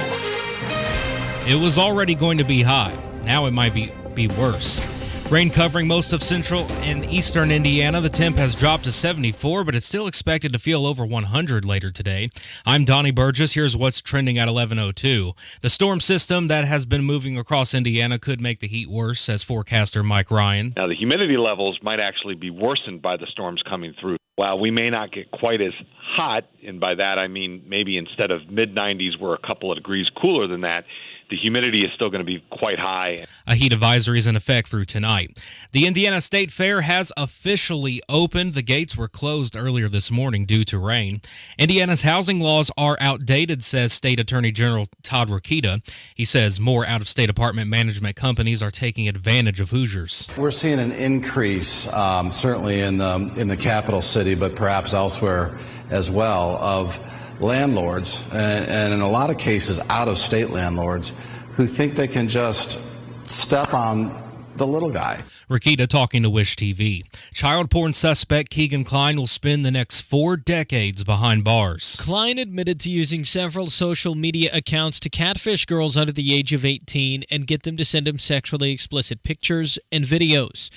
It was already going to be hot. Now it might be worse. Rain covering most of central and eastern Indiana. The temp has dropped to 74, but it's still expected to feel over 100 later today. I'm Donnie Burgess. Here's what's trending at 11:02. The storm system that has been moving across Indiana could make the heat worse, says forecaster Mike Ryan. Now, the humidity levels might actually be worsened by the storms coming through. While we may not get quite as hot, and by that I mean maybe instead of mid-90s, we're a couple of degrees cooler than that, the humidity is still going to be quite high. A heat advisory is in effect through tonight. The Indiana State Fair has officially opened. The gates were closed earlier this morning due to rain. Indiana's housing laws are outdated, says State Attorney General Todd Rokita. He says more out-of-state apartment management companies are taking advantage of Hoosiers. We're seeing an increase, certainly in the capital city, but perhaps elsewhere as well, of landlords, and in a lot of cases out-of-state landlords, who think they can just step on the little guy. Rokita talking to Wish TV. Child porn suspect Keegan Kline will spend the next 4 decades behind bars. Kline admitted to using several social media accounts to catfish girls under the age of 18 and get them to send him sexually explicit pictures and videos.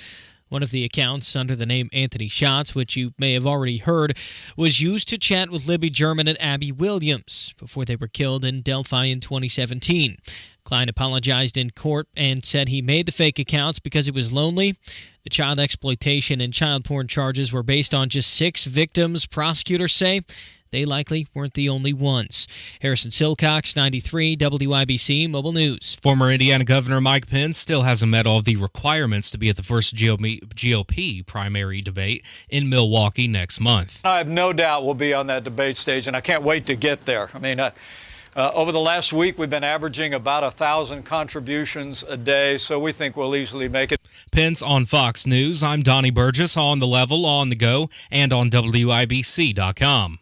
One of the accounts, under the name Anthony Schatz, which you may have already heard, was used to chat with Libby German and Abby Williams before they were killed in Delphi in 2017. Kline apologized in court and said he made the fake accounts because he was lonely. The child exploitation and child porn charges were based on just 6 victims, prosecutors say. They likely weren't the only ones. Harrison Silcox, 93 WIBC Mobile News. Former Indiana Governor Mike Pence still hasn't met all of the requirements to be at the first GOP primary debate in Milwaukee next month. I have no doubt we'll be on that debate stage, and I can't wait to get there. I mean, Over the last week, we've been averaging about 1,000 contributions a day, so we think we'll easily make it. Pence on Fox News. I'm Donnie Burgess on The Level, on the go, and on WIBC.com.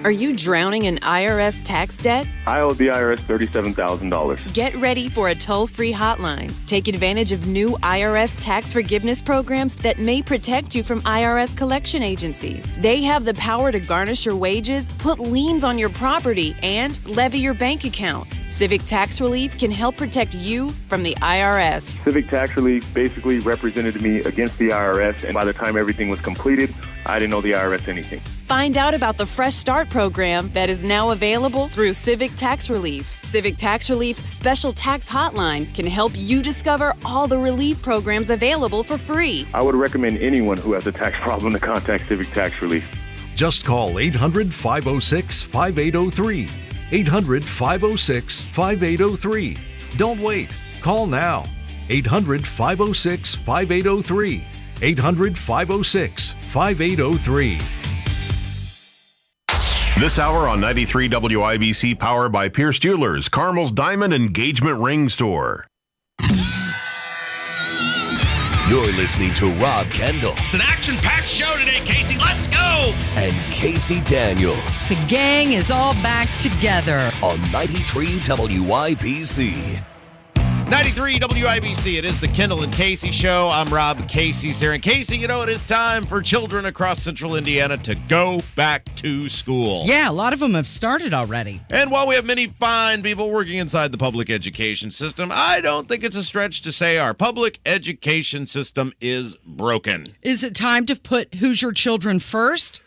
Are you drowning in IRS tax debt? I owe the IRS $37,000. Get ready for a toll-free hotline. Take advantage of new IRS tax forgiveness programs that may protect you from IRS collection agencies. They have the power to garnish your wages, put liens on your property, and levy your bank account. Civic Tax Relief can help protect you from the IRS. Civic Tax Relief basically represented me against the IRS, and by the time everything was completed, I didn't owe the IRS anything. Find out about the Fresh Start program that is now available through Civic Tax Relief. Civic Tax Relief's special tax hotline can help you discover all the relief programs available for free. I would recommend anyone who has a tax problem to contact Civic Tax Relief. Just call 800-506-5803. 800-506-5803. Don't wait. Call now. 800-506-5803. 800-506-5803. This hour on 93 WIBC, powered by Pierce Jewelers, Carmel's Diamond Engagement Ring Store. You're listening to Rob Kendall. It's an action-packed show today, Casey. Let's go! And Casey Daniels. The gang is all back together. On 93 WIBC. 93 WIBC. It is the Kendall and Casey show. I'm Rob. Casey's here. And Casey, you know, it is time for children across central Indiana to go back to school. Yeah, a lot of them have started already. And while we have many fine people working inside the public education system, I don't think it's a stretch to say our public education system is broken. Is it time to put Hoosier children first?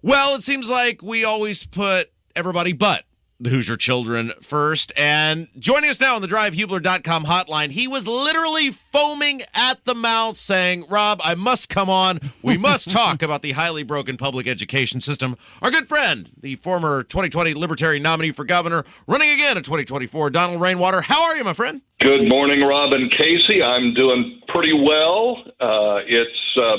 Well, it seems like we always put everybody but the Hoosier children first. And joining us now on the drivehubler.com hotline, he was literally foaming at the mouth saying, Rob, I must come on. We must talk about the highly broken public education system. Our good friend, the former 2020 Libertarian nominee for governor, running again in 2024, Donald Rainwater. How are you, my friend? Good morning, Rob and Casey. I'm doing pretty well. It's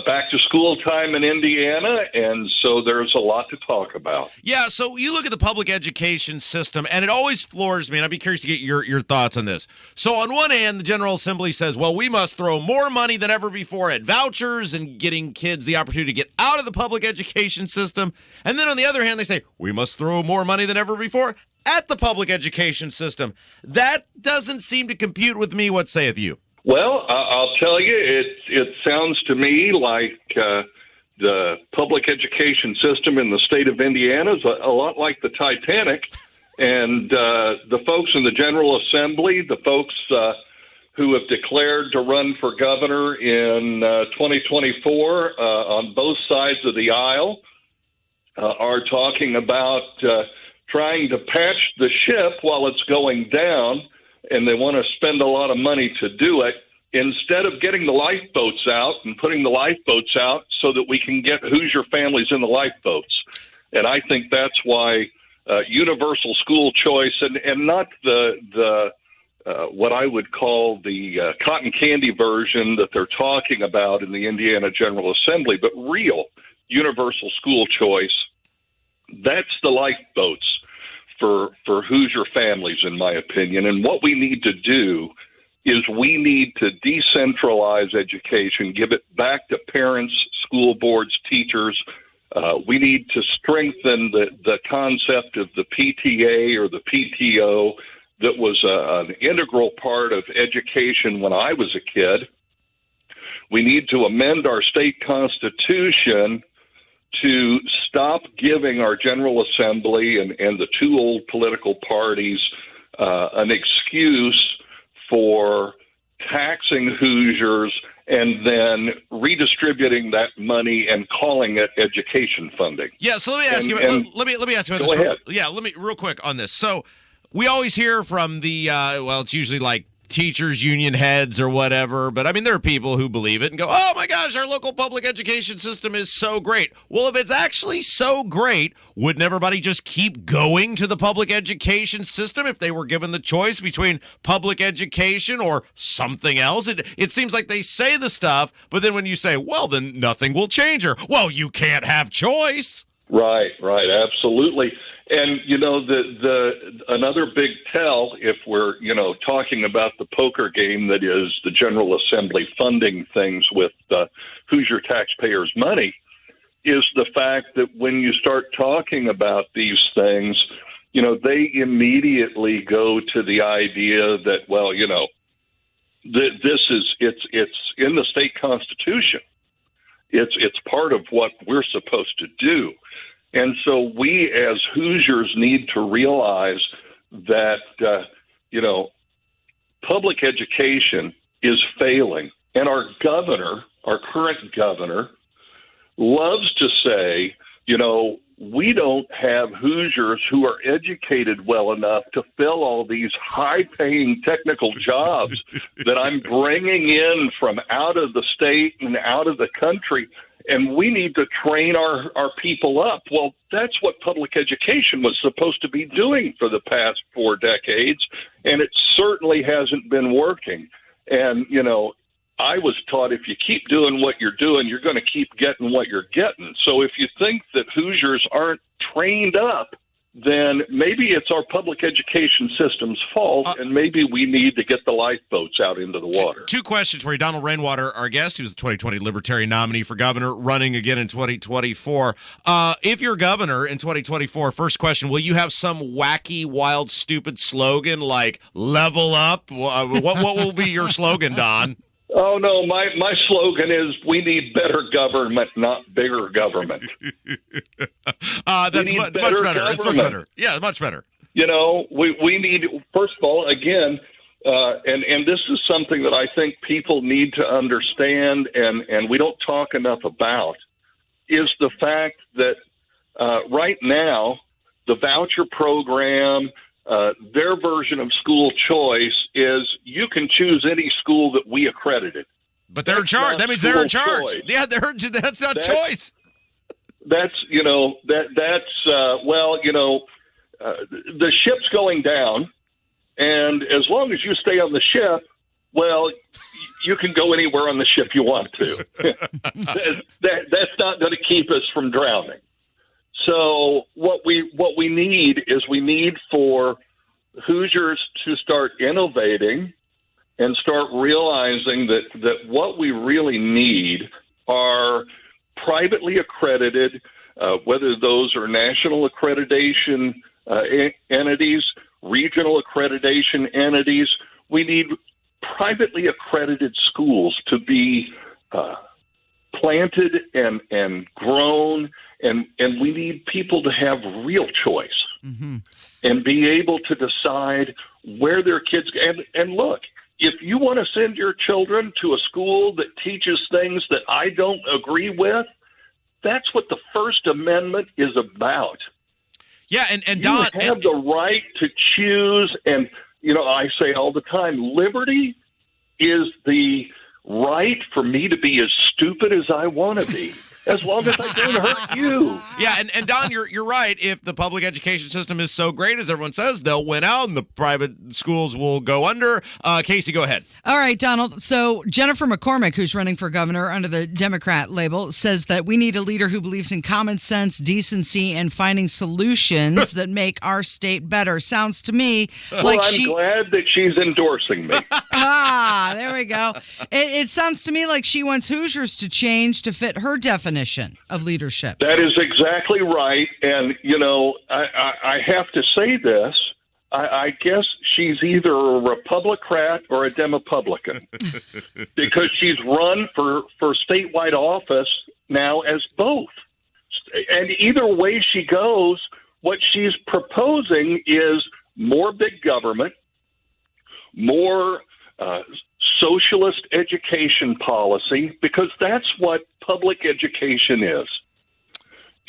back to school time in Indiana, and so there's a lot to talk about. Yeah, so you look at the public education system, and it always floors me, and I'd be curious to get your thoughts on this. So on one hand, the General Assembly says, well, we must throw more money than ever before at vouchers and getting kids the opportunity to get out of the public education system. And then on the other hand, they say, we must throw more money than ever before at the public education system. That doesn't seem to compute with me. What sayeth you? Well, I'll tell you, it sounds to me like the public education system in the state of Indiana is a lot like the Titanic. And the folks in the General Assembly, the folks who have declared to run for governor in 2024 on both sides of the aisle are talking about trying to patch the ship while it's going down, and they want to spend a lot of money to do it, instead of getting the lifeboats out and putting the lifeboats out so that we can get Hoosier families in the lifeboats. And I think that's why universal school choice and not the what I would call the cotton candy version that they're talking about in the Indiana General Assembly, but real universal school choice. That's the lifeboats for Hoosier families, in my opinion. And what we need to do is we need to decentralize education, give it back to parents, school boards, teachers. We need to strengthen the concept of the PTA or the PTO that was an integral part of education when I was a kid. We need to amend our state constitution to stop giving our General Assembly and the two old political parties an excuse for taxing Hoosiers and then redistributing that money and calling it education funding. Yeah, so let me ask you. Let me ask you about this. Go ahead. Let me real quick on this. So we always hear from the it's usually like teachers union heads or whatever, but I mean there are people who believe it and go, oh my gosh, our local public education system is so great. Well, if it's actually so great, wouldn't everybody just keep going to the public education system if they were given the choice between public education or something else? It seems like they say the stuff, but then when you say, well, then nothing will change, or well, you can't have choice. Right, absolutely. And, the another big tell, if we're, talking about the poker game that is the General Assembly funding things with Hoosier taxpayers' money, is the fact that when you start talking about these things, they immediately go to the idea that, well, it's in the state constitution. It's part of what we're supposed to do. And so we as Hoosiers need to realize that, public education is failing. And our current governor, loves to say, we don't have Hoosiers who are educated well enough to fill all these high-paying technical jobs that I'm bringing in from out of the state and out of the country, and we need to train our people up. Well, that's what public education was supposed to be doing for the past 4 decades, and it certainly hasn't been working. And, I was taught if you keep doing what you're doing, you're going to keep getting what you're getting. So if you think that Hoosiers aren't trained up, then maybe it's our public education system's fault, and maybe we need to get the lifeboats out into the water. 2 questions for you. Donald Rainwater, our guest, who's the 2020 Libertarian nominee for governor, running again in 2024. If you're governor in 2024, first question, will you have some wacky, wild, stupid slogan like level up? What will be your slogan, Don? Oh, no, my slogan is we need better government, not bigger government. That's much better. It's much better. Yeah, much better. We need, first of all, again, and this is something that I think people need to understand and we don't talk enough about, is the fact that right now the voucher program, their version of school choice is you can choose any school that we accredited. But they're in charge. That means they're in charge. Choice. Yeah, that's not choice. The ship's going down, and as long as you stay on the ship, well, you can go anywhere on the ship you want to. That's not going to keep us from drowning. So what we need is we need for Hoosiers to start innovating and start realizing that what we really need are privately accredited, whether those are national accreditation entities, regional accreditation entities. We need privately accredited schools to be planted and grown, and we need people to have real choice and be able to decide where their kids and look, if you want to send your children to a school that teaches things that I don't agree with, that's what the First Amendment is about. Yeah, and Don, you have the right to choose, and I say all the time, liberty is the right for me to be as stupid as I want to be, as long as I don't hurt you. Yeah, and Don, you're right. If the public education system is so great, as everyone says, they'll win out and the private schools will go under. Casey, go ahead. All right, Donald. So Jennifer McCormick, who's running for governor under the Democrat label, says that we need a leader who believes in common sense, decency, and finding solutions that make our state better. Sounds to me like I'm glad that she's endorsing me. There we go. It sounds to me like she wants Hoosiers to change to fit her definition of leadership. That is exactly right. And, I have to say this. I guess she's either a Republican or a Demopublican because she's run for statewide office now as both. And either way she goes, what she's proposing is more big government, more socialist education policy, because that's what public education is.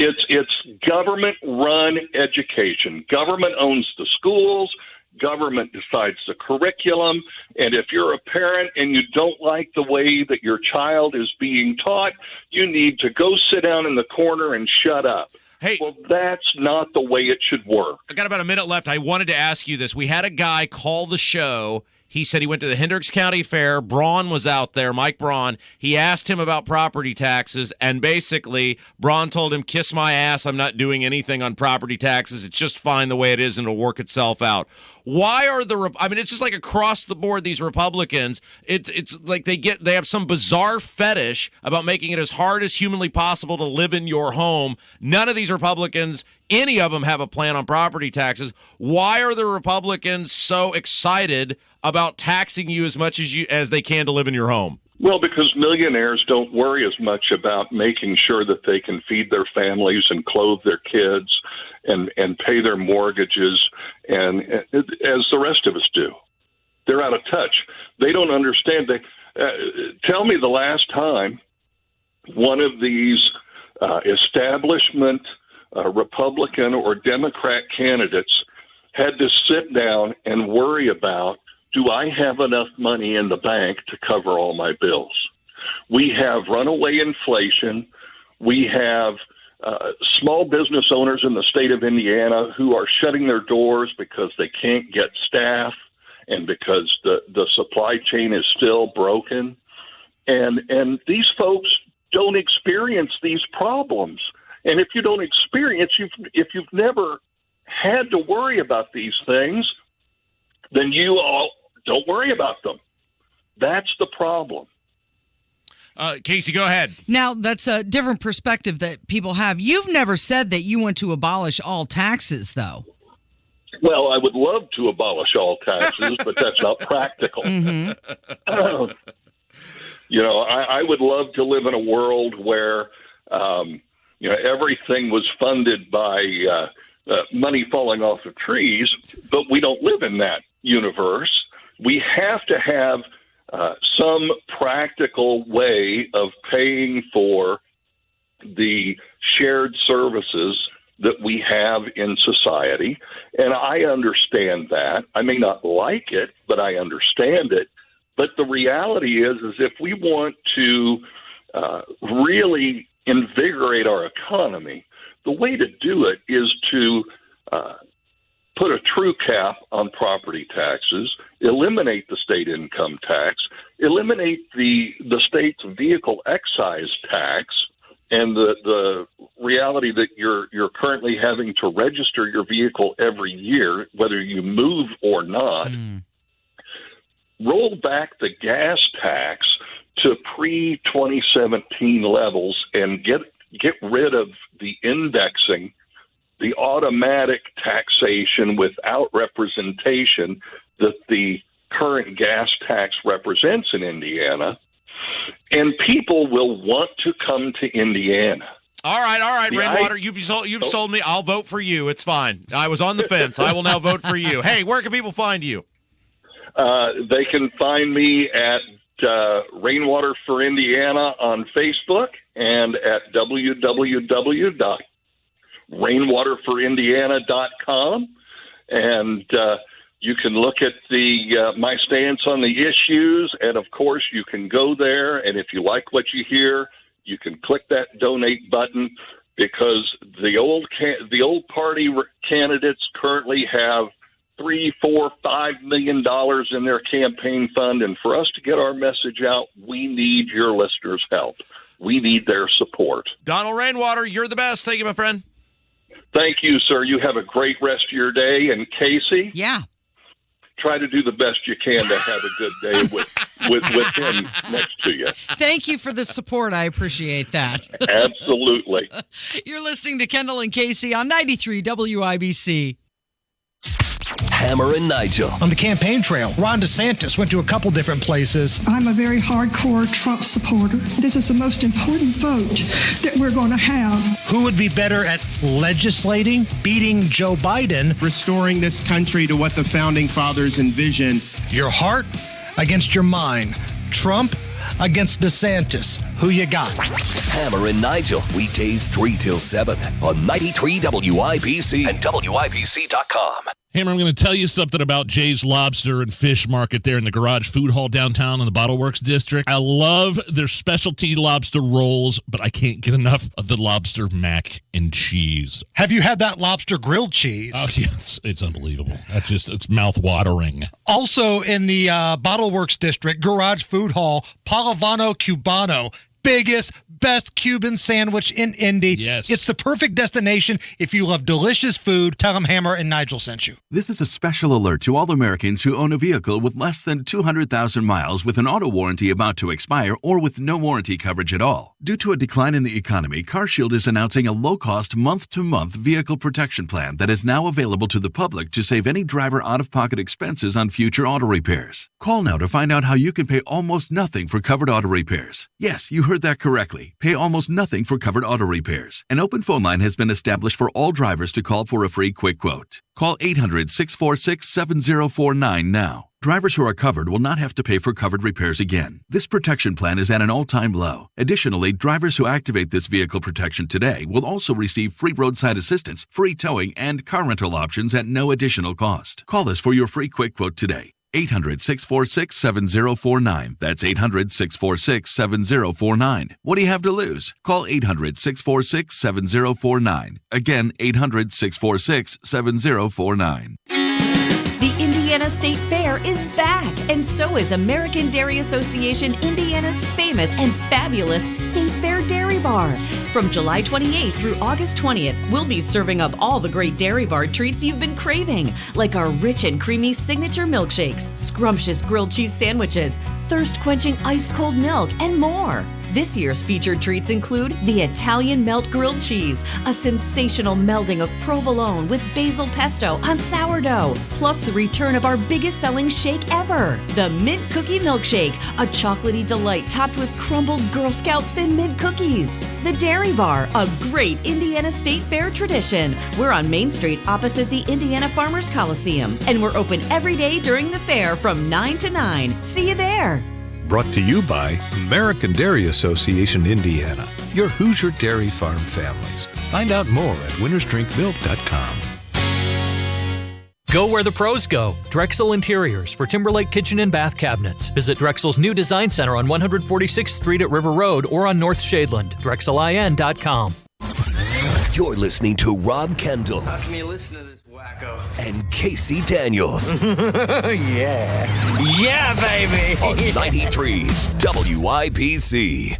It's government-run education. Government owns the schools. Government decides the curriculum. And if you're a parent and you don't like the way that your child is being taught, you need to go sit down in the corner and shut up. Hey, well, that's not the way it should work. I got about a minute left. I wanted to ask you this. We had a guy call the show. He said he went to the Hendricks County Fair. Braun was out there, Mike Braun. He asked him about property taxes, and basically Braun told him, kiss my ass, I'm not doing anything on property taxes. It's just fine the way it is, and it'll work itself out. Why are it's just like across the board, these Republicans, it's like they have some bizarre fetish about making it as hard as humanly possible to live in your home. None of these Republicans, any of them, have a plan on property taxes. Why are the Republicans so excited about taxing you as much as they can to live in your home? Well, because millionaires don't worry as much about making sure that they can feed their families and clothe their kids and pay their mortgages and as the rest of us do. They're out of touch. They don't understand. Tell me the last time one of these establishment Republican or Democrat candidates had to sit down and worry about, do I have enough money in the bank to cover all my bills? We have runaway inflation. We have small business owners in the state of Indiana who are shutting their doors because they can't get staff and because the supply chain is still broken. And these folks don't experience these problems. And if you don't experience, if you've never had to worry about these things, then you all don't worry about them. That's the problem. Casey, go ahead. Now, that's a different perspective that people have. You've never said that you want to abolish all taxes, though. Well, I would love to abolish all taxes, but that's not practical. Mm-hmm. I would love to live in a world where, everything was funded by money falling off of trees, but we don't live in that universe. We have to have some practical way of paying for the shared services that we have in society. And I understand that. I may not like it, but I understand it. But the reality is if we want to really invigorate our economy, the way to do it is to put a true cap on property taxes, eliminate the state income tax, eliminate the state's vehicle excise tax, and the reality that you're currently having to register your vehicle every year, whether you move or not. Roll back the gas tax to pre-2017 levels and get rid of the indexing, the automatic taxation without representation that the current gas tax represents in Indiana, and people will want to come to Indiana. All right, Rainwater, you've sold me. I'll vote for you. It's fine. I was on the fence. I will now vote for you. Hey, where can people find you? They can find me at Rainwater for Indiana on Facebook and at www.rainwaterforindiana.com. And you can look at my stance on the issues. And, of course, you can go there. And if you like what you hear, you can click that donate button, because the old party candidates currently have $3, $4, $5 million in their campaign fund. And for us to get our message out, we need your listeners' help. We need their support. Donald Rainwater, you're the best. Thank you, my friend. Thank you, sir. You have a great rest of your day. And Casey? Yeah. Try to do the best you can to have a good day with him next to you. Thank you for the support. I appreciate that. Absolutely. You're listening to Kendall and Casey on 93 WIBC. Hammer and Nigel. On the campaign trail, Ron DeSantis went to a couple different places. I'm a very hardcore Trump supporter. This is the most important vote that we're going to have. Who would be better at legislating, beating Joe Biden, restoring this country to what the founding fathers envisioned? Your heart against your mind. Trump against DeSantis. Who you got? Hammer and Nigel, weekdays 3 till 7 on 93 WIBC and WIBC.com. Hammer, I'm going to tell you something about Jay's Lobster and Fish Market there in the Garage Food Hall downtown in the Bottle Works District. I love their specialty lobster rolls, but I can't get enough of the lobster mac and cheese. Have you had that lobster grilled cheese? Oh, yeah, it's unbelievable. It's mouth-watering. Also in the Bottle Works District, Garage Food Hall, Palavano Cubano. Biggest, best Cuban sandwich in Indy. Yes. It's the perfect destination if you love delicious food. Tell them Hammer and Nigel sent you. This is a special alert to all Americans who own a vehicle with less than 200,000 miles with an auto warranty about to expire or with no warranty coverage at all. Due to a decline in the economy, CarShield is announcing a low-cost month-to-month vehicle protection plan that is now available to the public to save any driver out-of-pocket expenses on future auto repairs. Call now to find out how you can pay almost nothing for covered auto repairs. Yes, you heard that correctly. Pay almost nothing for covered auto repairs. An open phone line has been established for all drivers to call for a free quick quote. Call 800-646-7049 now. Drivers who are covered will not have to pay for covered repairs again. This protection plan is at an all-time low. Additionally, drivers who activate this vehicle protection today will also receive free roadside assistance, free towing, and car rental options at no additional cost. Call us for your free quick quote today. 800-646-7049. That's 800-646-7049. What do you have to lose? Call 800-646-7049. Again, 800-646-7049. The Indiana State Fair is back, and so is American Dairy Association Indiana's famous and fabulous State Fair Dairy Bar. From July 28th through August 20th, we'll be serving up all the great dairy bar treats you've been craving, like our rich and creamy signature milkshakes, scrumptious grilled cheese sandwiches, thirst-quenching ice-cold milk, and more. This year's featured treats include the Italian melt grilled cheese, a sensational melding of provolone with basil pesto on sourdough, plus the return of our biggest selling shake ever, the Mint Cookie Milkshake, a chocolatey delight topped with crumbled Girl Scout Thin Mint cookies. The Dairy Bar, a great Indiana State Fair tradition. We're on Main Street opposite the Indiana Farmers Coliseum, and we're open every day during the fair from 9 to 9. See you there. Brought to you by American Dairy Association Indiana, your Hoosier Dairy Farm families. Find out more at wintersdrinkmilk.com. Go where the pros go. Drexel Interiors for Timberlake kitchen and bath cabinets. Visit Drexel's new design center on 146th Street at River Road or on North Shadeland. DrexelIN.com. You're listening to Rob Kendall. How can you listen to this wacko? And Casey Daniels. Yeah. Yeah, baby. On 93 WIBC.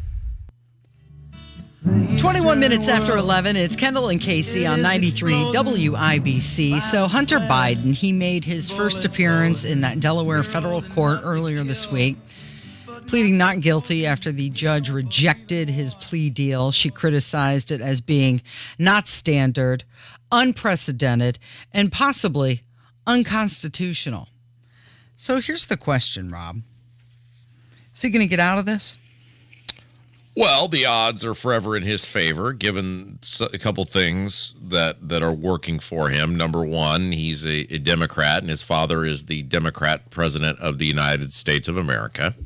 21 minutes after 11, it's Kendall and Casey on 93 WIBC. So Hunter Biden, he made his first appearance in that Delaware federal court earlier this week, pleading not guilty after the judge rejected his plea deal. She criticized it as being not standard, unprecedented, and possibly unconstitutional. So here's the question, Rob. Is he going to get out of this? Well, the odds are forever in his favor, given a couple things that are working for him. Number one, he's a Democrat, and his father is the Democrat president of the United States of America.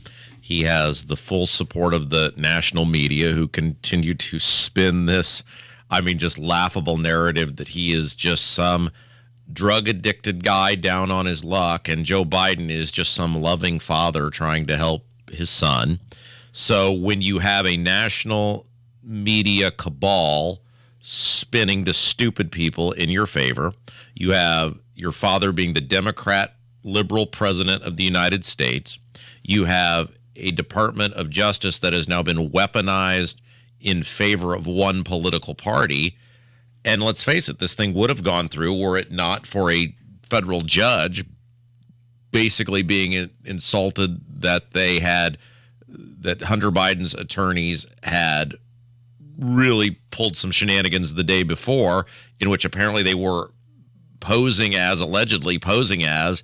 He has the full support of the national media, who continue to spin this, just laughable narrative that he is just some drug-addicted guy down on his luck, and Joe Biden is just some loving father trying to help his son. So when you have a national media cabal spinning to stupid people in your favor, you have your father being the Democrat liberal president of the United States, you have a Department of Justice that has now been weaponized in favor of one political party. And let's face it, this thing would have gone through were it not for a federal judge basically being insulted that Hunter Biden's attorneys had really pulled some shenanigans the day before, in which apparently they were allegedly posing as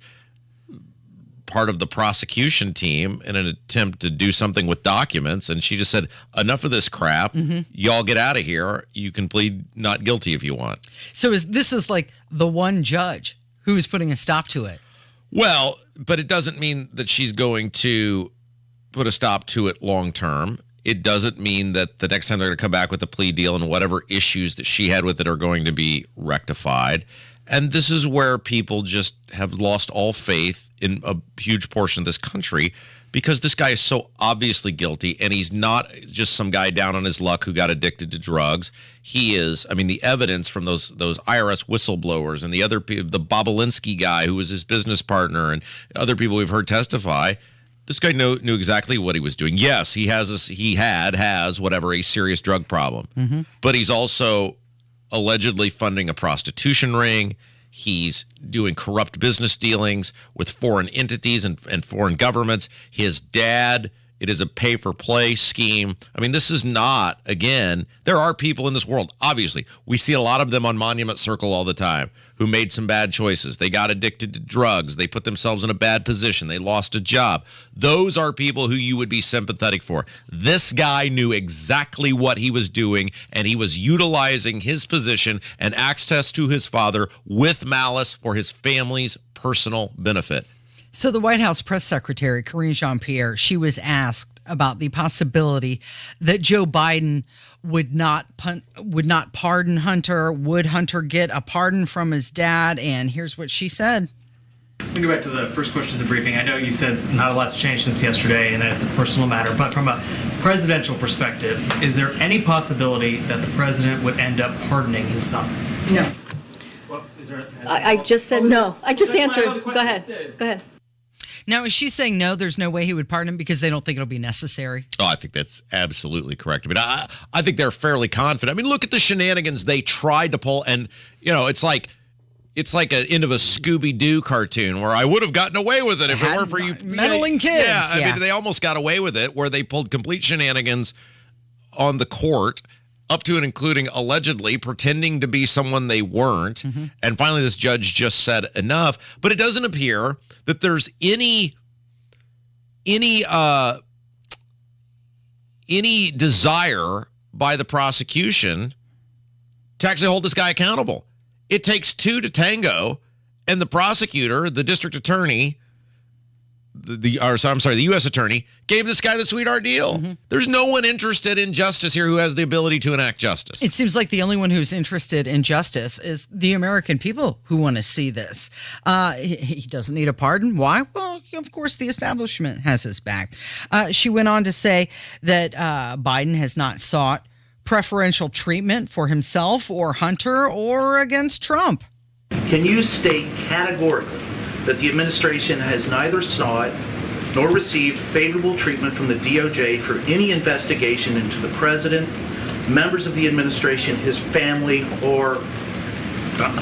part of the prosecution team in an attempt to do something with documents. And she just said, enough of this crap. Mm-hmm. Y'all get out of here. You can plead not guilty if you want. So this is like the one judge who is putting a stop to it. Well, but it doesn't mean that she's going to put a stop to it long term. it doesn't mean that the next time they're going to come back with a plea deal and whatever issues that she had with it are going to be rectified. And this is where people just have lost all faith in a huge portion of this country, because this guy is so obviously guilty, and he's not just some guy down on his luck who got addicted to drugs. He is, I mean, the evidence from those IRS whistleblowers and the other people, the Bobolinsky guy who was his business partner and other people we've heard testify, this guy knew exactly what he was doing. Yes, he has a serious drug problem, but he's also allegedly funding a prostitution ring. He's doing corrupt business dealings with foreign entities and foreign governments. His dad, it is a pay-for-play scheme. I mean, this is not, again, there are people in this world, obviously. We see a lot of them on Monument Circle all the time who made some bad choices. They got addicted to drugs. They put themselves in a bad position. They lost a job. Those are people who you would be sympathetic for. This guy knew exactly what he was doing, and he was utilizing his position and access to his father with malice for his family's personal benefit. So the White House press secretary, Karine Jean-Pierre, she was asked about the possibility that Joe Biden would not pardon Hunter. Would Hunter get a pardon from his dad? And here's what she said. Let me go back to the first question of the briefing. I know you said not a lot's changed since yesterday and that it's a personal matter, but from a presidential perspective, is there any possibility that the president would end up pardoning his son? No. Well, I just said no. I just answered. Go ahead. Go ahead. Now, is she saying no, there's no way he would pardon him because they don't think it'll be necessary? Oh, I think that's absolutely correct. I mean, I think they're fairly confident. I mean, look at the shenanigans they tried to pull. And, you know, it's like an end of a Scooby-Doo cartoon where I would have gotten away with it if it weren't for you. Meddling kids. Yeah, I mean, they almost got away with it where they pulled complete shenanigans on the court, up to and including allegedly pretending to be someone they weren't. And finally, this judge just said enough. But it doesn't appear that there's any desire by the prosecution to actually hold this guy accountable. It takes two to tango, and the prosecutor, the district attorney, the U.S. attorney gave this guy the sweetheart deal. There's no one interested in justice here who has the ability to enact justice. It seems like the only one who's interested in justice is the American people who want to see this. He doesn't need a pardon. Why? Well, of course, the establishment has his back. She went on to say that Biden has not sought preferential treatment for himself or Hunter or against Trump. Can you state categorically that the administration has neither sought nor received favorable treatment from the DOJ for any investigation into the president, members of the administration, his family, or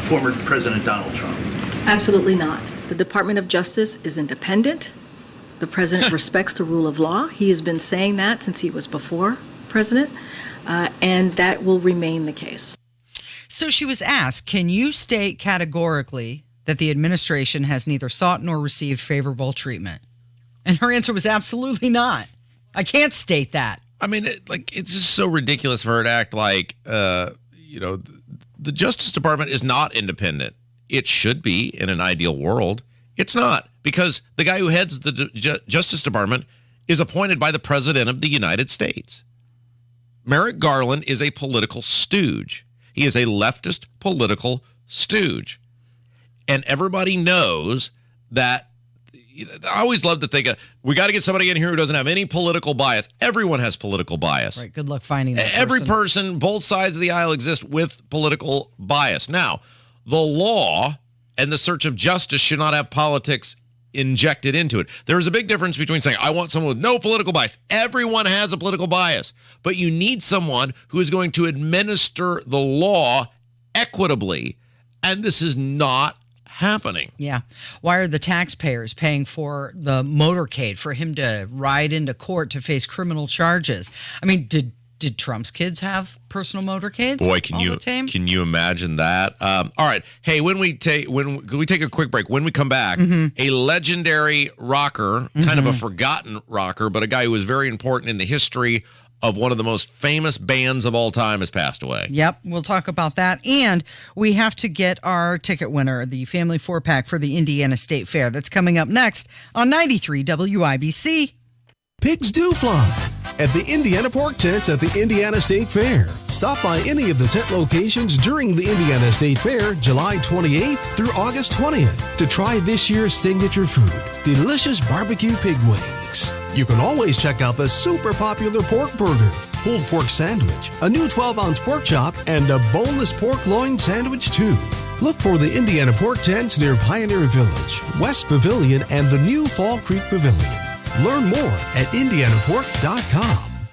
former President Donald Trump? Absolutely not. The Department of Justice is independent. The president respects the rule of law. He has been saying that since he was before president, and that will remain the case. So she was asked, can you state categorically that the administration has neither sought nor received favorable treatment? And her answer was absolutely not. I can't state that. I mean, it's just so ridiculous for her to act like, the Justice Department is not independent. It should be in an ideal world. It's not, because the guy who heads the Justice Department is appointed by the President of the United States. Merrick Garland is a political stooge. He is a leftist political stooge. And everybody knows that. I always love to think we got to get somebody in here who doesn't have any political bias. Everyone has political bias. Right. Good luck finding that Every person, both sides of the aisle exist with political bias. Now, the law and the search of justice should not have politics injected into it. There is a big difference between saying, I want someone with no political bias. Everyone has a political bias, but you need someone who is going to administer the law equitably. And this is not happening. Yeah. Why are the taxpayers paying for the motorcade for him to ride into court to face criminal charges? I mean, did Trump's kids have personal motorcades? Boy, can you imagine that? All right. Hey, can we take a quick break? When we come back, a legendary rocker, kind of a forgotten rocker, but a guy who was very important in the history of one of the most famous bands of all time has passed away. Yep, we'll talk about that. And we have to get our ticket winner, the family 4-pack for the Indiana State Fair. That's coming up next on 93 WIBC. Pigs do fly. at the Indiana Pork Tents at the Indiana State Fair. Stop by any of the tent locations during the Indiana State Fair, July 28th through August 20th, to try this year's signature food, delicious barbecue pig wings. You can always check out the super popular pork burger, pulled pork sandwich, a new 12-ounce pork chop, and a boneless pork loin sandwich too. Look for the Indiana Pork Tents near Pioneer Village, West Pavilion, and the new Fall Creek Pavilion. Learn more at indianapork.com.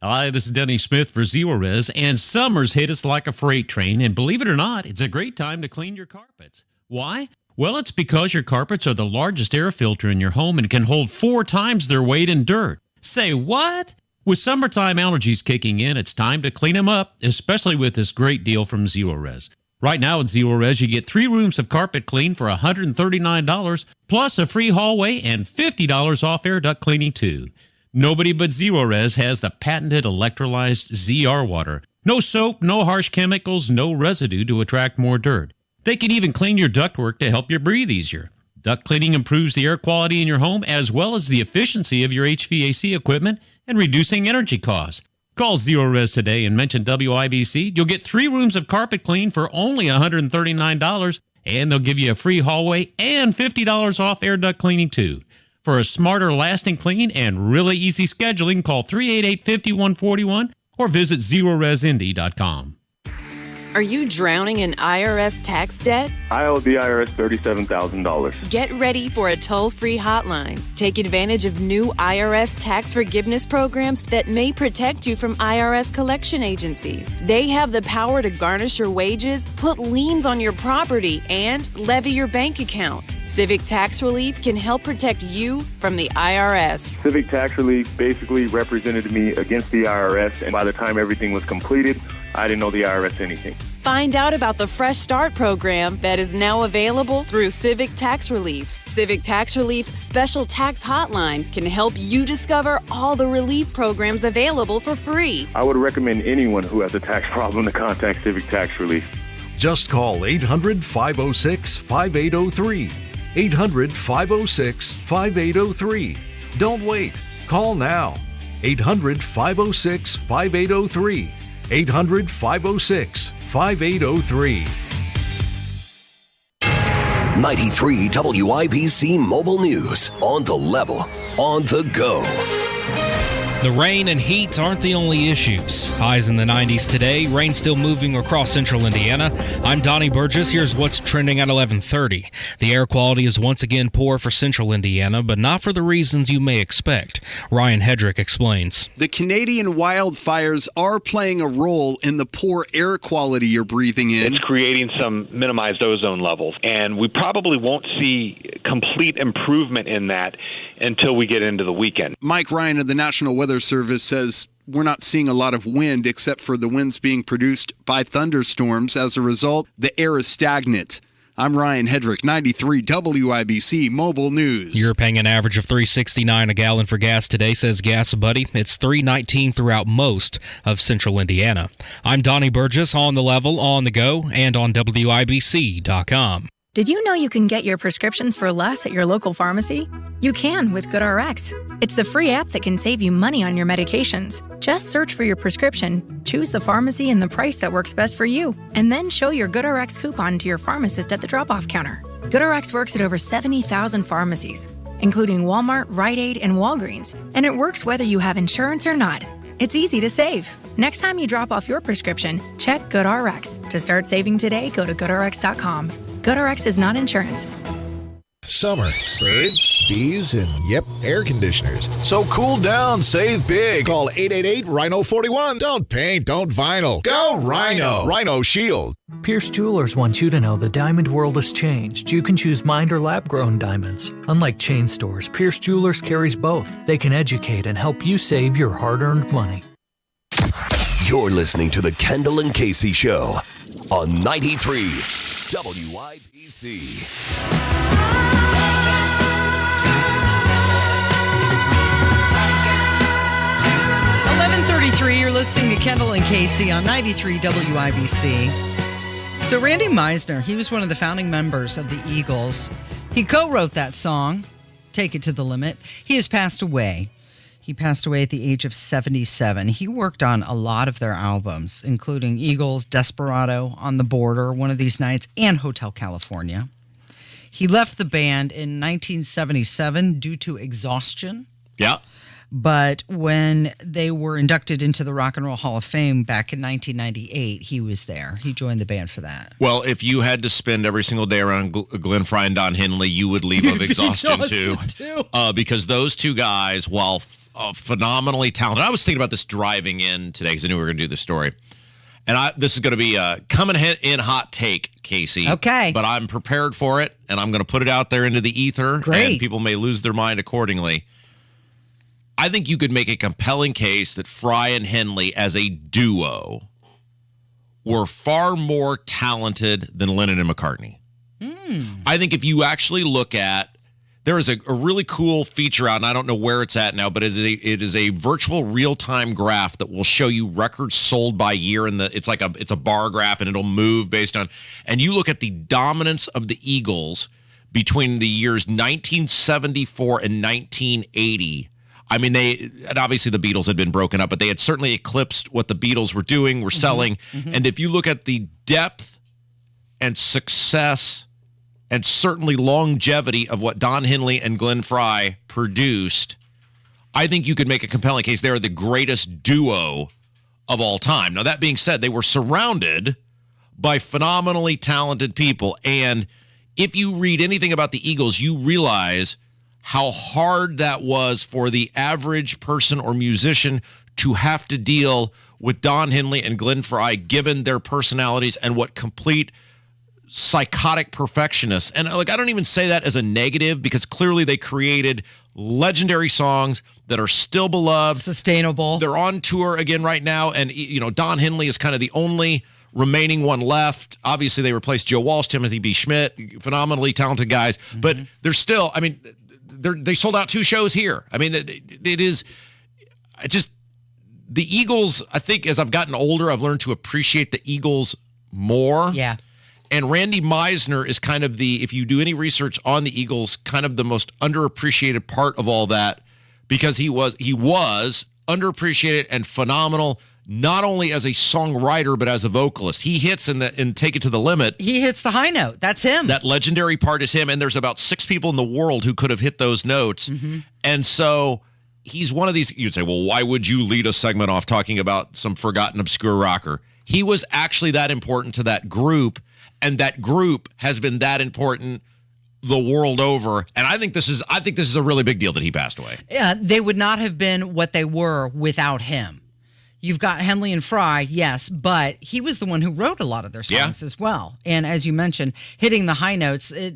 Hi, this is Denny Smith for Zero Res, and summer's hit us like a freight train, and believe it or not, it's a great time to clean your carpets. Why? Well, it's because your carpets are the largest air filter in your home and can hold 4 times their weight in dirt. Say what? With summertime allergies kicking in, it's time to clean them up, especially with this great deal from Zero Res. Right now at Zero Res, you get 3 rooms of carpet clean for $139, plus a free hallway and $50 off air duct cleaning too. Nobody but Zero Res has the patented electrolyzed ZR water. No soap, no harsh chemicals, no residue to attract more dirt. They can even clean your ductwork to help you breathe easier. Duct cleaning improves the air quality in your home as well as the efficiency of your HVAC equipment and reducing energy costs. Call Zero Res today and mention WIBC. You'll get 3 rooms of carpet clean for only $139, and they'll give you a free hallway and $50 off air duct cleaning too. For a smarter, lasting clean and really easy scheduling, call 388-5141 or visit ZeroResIndy.com. Are you drowning in IRS tax debt? I owe the IRS $37,000. Get ready for a toll-free hotline. Take advantage of new IRS tax forgiveness programs that may protect you from IRS collection agencies. They have the power to garnish your wages, put liens on your property, and levy your bank account. Civic Tax Relief can help protect you from the IRS. Civic Tax Relief basically represented me against the IRS, and by the time everything was completed, I didn't owe the IRS anything. Find out about the Fresh Start program that is now available through Civic Tax Relief. Civic Tax Relief's special tax hotline can help you discover all the relief programs available for free. I would recommend anyone who has a tax problem to contact Civic Tax Relief. Just call 800-506-5803. 800-506-5803. Don't wait. Call now. 800-506-5803. 800-506-5803. 93 WIBC Mobile News. On the level, on the go. The rain and heat aren't the only issues. Highs in the 90s today. Rain still moving across central Indiana. I'm Donnie Burgess. Here's what's trending at 11:30. The air quality is once again poor for central Indiana, but not for the reasons you may expect. Ryan Hedrick explains. The Canadian wildfires are playing a role in the poor air quality you're breathing in. It's creating some minimized ozone levels, and we probably won't see complete improvement in that until we get into the weekend. Mike Ryan of the National Weather Service says we're not seeing a lot of wind except for the winds being produced by thunderstorms. As a result, the air is stagnant. I'm Ryan Hedrick, 93 WIBC Mobile News. You're paying an average of $3.69 a gallon for gas today, says Gas Buddy. It's $3.19 throughout most of central Indiana. I'm Donnie Burgess, on the level, on the go, and on WIBC.com. Did you know you can get your prescriptions for less at your local pharmacy? You can with GoodRx. It's the free app that can save you money on your medications. Just search for your prescription, choose the pharmacy and the price that works best for you, and then show your GoodRx coupon to your pharmacist at the drop-off counter. GoodRx works at over 70,000 pharmacies, including Walmart, Rite Aid, and Walgreens, and it works whether you have insurance or not. It's easy to save. Next time you drop off your prescription, check GoodRx. To start saving today, go to GoodRx.com. GoodRx is not insurance. Summer, birds, bees, and yep, air conditioners. So cool down, save big. Call 888-RHINO-41. Don't paint, don't vinyl. Go Rhino. Rhino Shield. Pierce Jewelers wants you to know the diamond world has changed. You can choose mined or lab-grown diamonds. Unlike chain stores, Pierce Jewelers carries both. They can educate and help you save your hard-earned money. You're listening to the Kendall and Casey Show on 93 WIBC. 11:33. You're listening to Kendall and Casey on 93 WIBC. So Randy Meisner, he was one of the founding members of the Eagles. He co-wrote that song, Take It to the Limit. He has passed away. He passed away at the age of 77. He worked on a lot of their albums, including Eagles, Desperado, On the Border, One of These Nights, and Hotel California. He left the band in 1977 due to exhaustion. Yeah. But when they were inducted into the Rock and Roll Hall of Fame back in 1998, he was there. He joined the band for that. Well, if you had to spend every single day around Glenn Frey and Don Henley, you would leave of exhaustion too. Because those two guys, while phenomenally talented, I was thinking about this driving in today because I knew we were going to do this story. And this is going to be a coming in hot take, Casey. Okay. But I'm prepared for it, and I'm going to put it out there into the ether. Great. And people may lose their mind accordingly. I think you could make a compelling case that Frey and Henley as a duo were far more talented than Lennon and McCartney. I think if you actually look at, there is a really cool feature out, and I don't know where it's at now, but it is a virtual real-time graph that will show you records sold by year, and it's a bar graph, and it'll move based on, and you look at the dominance of the Eagles between the years 1974 and 1980. I mean, and obviously the Beatles had been broken up, but they had certainly eclipsed what the Beatles were doing, were selling. And if you look at the depth and success and certainly longevity of what Don Henley and Glenn Frey produced, I think you could make a compelling case they're the greatest duo of all time. Now, that being said, they were surrounded by phenomenally talented people. And if you read anything about the Eagles, you realize how hard that was for the average person or musician to have to deal with Don Henley and Glenn Frey, given their personalities and what complete psychotic perfectionists. And I don't even say that as a negative, because clearly they created legendary songs that are still beloved, sustainable. They're on tour again right now, and Don Henley is kind of the only remaining one left. Obviously, they replaced Joe Walsh, Timothy B. Schmidt, phenomenally talented guys, but they're still. I mean, they sold out 2 shows here. I mean, it is just the Eagles. I think as I've gotten older, I've learned to appreciate the Eagles more. Yeah. And Randy Meisner is kind of if you do any research on the Eagles, kind of the most underappreciated part of all that, because he was underappreciated and phenomenal, not only as a songwriter, but as a vocalist. He hits in Take It to the Limit. He hits the high note. That's him. That legendary part is him. And there's about 6 people in the world who could have hit those notes. And so he's one of these, you'd say, well, why would you lead a segment off talking about some forgotten obscure rocker? He was actually that important to that group. And that group has been that important the world over. And I think this is a really big deal that he passed away. Yeah, they would not have been what they were without him. You've got Henley and Frey, yes, but he was the one who wrote a lot of their songs as well. And as you mentioned, hitting the high notes, it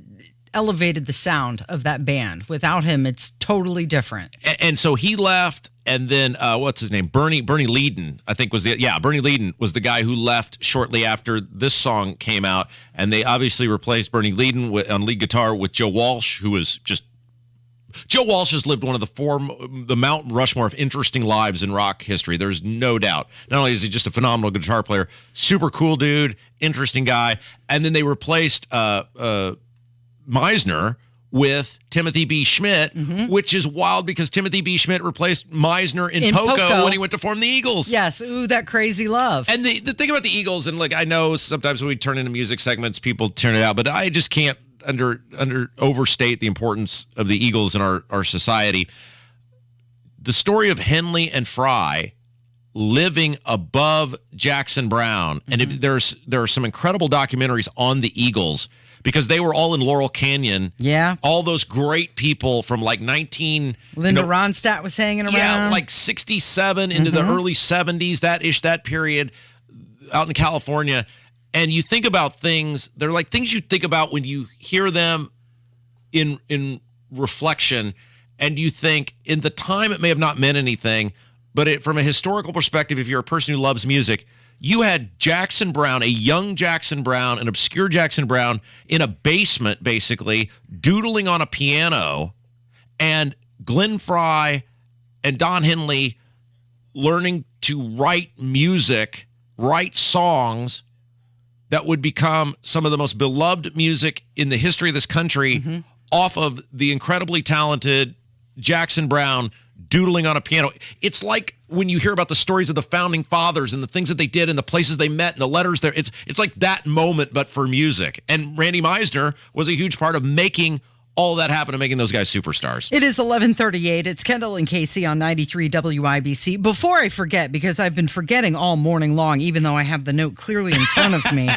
elevated the sound of that band. Without him, it's totally different. And so he left, and then what's his name? Bernie Leadon, I think Bernie Leadon was the guy who left shortly after this song came out, and they obviously replaced Bernie Leadon on lead guitar with Joe Walsh, who was just. Joe Walsh has lived one of the Mount Rushmore of interesting lives in rock history. There's no doubt. Not only is he just a phenomenal guitar player, super cool dude, interesting guy. And then they replaced Meisner with Timothy B. Schmidt, which is wild because Timothy B. Schmidt replaced Meisner in Poco when he went to form the Eagles. Yes, ooh, that crazy love. And the thing about the Eagles, and I know sometimes when we turn into music segments, people turn it out, but I just can't overstate the importance of the Eagles in our society. The story of Henley and Frey living above Jackson Browne, and there are some incredible documentaries on the Eagles because they were all in Laurel Canyon. Yeah, all those great people from Linda Ronstadt was hanging around. Yeah, 67 into the early 70s, that period out in California. And you think about things, they're like things you think about when you hear them in reflection, and you think in the time it may have not meant anything, but from a historical perspective, if you're a person who loves music, you had Jackson Browne, a young Jackson Browne, an obscure Jackson Browne, in a basement, basically, doodling on a piano, and Glenn Frey and Don Henley learning to write music, write songs that would become some of the most beloved music in the history of this country off of the incredibly talented Jackson Browne doodling on a piano. It's like when you hear about the stories of the founding fathers and the things that they did and the places they met and the letters there. It's like that moment, but for music. And Randy Meisner was a huge part of making all that happen and making those guys superstars. It is 11:38. It's Kendall and Casey on 93 WIBC. Before I forget, because I've been forgetting all morning long, even though I have the note clearly in front of me.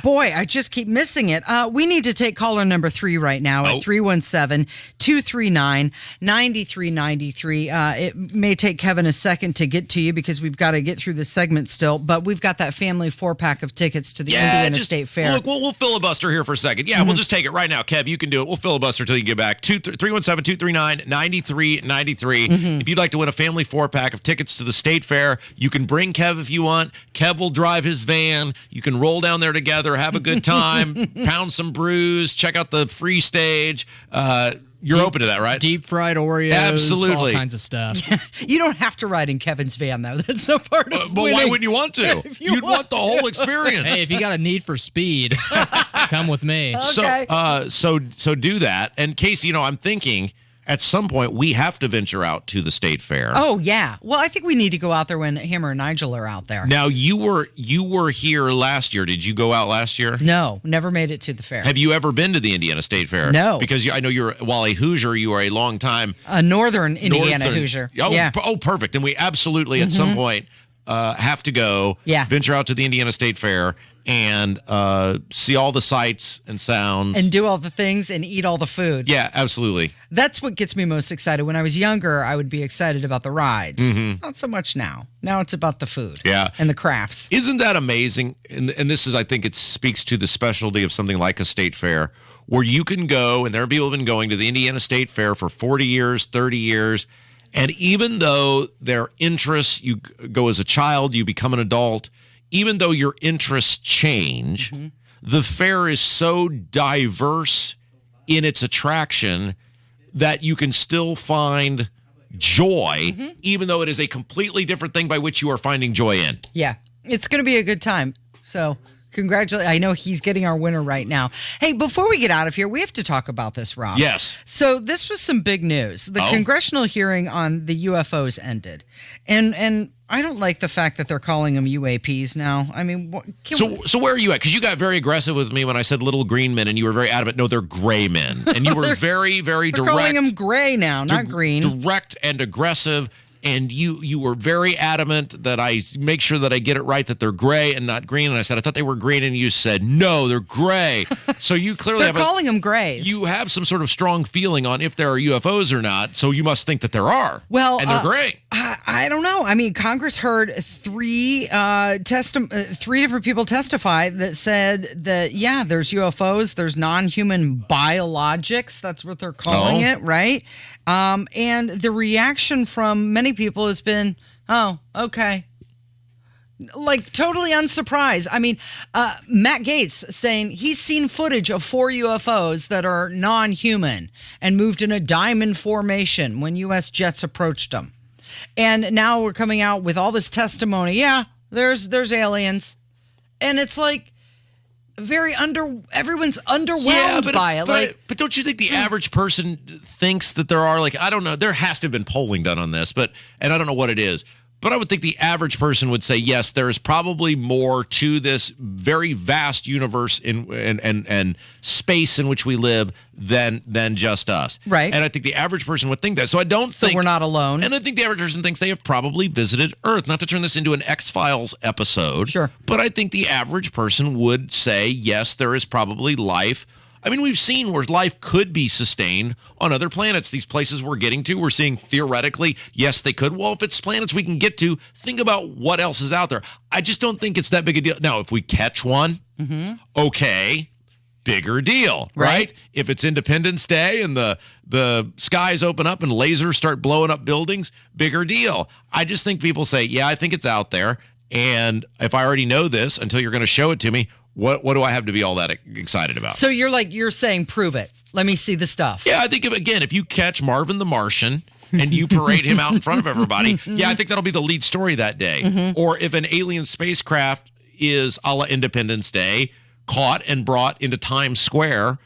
Boy, I just keep missing it. We need to take caller number 3 right now at 317-239-9393. It may take Kevin a second to get to you because we've got to get through this segment still, but we've got that family 4-pack of tickets to the Indiana State Fair. Look, we'll filibuster here for a second. Yeah, we'll just take it right now. Kev, you can do it. We'll filibuster till you get back. 317-239-9393. If you'd like to win a family 4-pack of tickets to the State Fair, you can bring Kev if you want. Kev will drive his van. You can roll down there together, have a good time, pound some brews, check out the free stage. You're open to that, right? Deep fried Oreos, absolutely, all kinds of stuff. You don't have to ride in Kevin's van, though. That's no part of But winning. why wouldn't you want to? You'd want the whole experience. Hey, if you got a need for speed, come with me. Okay. So do that. And Casey, I'm thinking at some point we have to venture out to the State Fair. Oh, yeah. Well, I think we need to go out there when Hammer and Nigel are out there. Now, you were here last year. Did you go out last year? No, never made it to the fair. Have you ever been to the Indiana State Fair? No. Because I know while a Hoosier, you are a long time. A Northern Indiana Hoosier. Yeah. Oh, perfect. And we absolutely at some point have to go venture out to the Indiana State Fair and see all the sights and sounds. And do all the things and eat all the food. Yeah, absolutely. That's what gets me most excited. When I was younger, I would be excited about the rides. Not so much now. Now it's about the food. Yeah. And the crafts. Isn't that amazing? And this is, I think it speaks to the specialty of something like a state fair, where you can go, and there are people who have been going to the Indiana State Fair for 40 years, 30 years, and even though their interests, you go as a child, you become an adult, even though your interests change, the fair is so diverse in its attraction that you can still find joy, even though it is a completely different thing by which you are finding joy in. Yeah, it's going to be a good time. So congratulations. I know he's getting our winner right now. Hey, before we get out of here, we have to talk about this, Rob. Yes. So this was some big news. The congressional hearing on the UFOs ended. And I don't like the fact that they're calling them UAPs now. I mean, so where are you at? Because you got very aggressive with me when I said little green men, and you were very adamant. No, they're gray men, and you were very, very they're direct. Calling them gray now, not green. Direct and aggressive. And you were very adamant that I make sure that I get it right, that they're gray and not green. And I said, I thought they were green. And you said, no, they're gray. So you clearly they're calling them grays. You have some sort of strong feeling on if there are UFOs or not. So you must think that there are. Well, and they're gray. I don't know. I mean, Congress heard three different people testify that said that, yeah, there's UFOs, there's non-human biologics. That's what they're calling it, right? And the reaction from many people has been, oh, okay. Like totally unsurprised. I mean, Matt Gaetz saying he's seen footage of 4 UFOs that are non-human and moved in a diamond formation when U.S. jets approached them. And now we're coming out with all this testimony. Yeah, there's aliens. And it's like everyone's underwhelmed by it. But don't you think the average person thinks that there are, like, I don't know, there has to have been polling done on this, and I don't know what it is. But I would think the average person would say, yes, there is probably more to this very vast universe and space in which we live than just us. Right. And I think the average person would think that. So I don't think we're not alone. And I think the average person thinks they have probably visited Earth. Not to turn this into an X-Files episode. Sure. But I think the average person would say, yes, there is probably life. I mean, we've seen where life could be sustained on other planets. These places we're getting to, we're seeing theoretically, yes, they could. Well, if it's planets we can get to, think about what else is out there. I just don't think it's that big a deal. Now, if we catch one, okay, bigger deal, right? If it's Independence Day and the skies open up and lasers start blowing up buildings, bigger deal. I just think people say, yeah, I think it's out there. And if I already know this until you're going to show it to me, what do I have to be all that excited about? So you're saying, prove it. Let me see the stuff. Yeah, I think if you catch Marvin the Martian and you parade him out in front of everybody, yeah, I think that'll be the lead story that day. Or if an alien spacecraft is a la Independence Day, caught and brought into Times Square,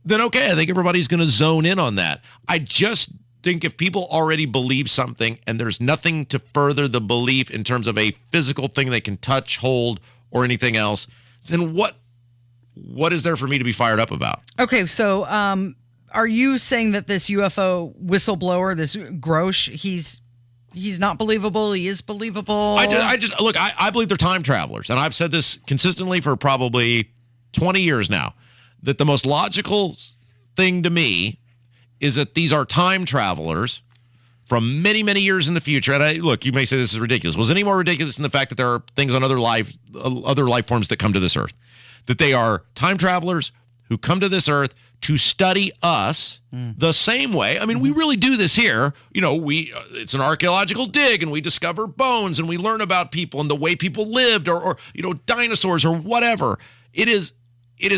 then okay, I think everybody's going to zone in on that. I just think if people already believe something and there's nothing to further the belief in terms of a physical thing they can touch, hold, or anything else, then what is there for me to be fired up about? Okay, so are you saying that this UFO whistleblower, this Grosh, he's not believable? He is believable? I just look, I believe they're time travelers. And I've said this consistently for probably 20 years now, that the most logical thing to me is that these are time travelers from many, many years in the future. And look, you may say this is ridiculous. Was it any more ridiculous than the fact that there are things on other life forms that come to this earth? That they are time travelers who come to this earth to study us the same way. I mean, we really do this here. You know, it's an archaeological dig, and we discover bones, and we learn about people and the way people lived, or dinosaurs or whatever. It is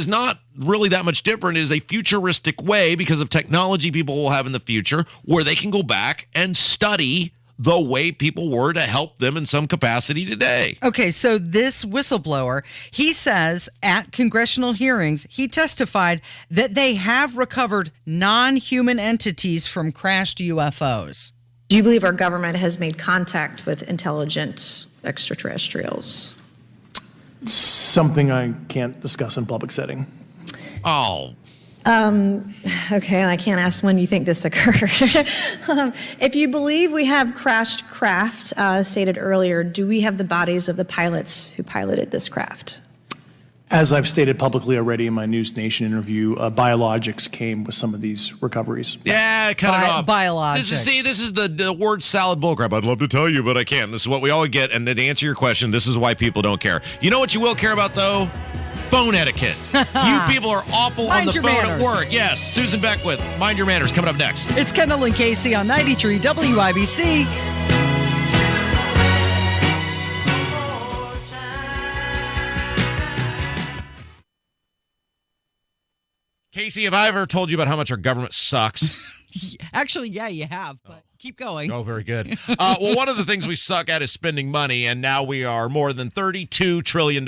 not really that much different. It is a futuristic way because of technology people will have in the future where they can go back and study the way people were to help them in some capacity today. Okay, so this whistleblower, he says at congressional hearings, he testified that they have recovered non-human entities from crashed UFOs. Do you believe our government has made contact with intelligent extraterrestrials? Something I can't discuss in public setting. Oh. Okay, I can't ask when you think this occurred. If you believe we have crashed craft, stated earlier, do we have the bodies of the pilots who piloted this craft? As I've stated publicly already in my News Nation interview, biologics came with some of these recoveries. Yeah, cut it off. Biologics. This is the word salad bullcrap. I'd love to tell you, but I can't. This is what we always get. And then to answer your question, this is why people don't care. You know what you will care about, though? Phone etiquette. You people are awful on the phone at work. Yes, Susan Beckwith, Mind Your Manners, coming up next. It's Kendall and Casey on 93 WIBC. Casey, have I ever told you about how much our government sucks? Actually, yeah, you have, but keep going. Oh, very good. Well, one of the things we suck at is spending money, and now we are more than $32 trillion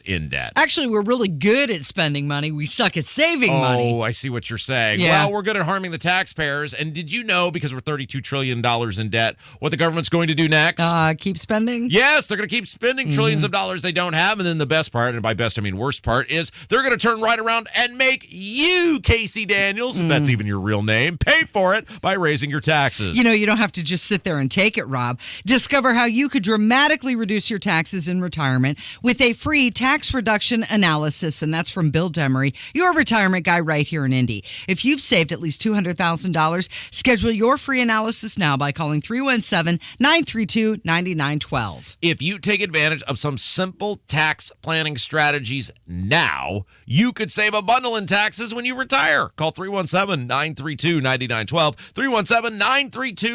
in debt. Actually, we're really good at spending money. We suck at saving money. Oh, I see what you're saying. Yeah. Well, we're good at harming the taxpayers. And did you know, because we're $32 trillion in debt, what the government's going to do next? Keep spending? Yes, they're going to keep spending trillions of dollars they don't have. And then the best part, and by best I mean worst part, is they're going to turn right around and make you, Casey Daniels, if that's even your real name, pay for it by raising your taxes. You know, you don't have to just sit there and take it, Rob. Discover how you could dramatically reduce your taxes in retirement with a free tax reduction analysis. And that's from Bill Demery, your retirement guy right here in Indy. If you've saved at least $200,000, schedule your free analysis now by calling 317-932-9912. If you take advantage of some simple tax planning strategies now, you could save a bundle in taxes when you retire. Call 317-932-9912. 317-932-9912.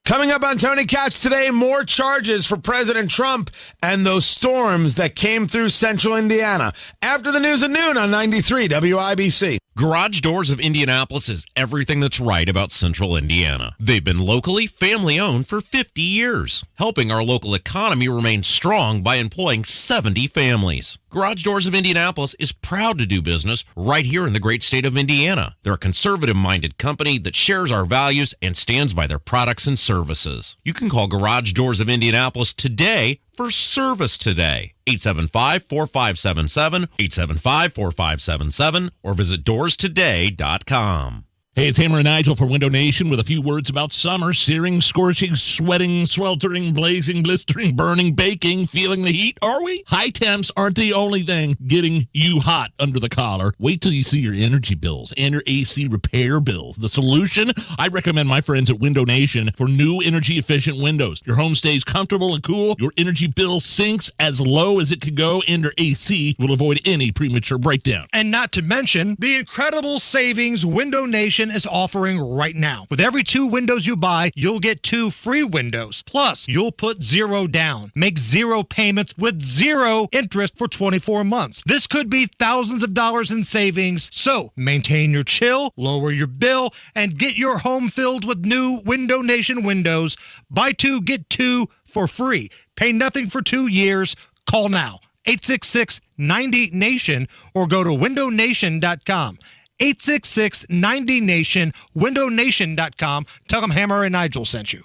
Coming up on Tony Katz today, more charges for President Trump and those storms that came through central Indiana. After the news at noon on 93 WIBC. Garage Doors of Indianapolis is everything that's right about central Indiana. They've been locally family-owned for 50 years, helping our local economy remain strong by employing 70 families. Garage Doors of Indianapolis is proud to do business right here in the great state of Indiana. They're a conservative-minded company that shares our values and stands by their products and services. You can call Garage Doors of Indianapolis today for service today. 875-4577, 875-4577, or visit doorstoday.com. Hey, it's Hammer and Nigel for Window Nation with a few words about summer. Searing, scorching, sweating, sweltering, blazing, blistering, burning, baking, feeling the heat, are we? High temps aren't the only thing getting you hot under the collar. Wait till you see your energy bills and your AC repair bills. The solution? I recommend my friends at Window Nation for new energy-efficient windows. Your home stays comfortable and cool. Your energy bill sinks as low as it can go, and your AC will avoid any premature breakdown. And not to mention the incredible savings Window Nation is offering right now. With every 2 windows you buy, you'll get 2 free windows. Plus, you'll put 0 down. Make 0 payments with 0 interest for 24 months. This could be thousands of dollars in savings. So, maintain your chill, lower your bill, and get your home filled with new Window Nation windows. Buy 2, get 2 for free. Pay nothing for 2 years. Call now. 866-90-NATION or go to windownation.com. 866-90-NATION, windownation.com. Tell them Hammer and Nigel sent you.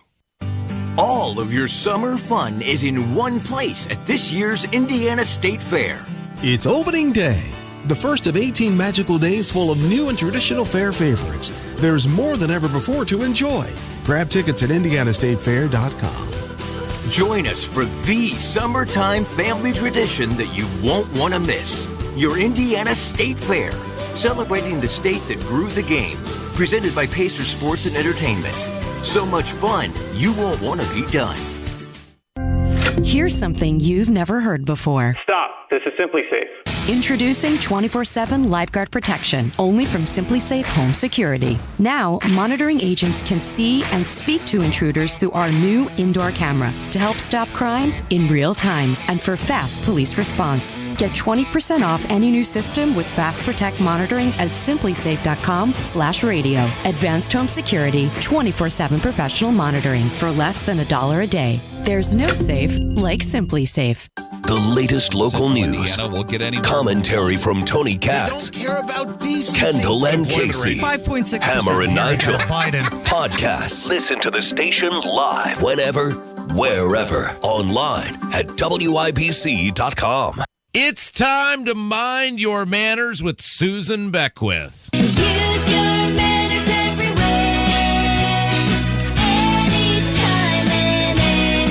All of your summer fun is in one place at this year's Indiana State Fair. It's opening day, the first of 18 magical days full of new and traditional fair favorites. There's more than ever before to enjoy. Grab tickets at IndianaStateFair.com. Join us for the summertime family tradition that you won't want to miss. Your Indiana State Fair, celebrating the state that grew the game. Presented by Pacer Sports and Entertainment. So much fun, you won't want to be done. Here's something you've never heard before. Stop. This is Simply Safe. Introducing 24/7 lifeguard protection, only from Simply Safe Home Security. Now, monitoring agents can see and speak to intruders through our new indoor camera to help stop crime in real time and for fast police response. Get 20% off any new system with Fast Protect monitoring at simplysafe.com/radio. Advanced home security, 24/7 professional monitoring for less than $1 a day. There's no safe like Simply Safe. The latest local news, commentary from Tony Katz, Kendall and Casey, 5.6%. Hammer and Nigel, Biden. podcasts. Listen to the station live whenever, wherever, online at WIBC.com. It's time to mind your manners with Susan Beckwith. Use your manners everywhere, anytime and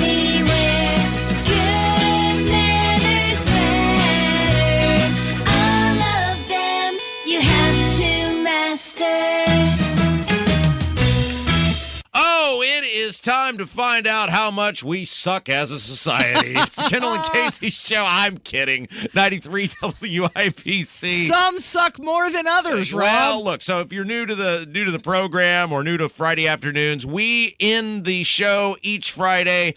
anywhere. Good manners matter. All of them you have to master. Oh, it is time to find out how much we suck as a society. It's Kendall and Casey show. I'm kidding. 93 WIBC. Some suck more than others, Rob. Well, look, so if you're new to the program or new to Friday afternoons, we end the show each Friday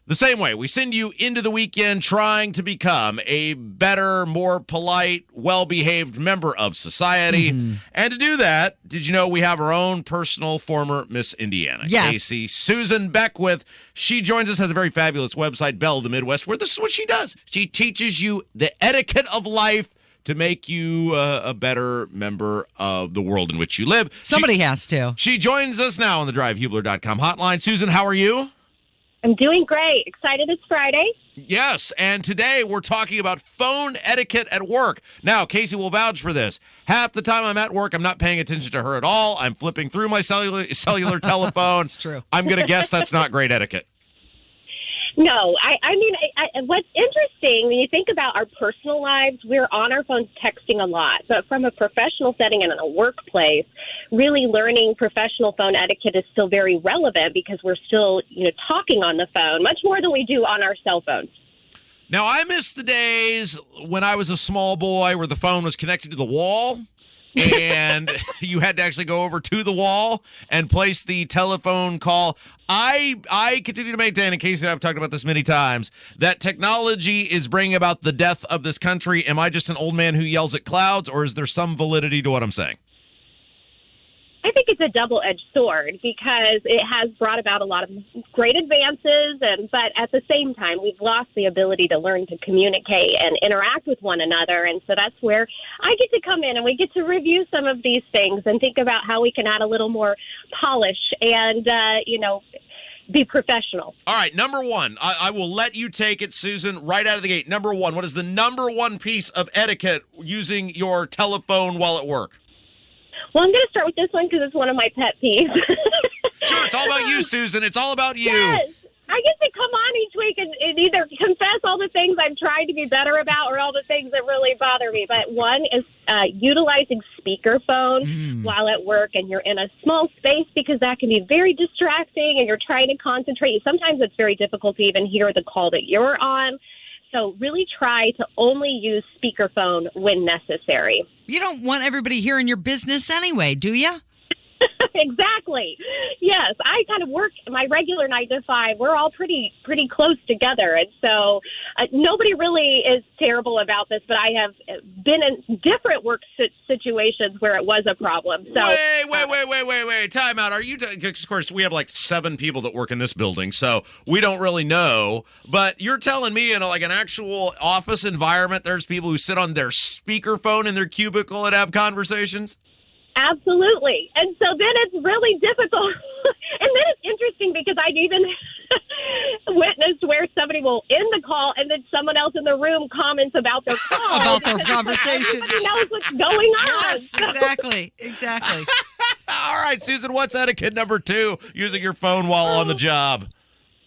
the same way. We send you into the weekend trying to become a better, more polite, well-behaved member of society. And to do that, did you know we have our own personal former Miss Indiana? Yes. Casey. Susan Beckwith. She joins us, has a very fabulous website, Belle of the Midwest, where this is what she does. She teaches you the etiquette of life to make you a better member of the world in which you live. Somebody has to. She joins us now on the DriveHubler.com hotline. Susan, how are you? I'm doing great. Excited it's Friday. Yes, and today we're talking about phone etiquette at work. Now, Casey will vouch for this. Half the time I'm at work, I'm not paying attention to her at all. I'm flipping through my cellular telephone. It's true. I'm going to guess that's not great etiquette. No, I mean, what's interesting when you think about our personal lives, we're on our phones texting a lot. But from a professional setting and in a workplace, really learning professional phone etiquette is still very relevant because we're still, talking on the phone much more than we do on our cell phones. Now, I miss the days when I was a small boy where the phone was connected to the wall. And you had to actually go over to the wall and place the telephone call. I continue to maintain, and Casey and I have talked about this many times, that technology is bringing about the death of this country. Am I just an old man who yells at clouds, or is there some validity to what I'm saying? I think it's a double-edged sword because it has brought about a lot of great advances, but at the same time, we've lost the ability to learn to communicate and interact with one another. And so that's where I get to come in and we get to review some of these things and think about how we can add a little more polish and, be professional. All right, number one, I will let you take it, Susan, right out of the gate. Number one, what is the number one piece of etiquette using your telephone while at work? Well, I'm going to start with this one because it's one of my pet peeves. Sure, it's all about you, Susan. It's all about you. Yes. I get to come on each week and either confess all the things I'm trying to be better about or all the things that really bother me. But one is utilizing speakerphone while at work and you're in a small space because that can be very distracting and you're trying to concentrate. Sometimes it's very difficult to even hear the call that you're on. So really try to only use speakerphone when necessary. You don't want everybody hearing your business anyway, do you? Exactly. Yes, I kind of work my regular 9 to 5. We're all pretty close together, and so nobody really is terrible about this. But I have been in different work situations where it was a problem. So wait! Time out. Are you? Of course, we have like 7 people that work in this building, so we don't really know. But you're telling me in like an actual office environment, there's people who sit on their speakerphone in their cubicle and have conversations? Absolutely. And so then it's really difficult. And then it's interesting because I've even witnessed where somebody will end the call and then someone else in the room comments about their call. About their conversation. Everybody knows what's going on. Yes, exactly. All right, Susan, what's etiquette number 2, using your phone while on the job?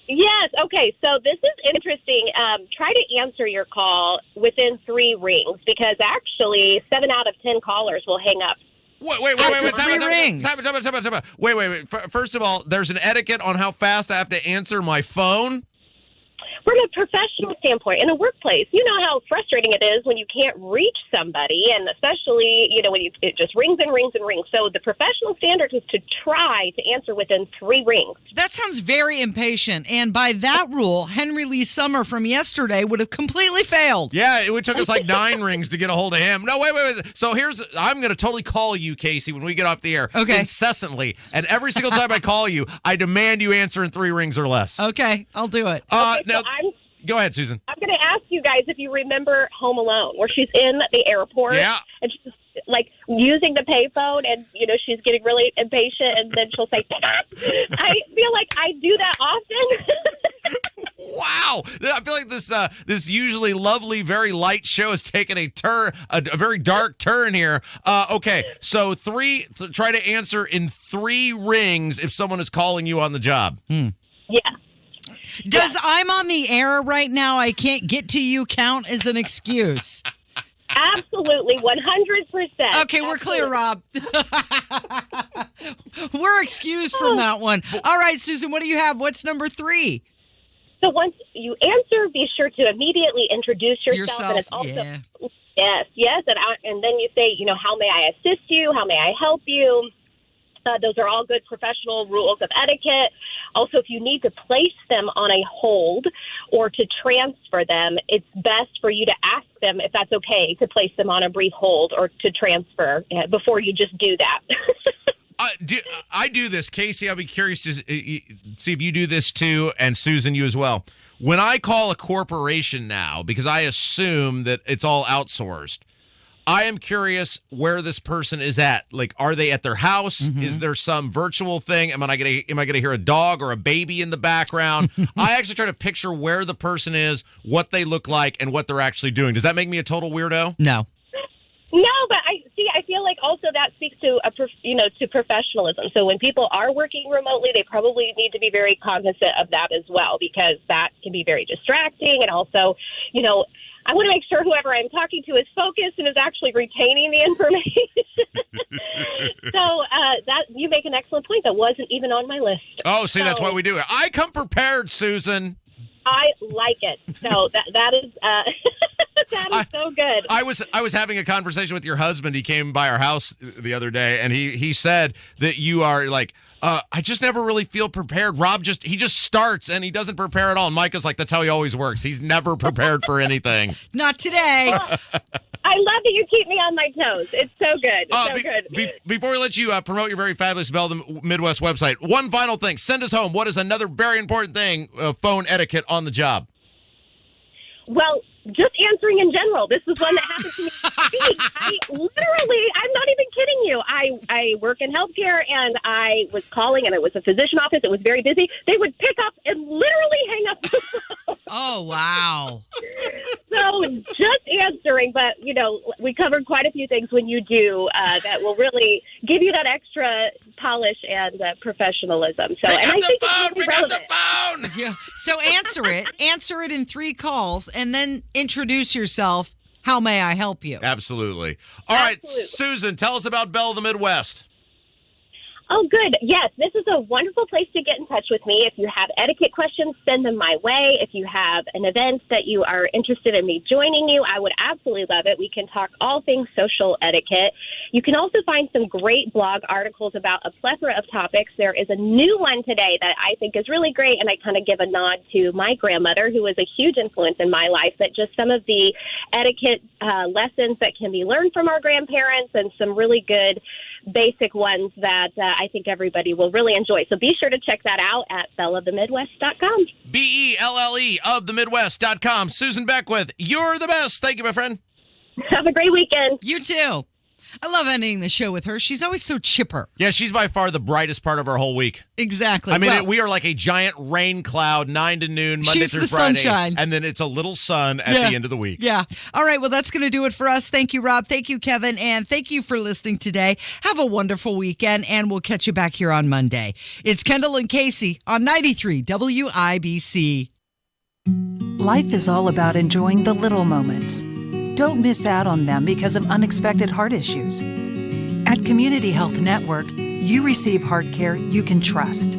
Yes. Okay. So this is interesting. Try to answer your call within 3 rings because actually 7 out of 10 callers will hang up. Wait. Time out. Wait. First of all, there's an etiquette on how fast I have to answer my phone. From a professional standpoint, in a workplace, you know how frustrating it is when you can't reach somebody, and especially, when it just rings and rings and rings. So the professional standard is to try to answer within 3 rings. That sounds very impatient. And by that rule, Henry Lee Summer from yesterday would have completely failed. Yeah, it took us like 9 rings to get a hold of him. No, wait. So I'm going to totally call you, Casey, when we get off the air. Okay. Incessantly. And every single time I call you, I demand you answer in 3 rings or less. Okay, I'll do it. Now, go ahead, Susan. I'm going to ask you guys if you remember Home Alone, where she's in the airport. Yeah. And she's like using the payphone, and she's getting really impatient, and then she'll say, I feel like I do that often. Wow. I feel like this usually lovely, very light show has taken a turn, a very dark turn here. Okay, so try to answer in 3 rings if someone is calling you on the job. Yeah. Does I'm on the air right now, I can't get to you count as an excuse? Absolutely, 100%. Okay, we're clear, Rob. We're excused from that one. All right, Susan, what do you have? What's number 3? So once you answer, be sure to immediately introduce yourself. And it's also, Yes. And then you say, how may I assist you? How may I help you? Those are all good professional rules of etiquette. Also, if you need to place them on a hold or to transfer them, it's best for you to ask them if that's okay to place them on a brief hold or to transfer before you just do that. I do this. Casey, I'll be curious to see if you do this too, and Susan, you as well. When I call a corporation now, because I assume that it's all outsourced, I am curious where this person is at. Like, are they at their house? Mm-hmm. Is there some virtual thing? Am I going to hear a dog or a baby in the background? I actually try to picture where the person is, what they look like, and what they're actually doing. Does that make me a total weirdo? No. No, but I feel like also that speaks to to professionalism. So when people are working remotely, they probably need to be very cognizant of that as well, because that can be very distracting. And also, I want to make sure whoever I'm talking to is focused and is actually retaining the information. So that you make an excellent point that wasn't even on my list. Oh, see, that's why we do it. I come prepared, Susan. I like it. So that is that is so good. I was having a conversation with your husband. He came by our house the other day, and he said that you are like, I just never really feel prepared. Rob he just starts and he doesn't prepare at all. And Micah's like, that's how he always works. He's never prepared for anything. Not today. I love that you keep me on my toes. It's so good. It's so good. Before we let you promote your very fabulous Bell the Midwest website, one final thing. Send us home. What is another very important thing, phone etiquette on the job? Well, just answering in general. This is one that happened to me. I'm not even kidding you. I work in healthcare, and I was calling, and it was a physician office. It was very busy. They would pick up and literally hang up the phone. Oh, wow. So just answering, but, we covered quite a few things when you do that will really give you that extra polish and professionalism. So, pick and up I the think phone, it's really pick up relevant. the phone. Yeah. So answer it in 3 calls, and then introduce yourself. How may I help you? Absolutely. All right, Susan, tell us about Bell of the Midwest. Oh, good. Yes, this is a wonderful place to get in touch with me. If you have etiquette questions, send them my way. If you have an event that you are interested in me joining you, I would absolutely love it. We can talk all things social etiquette. You can also find some great blog articles about a plethora of topics. There is a new one today that I think is really great, and I kind of give a nod to my grandmother, who was a huge influence in my life, that just some of the etiquette lessons that can be learned from our grandparents, and some really good basic ones that I think everybody will really enjoy. So be sure to check that out at bellofthemidwest.com. BELLE of the Midwest.com. Susan Beckwith, you're the best. Thank you, my friend. Have a great weekend. You too. I love ending the show with her. She's always so chipper. Yeah, she's by far the brightest part of our whole week. Exactly. I mean, Well, we are like a giant rain cloud, 9 to noon, Monday She's through the Friday. sunshine. And then it's a little sun at the end of the week. Yeah. All right. Well, that's going to do it for us. Thank you, Rob. Thank you, Kevin. And thank you for listening today. Have a wonderful weekend, and we'll catch you back here on Monday. It's Kendall and Casey on 93 WIBC. Life is all about enjoying the little moments. Don't miss out on them because of unexpected heart issues. At Community Health Network, you receive heart care you can trust.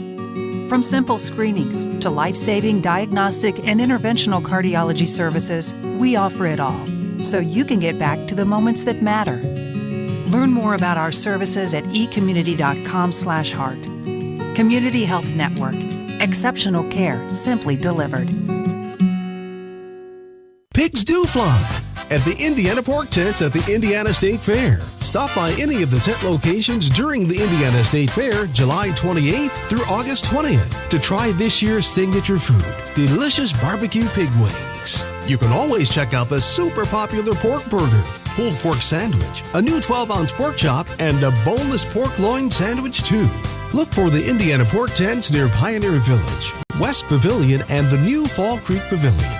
From simple screenings to life-saving diagnostic and interventional cardiology services, we offer it all, so you can get back to the moments that matter. Learn more about our services at ecommunity.com/heart. Community Health Network. Exceptional care simply delivered. Pigs do fly at the Indiana Pork Tents at the Indiana State Fair. Stop by any of the tent locations during the Indiana State Fair, July 28th through August 20th, to try this year's signature food, delicious barbecue pig wings. You can always check out the super popular pork burger, pulled pork sandwich, a new 12-ounce pork chop, and a boneless pork loin sandwich too. Look for the Indiana Pork Tents near Pioneer Village, West Pavilion, and the new Fall Creek Pavilion.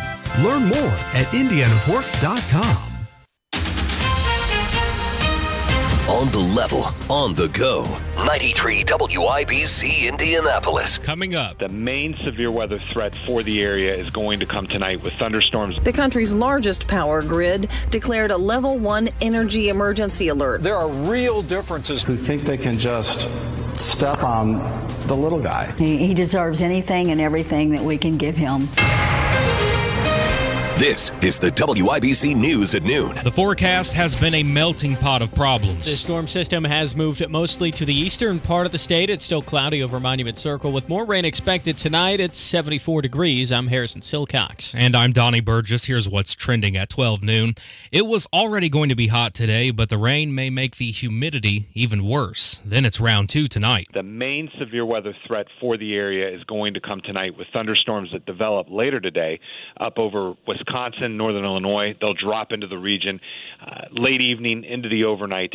Learn more at indianapork.com. On the level, on the go. 93 WIBC Indianapolis. Coming up, the main severe weather threat for the area is going to come tonight with thunderstorms. The country's largest power grid declared a level 1 energy emergency alert. There are real differences. Who think they can just step on the little guy. He deserves anything and everything that we can give him. This is the WIBC News at noon. The forecast has been a melting pot of problems. The storm system has moved mostly to the eastern part of the state. It's still cloudy over Monument Circle with more rain expected tonight. It's 74 degrees. I'm Harrison Silcox. And I'm Donnie Burgess. Here's what's trending at 12 noon. It was already going to be hot today, but the rain may make the humidity even worse. Then it's round 2 tonight. The main severe weather threat for the area is going to come tonight with thunderstorms that develop later today up over Wisconsin, northern Illinois. They'll drop into the region late evening into the overnight.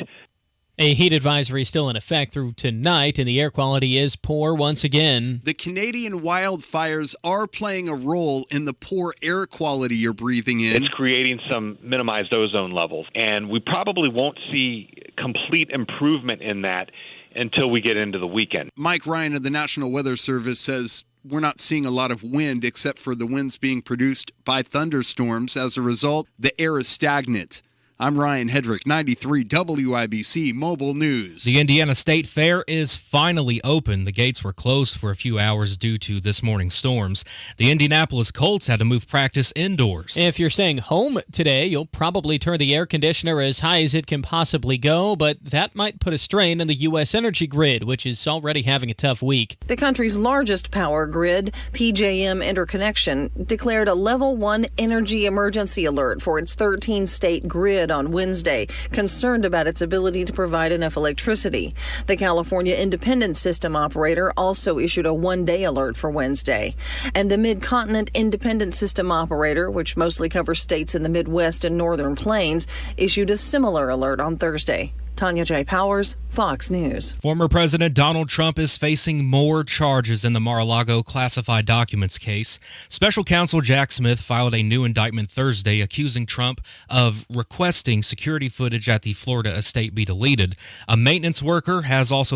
A heat advisory is still in effect through tonight, and the air quality is poor once again. The Canadian wildfires are playing a role in the poor air quality you're breathing in. It's creating some minimized ozone levels, and we probably won't see complete improvement in that until we get into the weekend. Mike Ryan of the National Weather Service says we're not seeing a lot of wind except for the winds being produced by thunderstorms. As a result, the air is stagnant. I'm Ryan Hedrick, 93 WIBC Mobile News. The Indiana State Fair is finally open. The gates were closed for a few hours due to this morning's storms. The Indianapolis Colts had to move practice indoors. If you're staying home today, you'll probably turn the air conditioner as high as it can possibly go, but that might put a strain on the U.S. energy grid, which is already having a tough week. The country's largest power grid, PJM Interconnection, declared a level 1 energy emergency alert for its 13-state grid on Wednesday, concerned about its ability to provide enough electricity. The California Independent System Operator also issued a one-day alert for Wednesday. And the Mid-Continent Independent System Operator, which mostly covers states in the Midwest and Northern Plains, issued a similar alert on Thursday. Tanya J. Powers, Fox News. Former President Donald Trump is facing more charges in the Mar-a-Lago classified documents case. Special counsel Jack Smith filed a new indictment Thursday accusing Trump of requesting security footage at the Florida estate be deleted. A maintenance worker has also